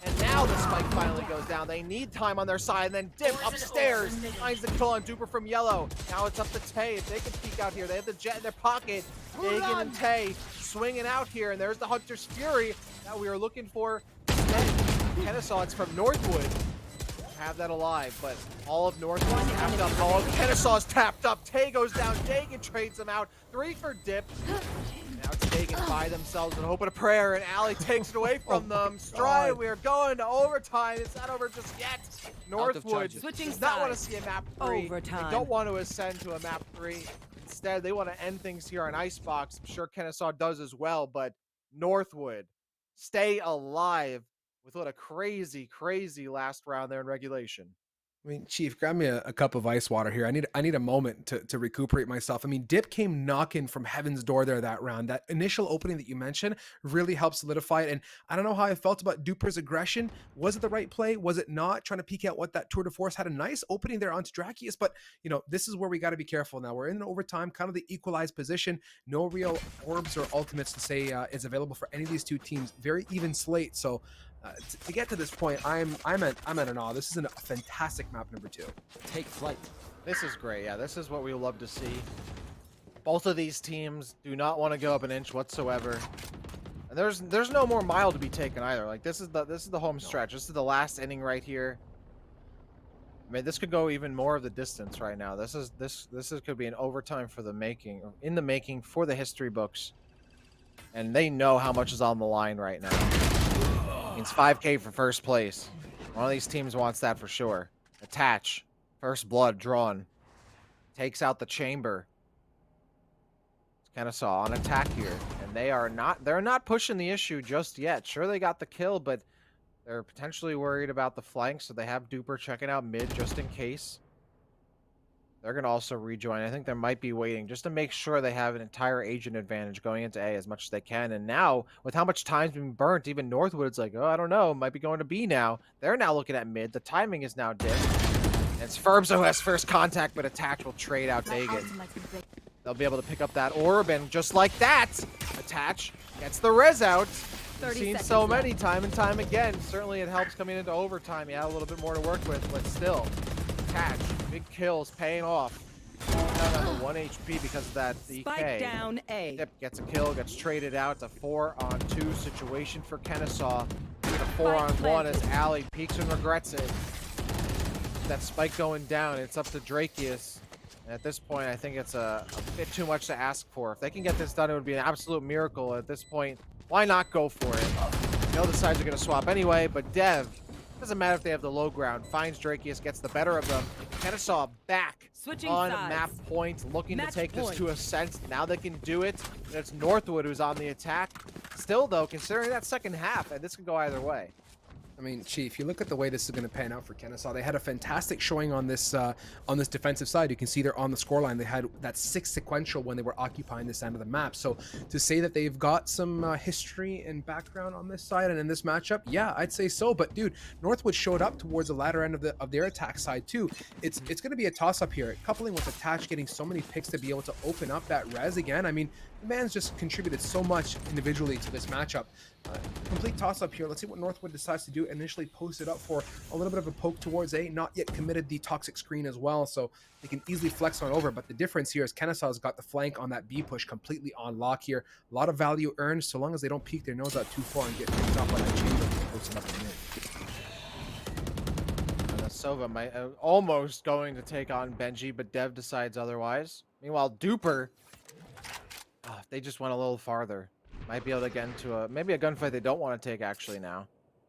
and now now the spike finally goes down. They need time on their side, and then Dip upstairs finds the kill on Duper from Yellow. Now it's up to Tay. If they can peek out here, they have the Jet in their pocket. Dagan and Tay swinging out here, and there's the Hunter's Fury that we are looking for. Kennesaw, it's from Northwood. Have that alive, but all of Northwood's tapped up. All of Kennesaw's tapped up. Tay goes down. Dagan trades him out. 3 for Dip. Now it's Dagan by themselves and hoping a prayer, and Ali takes it away from them. Stride, we are going to overtime. It's not over just yet. Northwood does not want to see a map 3. Overtime. They don't want to ascend to a map 3. Instead, they want to end things here on Icebox. I'm sure Kennesaw does as well, but Northwood stay alive with what a crazy, crazy last round there in regulation. I mean, Chief, grab me a cup of ice water here. I need a moment to recuperate myself. I mean, Dip came knocking from heaven's door there that round. That initial opening that you mentioned really helped solidify it. And I don't know how I felt about Duper's aggression. Was it the right play? Was it not? Trying to peek out what that tour de force had a nice opening there onto Drakius. But, you know, this is where we got to be careful now. We're in overtime, kind of the equalized position. No real orbs or ultimates to say is available for any of these two teams. Very even slate. So, to get to this point, I'm at an awe. This is a fantastic map number 2. Take flight. This is great. Yeah, this is what we love to see. Both of these teams do not want to go up an inch whatsoever. And there's no more mile to be taken either. Like this is the home stretch. This is the last inning right here. I mean, this could go even more of the distance right now. This could be an overtime for the making, or in the making for the history books. And they know how much is on the line right now. Means 5K for first place. One of these teams wants that for sure. Attach. First blood drawn. Takes out the chamber. It's Kennesaw on attack here. And they're not pushing the issue just yet. Sure, they got the kill, but they're potentially worried about the flank, so they have Duper checking out mid just in case. They're going to also rejoin. I think they might be waiting just to make sure they have an entire agent advantage going into A as much as they can. And now, with how much time's been burnt, even Northwood's like, oh, I don't know, might be going to B now. They're now looking at mid. The timing is now dipped. And it's Ferbzo who has first contact, but Attach will trade out Dagan. They'll be able to pick up that orb, and just like that, Attach gets the res out. We've seen so many time and time again. Certainly it helps coming into overtime. You have a little bit more to work with, but still. Attach, big kills, paying off. Down to 1 HP because of that DK. Spike down A. Dip gets a kill, gets traded out. It's a 4-on-2 situation for Kennesaw. Even a 4-on-1 as Ali peeks and regrets it. That spike going down, it's up to Drakius. And at this point, I think it's a bit too much to ask for. If they can get this done, it would be an absolute miracle. At this point, why not go for it? You know the sides are going to swap anyway, but Dev, doesn't matter if they have the low ground, finds Drakius, gets the better of them. Kennesaw back on map point, looking to take this to Ascent. Now they can do it. And it's Northwood who's on the attack. Still, though, considering that second half, and this could go either way. I mean, Chief, you look at the way this is going to pan out for Kennesaw. They had a fantastic showing on this defensive side. You can see they're on the scoreline. They had that 6 sequential when they were occupying this end of the map. So to say that they've got some history and background on this side and in this matchup, yeah, I'd say so. But dude, Northwood showed up towards the latter end of their attack side too. It's going to be a toss-up here, coupling with Attach getting so many picks to be able to open up that res again. I mean, the man's just contributed so much individually to this matchup. Complete toss-up here. Let's see what Northwood decides to do. Initially posted up for a little bit of a poke towards A, not yet committed the toxic screen as well, so they can easily flex on over. But the difference here is Kennesaw's got the flank on that B push completely on lock here. A lot of value earned so long as they don't peek their nose out too far and get picked up by that chamber posted up in mid. Sova might almost going to take on Benji, but Dev decides otherwise. Meanwhile, Duper, they just went a little farther. Might be able to get into maybe a gunfight they don't want to take actually now.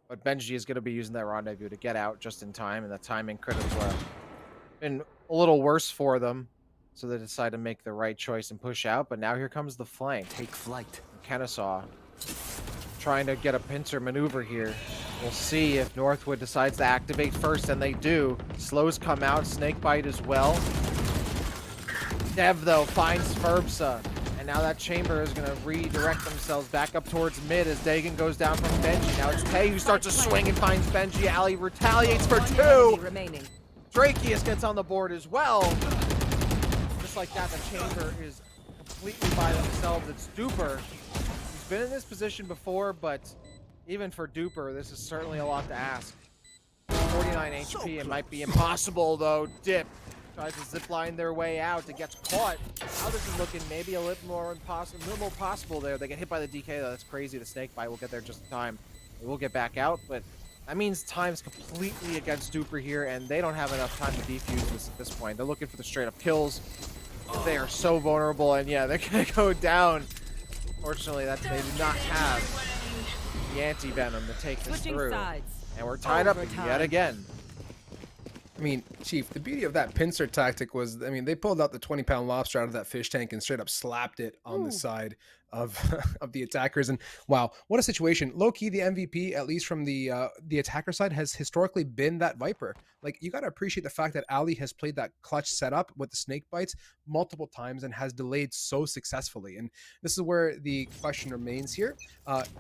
But Benji is going to be using that rendezvous to get out just in time, and the timing could have been a little worse for them. So they decide to make the right choice and push out, but now here comes the flank. Take flight. Kennesaw trying to get a pincer maneuver here. We'll see if Northwood decides to activate first, and they do. Slows come out, snakebite as well. Dev, though, finds Ferbza. And now that chamber is going to redirect themselves back up towards mid as Dagan goes down from Benji. Now it's Tay who starts to swing and finds Benji. Ali retaliates for 2. Drakius gets on the board as well. Just like that, the chamber is completely by themselves. It's Duper. He's been in this position before, but even for Duper, this is certainly a lot to ask. 49 HP, it might be impossible though. Dip tries to zipline their way out. It gets caught. Now this is looking maybe a little more possible there. They get hit by the DK though. That's crazy. The snake bite will get there just in time. They will get back out, but that means time's completely against Duper here, and they don't have enough time to defuse this at this point. They're looking for the straight up kills. They are so vulnerable, and yeah, they're gonna go down. Fortunately, that they do not have the anti-venom to take this Switching through. sides. And we're tied up Overtime. yet again. I mean, Chief, the beauty of that pincer tactic was, I mean, they pulled out the 20-pound lobster out of that fish tank and straight up slapped it on the side of of the attackers. And wow, what a situation. Low-key, the MVP, at least from the attacker side, has historically been that Viper. Like, you got to appreciate the fact that Ali has played that clutch setup with the snake bites multiple times and has delayed so successfully. And this is where the question remains here.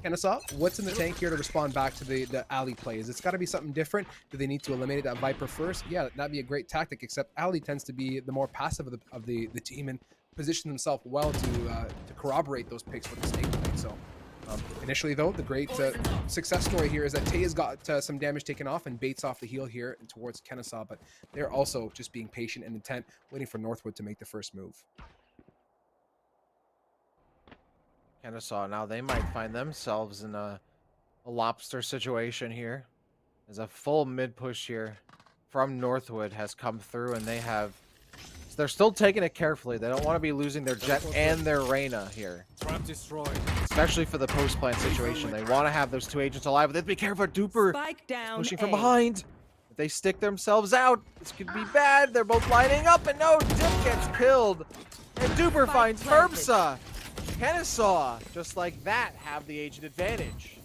Kennesaw, what's in the tank here to respond back to the Ali plays? It's got to be something different. Do they need to eliminate that Viper first? Yeah, that'd be a great tactic, except Ali tends to be the more passive of the team and position himself well to corroborate those picks for the snake bite. So initially, though, the great success story here is that Tay has got some damage taken off and baits off the heel here and towards Kennesaw, but they're also just being patient and intent, waiting for Northwood to make the first move. Kennesaw, now they might find themselves in a lobster situation here. As a full mid push here from Northwood has come through, and they're still taking it carefully. They don't want to be losing their Jet and their Reyna here. Trap destroyed. Especially for the post-plant situation. They want to have those two agents alive, but they have to be careful. Duper Spike down. pushing from A. behind. If they stick themselves out, this could be bad. They're both lining up, and no, Dip gets killed. And Duper finds planted. Ferbsa. Kennesaw, just like that, have the agent advantage.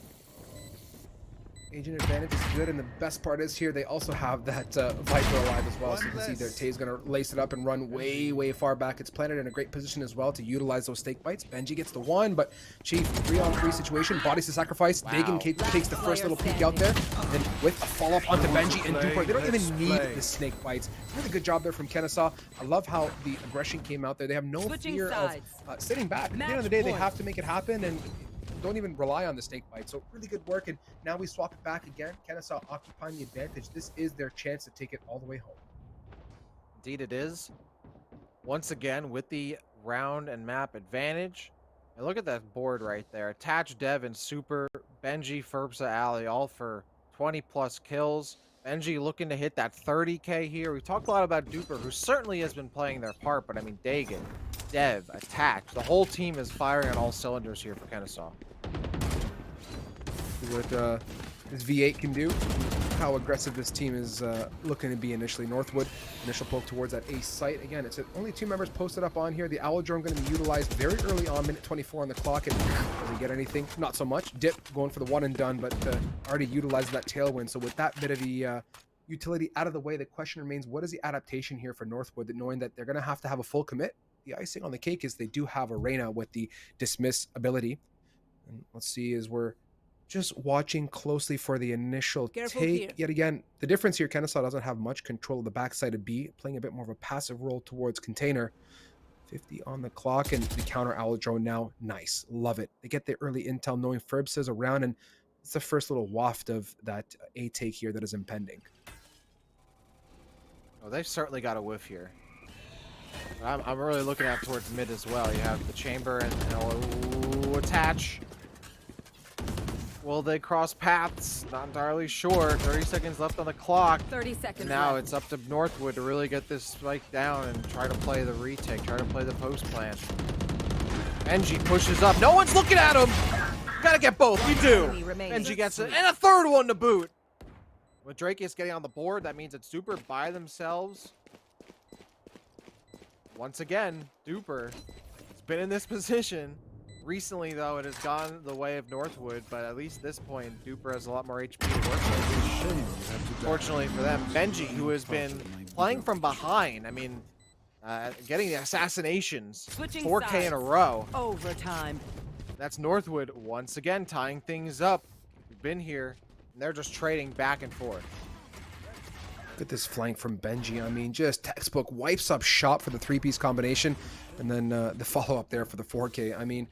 Agent advantage is good, and the best part is here they also have that Viper alive as well. So you can see there, Tay's gonna lace it up and run way far back. It's planted in a great position as well to utilize those snake bites. Benji gets the one, but Chief, 3-on-3 situation, bodies to sacrifice. Wow. Dagan takes the first little peek out there, and with a follow-up onto Benji and Duper, they don't even need the snake bites. Really good job there from Kennesaw. I love how the aggression came out there. They have no Switching fear sides. of sitting back. At the end of the day, they have to make it happen, and don't even rely on the snake bite. So really good work, and now we swap it back again. Kennesaw occupying the advantage. This is their chance to take it all the way home. Indeed it is. Once again, with the round and map advantage. And look at that board right there. Attach, Dev, and Super, Benji, Ferbsa, Ali, all for 20+ kills. Benji looking to hit that 30k here. We talked a lot about Duper, who certainly has been playing their part, but I mean, Dagan, Dev, Attach, the whole team is firing on all cylinders here for Kennesaw. See what this V8 can do. How aggressive this team is looking to be initially. Northwood, initial poke towards that ace site. Again, it's only 2 members posted up on here. The Owl Drone going to be utilized very early on, minute 24 on the clock. And does he get anything? Not so much. Dip going for the one and done, but already utilized that tailwind. So with that bit of the utility out of the way, the question remains, what is the adaptation here for Northwood, that knowing that they're going to have a full commit? The icing on the cake is they do have a Reyna with the dismiss ability. And let's see, as we're just watching closely for the initial Careful take. here. Yet again, the difference here, Kennesaw doesn't have much control of the backside of B, playing a bit more of a passive role towards container. 50 on the clock, and the counter Owl Drone now. Nice. Love it. They get the early intel knowing Ferbsa's around, and it's the first little waft of that A take here that is impending. Oh, they've certainly got a whiff here. I'm really looking at towards mid as well. You have the chamber and Attach. Will they cross paths? Not entirely sure. 30 seconds left on the clock. 30 seconds Now left. it's up to Northwood to really get this spike down and try to play the retake, try to play the post plant. Benji pushes up. No one's looking at him! Gotta get both. You do. Enemy remaining. Benji gets it. And a third one to boot. With Drakeus getting on the board, that means it's Super by themselves. Once again, Duper has been in this position. Recently, though, it has gone the way of Northwood, but at least at this point, Duper has a lot more HP to work with. Fortunately for them, Benji, who has been playing from behind, I mean, getting the assassinations, Switching 4K in a sides. row. Overtime. That's Northwood once again tying things up. We've been here, and they're just trading back and forth. Look at this flank from Benji. I mean, just textbook wipes up shop for the 3-piece combination, and then the follow-up there for the 4K. I mean,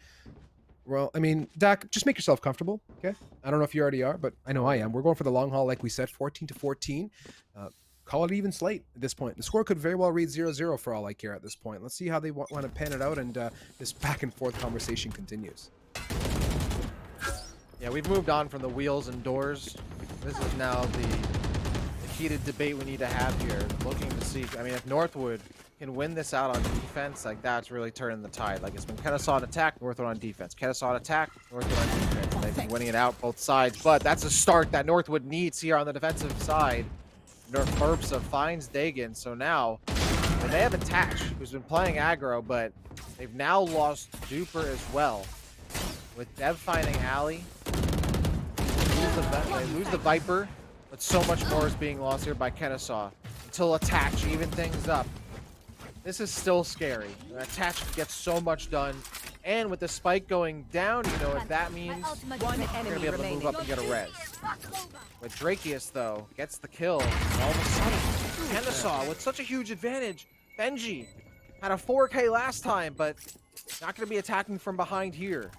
Well, I mean, Dak, just make yourself comfortable, okay? I don't know if you already are, but I know I am. We're going for the long haul, like we said, 14-14. Call it even slate at this point. The score could very well read 0-0 for all I care at this point. Let's see how they want to pan it out, and this back and forth conversation continues. Yeah, we've moved on from the wheels and doors. This is now the heated debate we need to have here. Looking to see, I mean, if Northwood can win this out on defense, like that's really turning the tide. Like it's been Kennesaw on attack, Northwood on defense. Kennesaw on attack, Northwood on defense. And they've been winning it out both sides, but that's a start that Northwood needs here on the defensive side. Northburpsa finds Dagan, so now and they have Attach, who's been playing aggro, but they've now lost Duper as well. With Dev finding Alley, they lose the Viper, but so much more is being lost here by Kennesaw until Attach even things up. This is still scary. Attach gets so much done, and with the spike going down, you know, if that means One you're gonna enemy be able to remaining. move up and get a res. With Drakius though, gets the kill, and all of a sudden, Kennesaw with such a huge advantage. Benji had a 4K last time, but not gonna be attacking from behind here.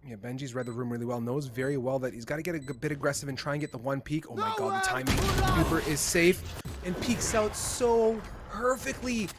Yeah, Benji's read the room really well, knows very well that he's got to get a bit aggressive and try and get the one peek. Oh my god, the timing. Cooper is safe and peeks out so perfectly.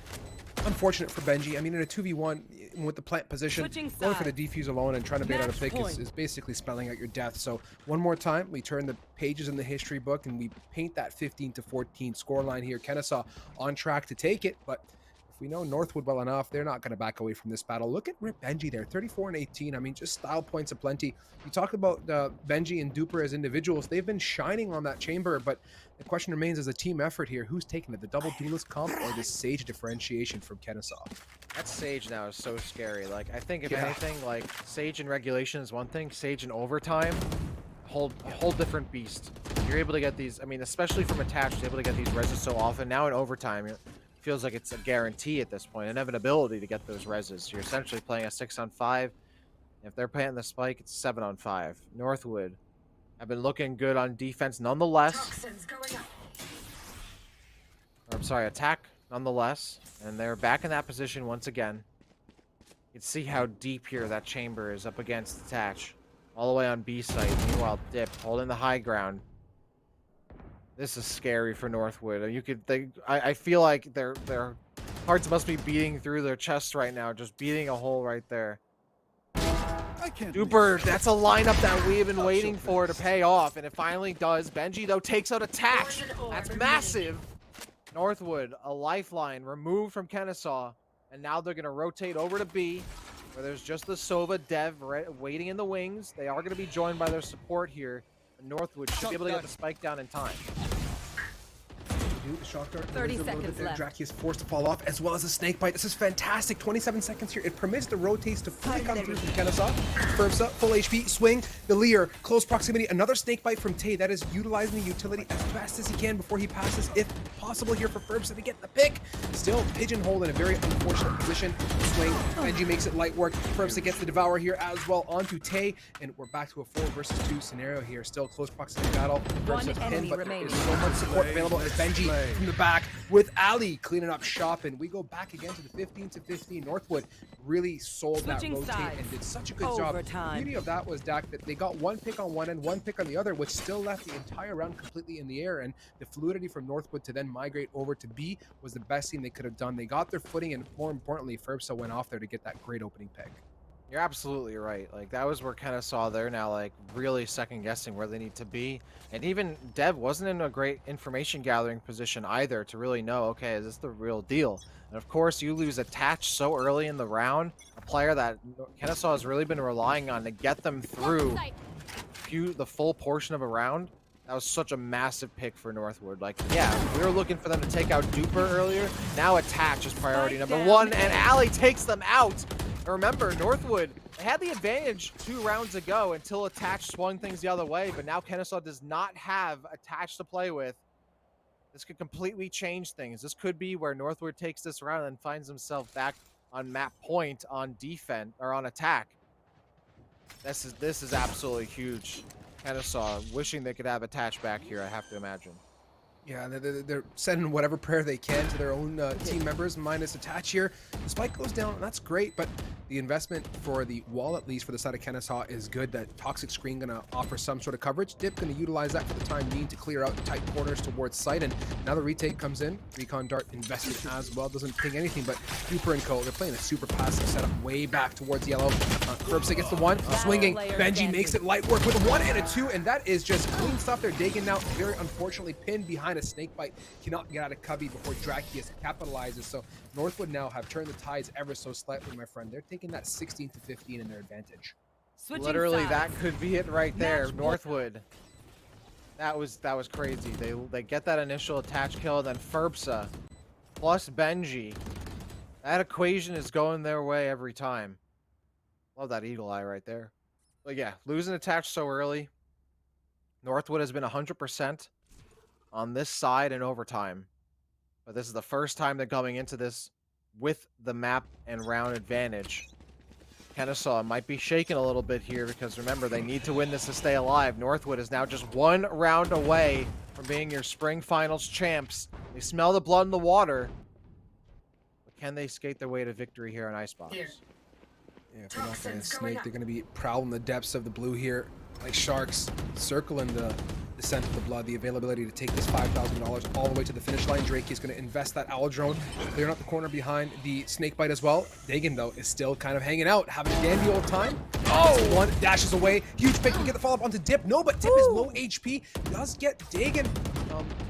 Unfortunate for Benji. I mean, in a 2v1 with the plant position, Switching going for the sides. defuse alone and trying to bait out a Match pick point. is basically spelling out your death. So one more time, we turn the pages in the history book and we paint that 15-14 scoreline here. Kennesaw on track to take it, but if we know Northwood well enough, they're not going to back away from this battle. Look at Rip Benji there, 34-18. I mean, just style points aplenty. You talk about Benji and Duper as individuals. They've been shining on that chamber, but the question remains as a team effort here. Who's taking it, the double duelist comp or the Sage differentiation from Kennesaw? That Sage now is so scary. Like, I think if Yeah. anything, like Sage in regulation is one thing, Sage in overtime, a whole different beast. You're able to get these, I mean, especially from attached, you're able to get these reses so often. Now in overtime, it feels like it's a guarantee at this point, inevitability to get those reses. You're essentially playing a 6-on-5. If they're playing the spike, it's 7-on-5. Northwood have been looking good on defense nonetheless. Or, I'm sorry, attack nonetheless. And they're back in that position once again. You can see how deep here that chamber is up against Attach. All the way on B site. Meanwhile, Dip holding the high ground. This is scary for Northwood. You could think, I feel like their hearts must be beating through their chests right now, just beating a hole right there. I can't. Duper, that's a lineup that we've been waiting for to pay off, and it finally does. Benji, though, takes out Attach. That's massive. Northwood, a lifeline removed from Kennesaw, and now they're going to rotate over to B, where there's just the Sova Dev waiting in the wings. They are going to be joined by their support here. And Northwood should be able to get the spike down in time. The shock dart. 30 seconds left. Draki is forced to fall off, as well as a snake bite. This is fantastic. 27 seconds here. It permits the rotates to fully come through from Kennesaw. Firms up, full HP, swing, the Leer, close proximity. Another snake bite from Tay. That is utilizing the utility as fast as he can before he passes, if possible, here for Furbsa to get the pick. Still pigeonholed in a very unfortunate position. Swing. Benji makes it light work. Furbsa gets the Devour here as well onto Tay, and we're back to a 4 versus 2 scenario here. Still close proximity battle. One Furbsa's enemy pinned, but there remaining. is so much support available as Benji from the back with Ali cleaning up shop, and we go back again to the 15-15. Northwood really sold Switching that rotate sides. and did such a good job. Overtime. The beauty of that was, Dak, that they got one pick on one end, one pick on the other, which still left the entire round completely in the air, and the fluidity from Northwood to then migrate over to B was the best thing they could have done. They got their footing, and more importantly, Furbsa went off there to get that great opening pick. You're absolutely right. Like, that was where Kennesaw, they're now, like, really second-guessing where they need to be. And even Dev wasn't in a great information gathering position either to really know, okay, is this the real deal? And of course, you lose Attach so early in the round, a player that Kennesaw has really been relying on to get them through the full portion of a round. That was such a massive pick for Northwood. Like, yeah, we were looking for them to take out Duper earlier. Now Attach is priority number one, and Ali takes them out. Remember, Northwood, they had the advantage 2 rounds ago until Attach swung things the other way, but now Kennesaw does not have Attach to play with. This could completely change things. This could be where Northwood takes this round and finds himself back on map point on defense or on attack. This is absolutely huge. Kennesaw wishing they could have Attach back here, I have to imagine. Yeah, they're sending whatever prayer they can to their own team members, minus attach here. The spike goes down, and that's great, but the investment for the wall, at least for the side of Kennesaw, is good. That Toxic Screen going to offer some sort of coverage. Dip going to utilize that for the time being to clear out tight corners towards site, and now the retake comes in. Recon Dart invested as well, doesn't ping anything, but Duper and Co, they're playing a super passive setup way back towards yellow. Ferbsa gets the one, swinging. Benji makes it light work with a 1 and a 2, and that is just clean stuff. They're digging now, very unfortunately pinned behind a snake bite, cannot get out of cubby before Drakius capitalizes. So Northwood now have turned the tides ever so slightly, my friend. They're taking that 16-15 in their advantage. Literally, that could be it right there. Northwood. That was crazy. They get that initial attach kill, then Ferbsa plus Benji. That equation is going their way every time. Love that eagle eye right there. But yeah, losing attach so early. Northwood has been 100% on this side in overtime. But this is the first time they're coming into this with the map and round advantage. Kennesaw might be shaking a little bit here because remember, they need to win this to stay alive. Northwood is now just 1 round away from being your spring finals champs. They smell the blood in the water. But can they skate their way to victory here on Icebox? Yeah, if they're not going to snake, they're going to be prowling the depths of the blue here like sharks, circling the scent of the blood, the availability to take this $5,000 all the way to the finish line. Drake is going to invest that owl drone, clearing out the corner behind the snake bite as well. Dagan, though, is still kind of hanging out, having a dandy old time. Oh! One dashes away. Huge pick to get the follow-up onto Dip. No, but Dip is low HP. Does get Dagan.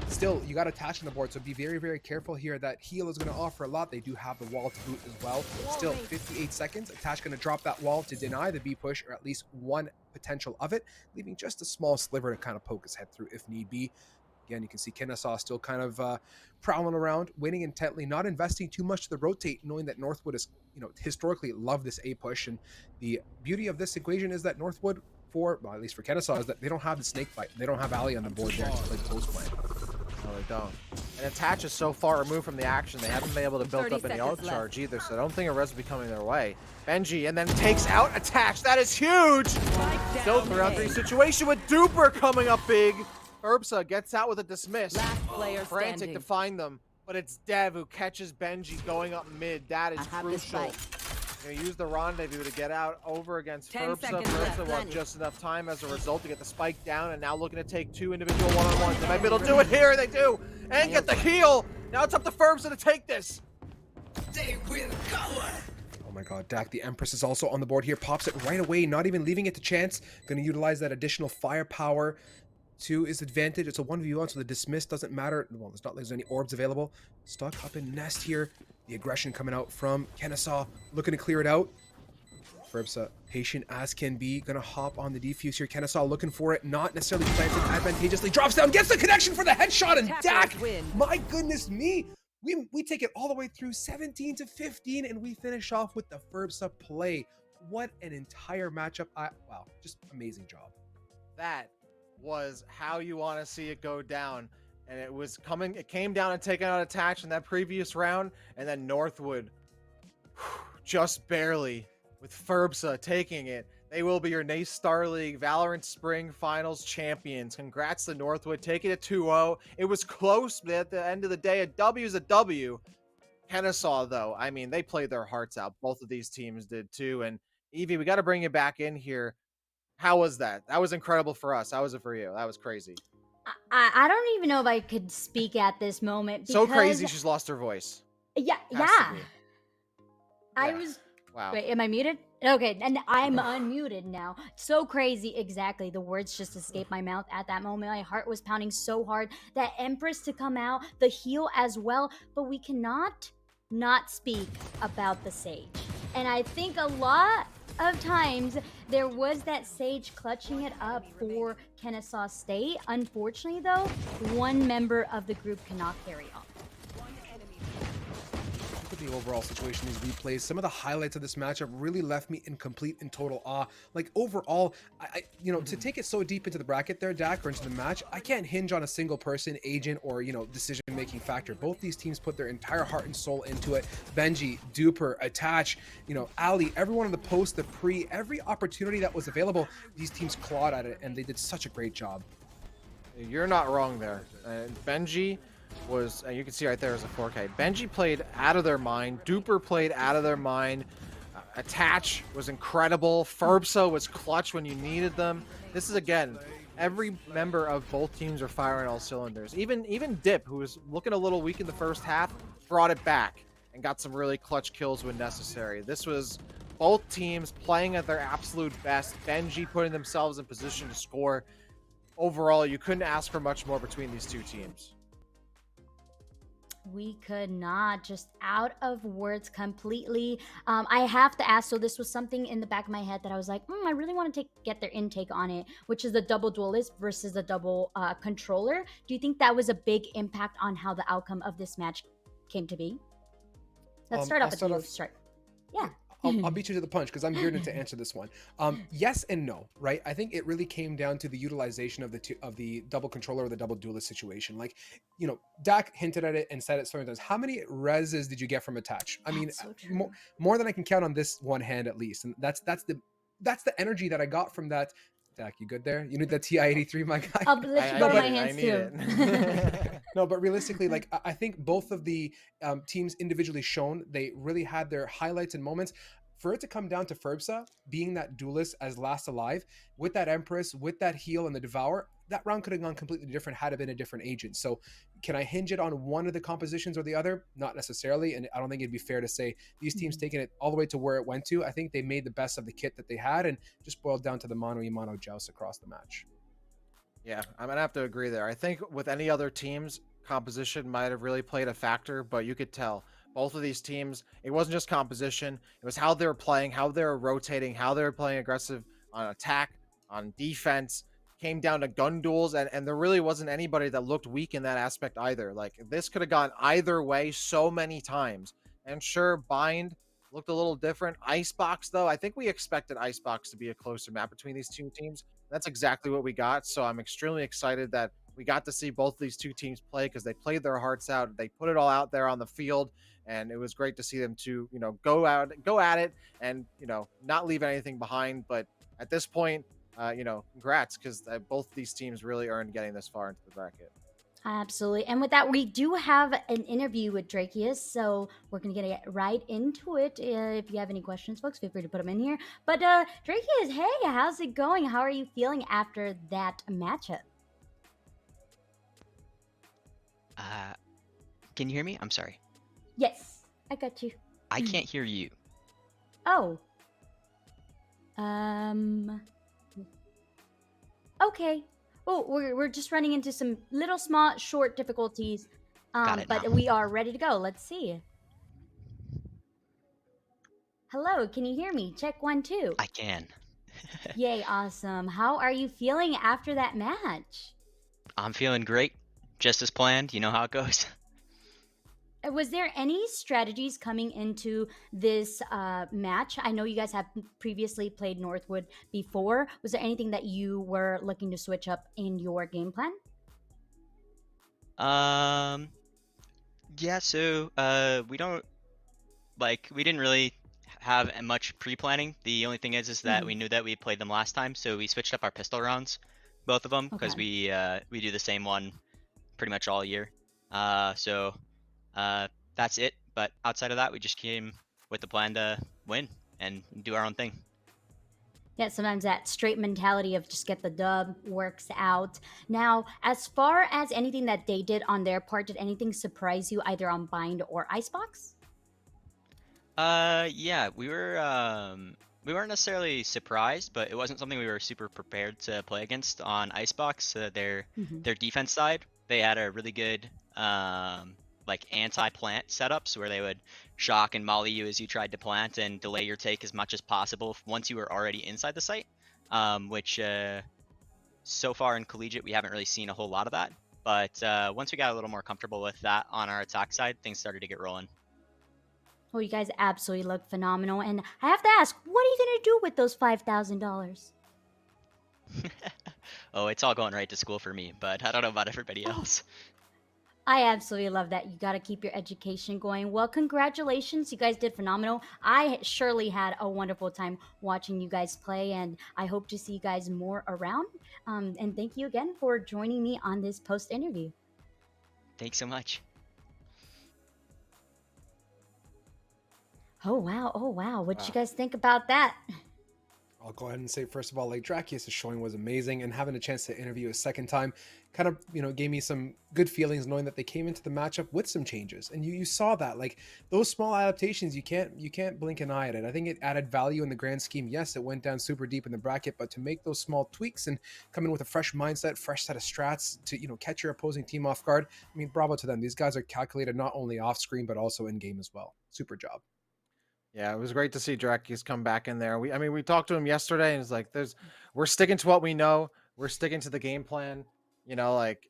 Still, you got attach on the board, so be very, very careful here. That heal is going to offer a lot. They do have the wall to boot as well. Still, 58 seconds. Attach going to drop that wall to deny the B push, or at least one potential of it, leaving just a small sliver to kind of poke his head through if need be. Again, you can see Kennesaw still kind of prowling around, waiting intently, not investing too much to the rotate, knowing that Northwood is, historically love this A push. And the beauty of this equation is that Northwood, well, at least for Kennesaw, is that they don't have the snake bite. They don't have Ali on the board there to play post plan. No, they don't. And attach is so far removed from the action, they haven't been able to build up any ult charge either, so I don't think a res will be coming their way. Benji, and then takes out attach. That is huge! Still 3-on-3 situation with Duper coming up big. Ferbsa gets out with a dismiss. Frantic to find them, but it's Dev who catches Benji going up mid. That is crucial. Gonna use the rendezvous to get out over against Ferbsa. Ferbsa won just enough time as a result to get the spike down, and now looking to take 2 individual one-on-ones. They might be able to do it here, they do, and get the heal. Now it's up to Ferbsa to take this. They will cover. Oh my god, Dak, the Empress is also on the board here. Pops it right away, not even leaving it to chance. Gonna utilize that additional firepower to his advantage. It's a 1v1, so the dismiss doesn't matter. Well, it's not like there's any orbs available. Stuck up in nest here. The aggression coming out from Kennesaw, looking to clear it out. Ferbsa, patient as can be, gonna hop on the defuse here. Kennesaw looking for it, not necessarily planted advantageously. Drops down, gets the connection for the headshot, and Dak, my goodness me. We take it all the way through 17-15, and we finish off with the Ferbsa play. What an entire matchup. Wow, just amazing job. That was how you want to see it go down. And it came down and taken out attach in that previous round, and then Northwood just barely with Ferbsa taking it. They will be your NACE Starleague Valorant Spring Finals champions. Congrats to Northwood, taking it 2-0. It was close, but at the end of the day, a W is a W. Kennesaw, though, I mean, they played their hearts out. Both of these teams did too. And Evie, we got to bring you back in here. How was that? That was incredible for us. How was it for you? That was crazy. I don't even know if I could speak at this moment. So crazy, she's lost her voice. Yeah. I was. Wow. Wait, am I muted? Okay, and I'm unmuted now. So crazy, exactly. The words just escaped my mouth at that moment. My heart was pounding so hard. That Empress to come out, the heal as well. But we cannot not speak about the Sage. And I think a lot of times there was that Sage clutching it up for Kennesaw State. Unfortunately, though, one member of the group cannot carry on. Look at the overall situation, these replays. Some of the highlights of this matchup really left me in complete and total awe. Like overall, to take it so deep into the bracket there, Dak, or into the match, I can't hinge on a single person, agent, or decision-making factor. Both these teams put their entire heart and soul into it. Benji, Duper, Attach, Ali, everyone on the post, the pre, every opportunity that was available, these teams clawed at it, and they did such a great job. You're not wrong there. Benji was, you can see right there as a 4K. Benji played out of their mind. Duper played out of their mind. Attach was incredible. Ferbso was clutch when you needed them. This is, again, every member of both teams are firing all cylinders. Even Dip, who was looking a little weak in the first half, brought it back and got some really clutch kills when necessary. This was both teams playing at their absolute best. Benji putting themselves in position to score. Overall, you couldn't ask for much more between these two teams. We could not, just out of words completely. I have to ask, so this was something in the back of my head that I was like, I really want to get their intake on it, which is the double duelist versus the double controller. Do you think that was a big impact on how the outcome of this match came to be? Let's start off with you. Yeah. I'll beat you to the punch because I'm geared to answer this one. Yes and no, right? I think it really came down to the utilization of the double controller or the double duelist situation. Like, Dak hinted at it and said it so many times. How many reses did you get from attach? I mean, so true. more than I can count on this one hand at least. And that's the energy that I got from that. Dak, you good there? You need that TI-83, my guy? I'll let you borrow my hands too. No, but realistically, like I think both of the teams individually shown, they really had their highlights and moments. For it to come down to Ferbsa being that duelist as last alive, with that Empress, with that heal and the Devour, that round could have gone completely different had it been a different agent. So can I hinge it on one of the compositions or the other? Not necessarily, and I don't think it'd be fair to say these teams taking it all the way to where it went to. I think they made the best of the kit that they had and just boiled down to the mano-a-mano joust across the match. Yeah, I'm gonna have to agree there. I think with any other teams, composition might have really played a factor, but you could tell both of these teams, it wasn't just composition, it was how they were playing, how they were rotating, how they were playing aggressive on attack, on defense. Came down to gun duels, and there really wasn't anybody that looked weak in that aspect either. Like, this could have gone either way so many times. And sure, Bind looked a little different. Icebox, though, I think we expected Icebox to be a closer map between these two teams. That's exactly what we got. So I'm extremely excited that we got to see both these two teams play because they played their hearts out. They put it all out there on the field, and it was great to see them to, go at it, and not leave anything behind. But at this point, congrats, because both these teams really earned getting this far into the bracket. Absolutely. And with that, we do have an interview with Drakius, so we're going to get right into it. If you have any questions, folks, feel free to put them in here. But Drakius, hey, how's it going? How are you feeling after that matchup? Can you hear me? I'm sorry. Yes, I got you. I can't hear you. Oh. Okay. Oh, we're just running into some little small short difficulties. Got it But now. we are ready to go. Let's see. Hello, can you hear me? Check 1 2. I can. Yay, awesome. How are you feeling after that match? I'm feeling great. Just as planned. You know how it goes. Was there any strategies coming into this match? I know you guys have previously played Northwood before. Was there anything that you were looking to switch up in your game plan? Yeah, so we didn't really have much pre-planning. The only thing is that we knew that we played them last time, so we switched up our pistol rounds, both of them, because we do the same one pretty much all year. That's it. But outside of that, we just came with the plan to win and do our own thing. Yeah, sometimes that straight mentality of just get the dub works out. Now, as far as anything that they did on their part, did anything surprise you either on Bind or Icebox? Yeah, we weren't necessarily surprised, but it wasn't something we were super prepared to play against on Icebox. Their defense side, they had a really good anti-plant setups where they would shock and molly you as you tried to plant and delay your take as much as possible once you were already inside the site, which so far in collegiate we haven't really seen a whole lot of that, but once we got a little more comfortable with that on our attack side, things started to get rolling. Well, you guys absolutely look phenomenal, and I have to ask, what are you going to do with those $5,000? Oh, it's all going right to school for me, but I don't know about everybody else. I absolutely love that. You got to keep your education going. Well, congratulations. You guys did phenomenal. I surely had a wonderful time watching you guys play, and I hope to see you guys more around. And thank you again for joining me on this post interview. Thanks so much. Oh, wow. Oh, wow. What you Wow. guys think about that? I'll go ahead and say, first of all, like Drakius' showing was amazing, and having a chance to interview a second time kind of, gave me some good feelings knowing that they came into the matchup with some changes. And you saw that, like those small adaptations, you can't blink an eye at it. I think it added value in the grand scheme. Yes, it went down super deep in the bracket, but to make those small tweaks and come in with a fresh mindset, fresh set of strats to, catch your opposing team off guard. I mean, bravo to them. These guys are calculated not only off screen, but also in game as well. Super job. Yeah, it was great to see Drakies come back in there. We talked to him yesterday, and it's like we're sticking to what we know. We're sticking to the game plan. Like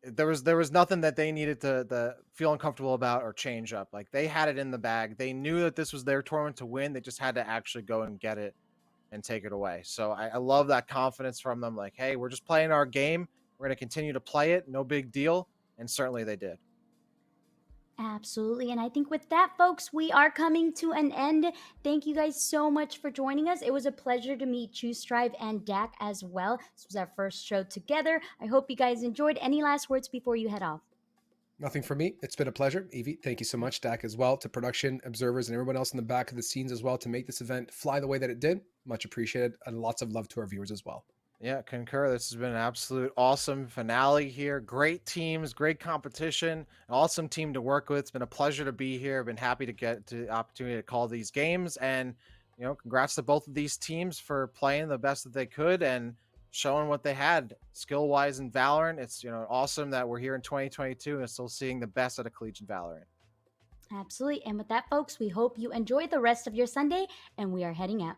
there was nothing that they needed to feel uncomfortable about or change up. Like they had it in the bag. They knew that this was their tournament to win. They just had to actually go and get it and take it away. So I love that confidence from them. Like, hey, we're just playing our game. We're going to continue to play it. No big deal. And certainly they did. Absolutely. And I think with that, folks, we are coming to an end. Thank you guys so much for joining us. It was a pleasure to meet Choose Strive and Dak as well. This was our first show together. I hope you guys enjoyed. Any last words before you head off? Nothing for me. It's been a pleasure. Evie, thank you so much. Dak as well, to production, observers, and everyone else in the back of the scenes as well to make this event fly the way that it did. Much appreciated. And lots of love to our viewers as well. Yeah, concur. This has been an absolute awesome finale here. Great teams, great competition, an awesome team to work with. It's been a pleasure to be here. I've been happy to get to the opportunity to call these games. And, congrats to both of these teams for playing the best that they could and showing what they had skill wise in Valorant. It's, awesome that we're here in 2022 and still seeing the best out of collegiate Valorant. Absolutely. And with that, folks, we hope you enjoy the rest of your Sunday, and we are heading out.